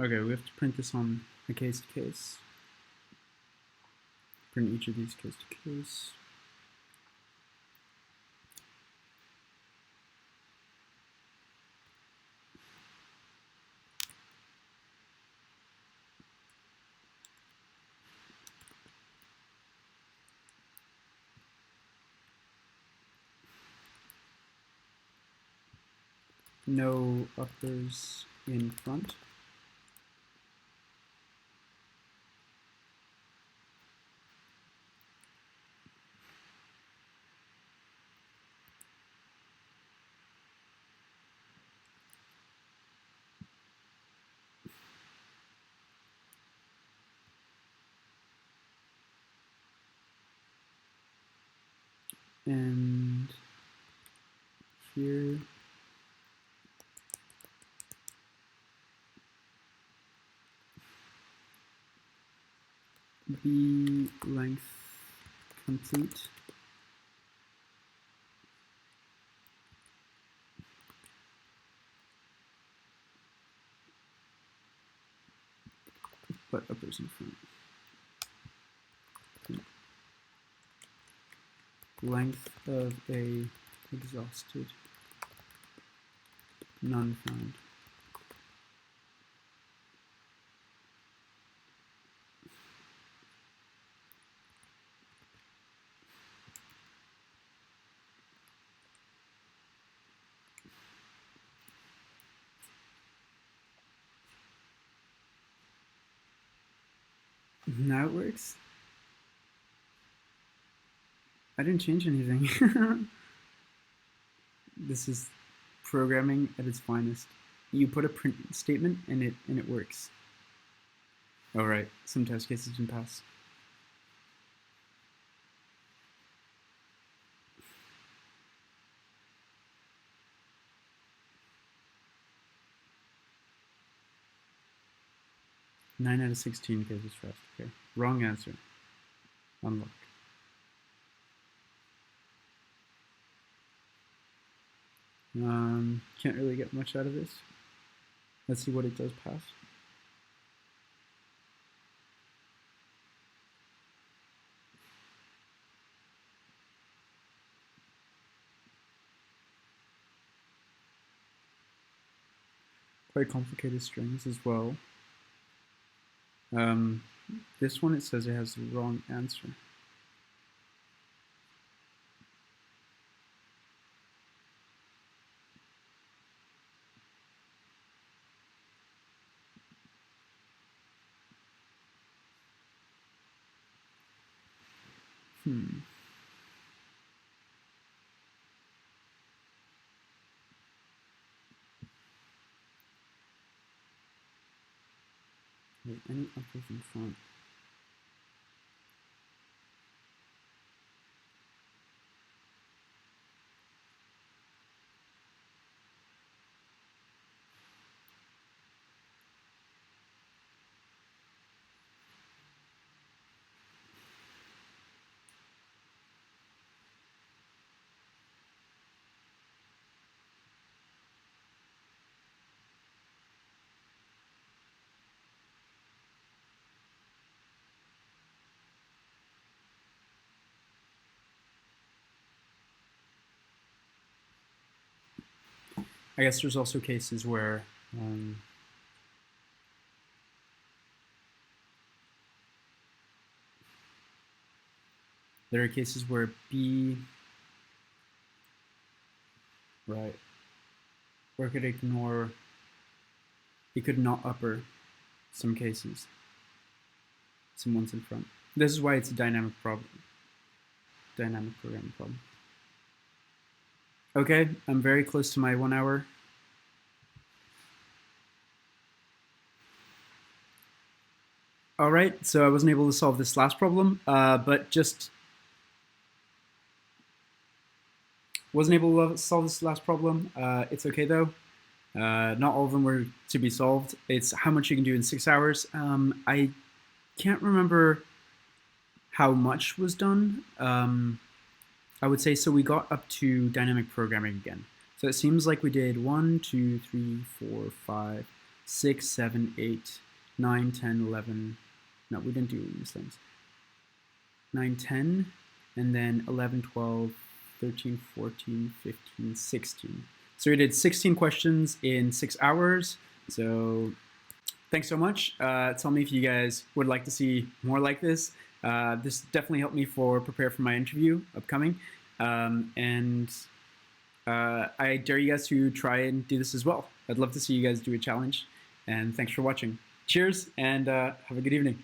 Okay, we have to print this on a case to case. Print each of these case to case. No uppers in front. And here B length complete. But uppers in front. Length of a exhausted, none found. Now it works. I didn't change anything. This is programming at its finest. You put a print statement and it works. All right, some test cases can pass. 9 out of 16 cases stressed. Okay. Wrong answer. Unlock. Can't really get much out of this. Let's see what it does pass. Quite complicated strings as well. This one, it says it has the wrong answer. Wait, any uppers in front? I guess there's also cases where there are cases where B, right, or it could ignore, it could not upper some cases, some ones in front. This is why it's a dynamic problem, dynamic programming problem. Okay, I'm very close to my 1 hour. All right, so I wasn't able to solve this last problem, but just wasn't able to solve this last problem. It's okay though. Not all of them were to be solved. It's how much you can do in 6 hours. I can't remember how much was done. I would say, so we got up to dynamic programming again. So it seems like we did 1, 2, 3, 4, 5, 6, 7, 8, 9, 10, 11. No, we didn't do these things. 9, 10, and then 11, 12, 13, 14, 15, 16. So we did 16 questions in 6 hours. So thanks so much. Tell me if you guys would like to see more like this. This definitely helped me prepare for my interview upcoming. I dare you guys to try and do this as well. I'd love to see you guys do a challenge. And thanks for watching. Cheers, and have a good evening.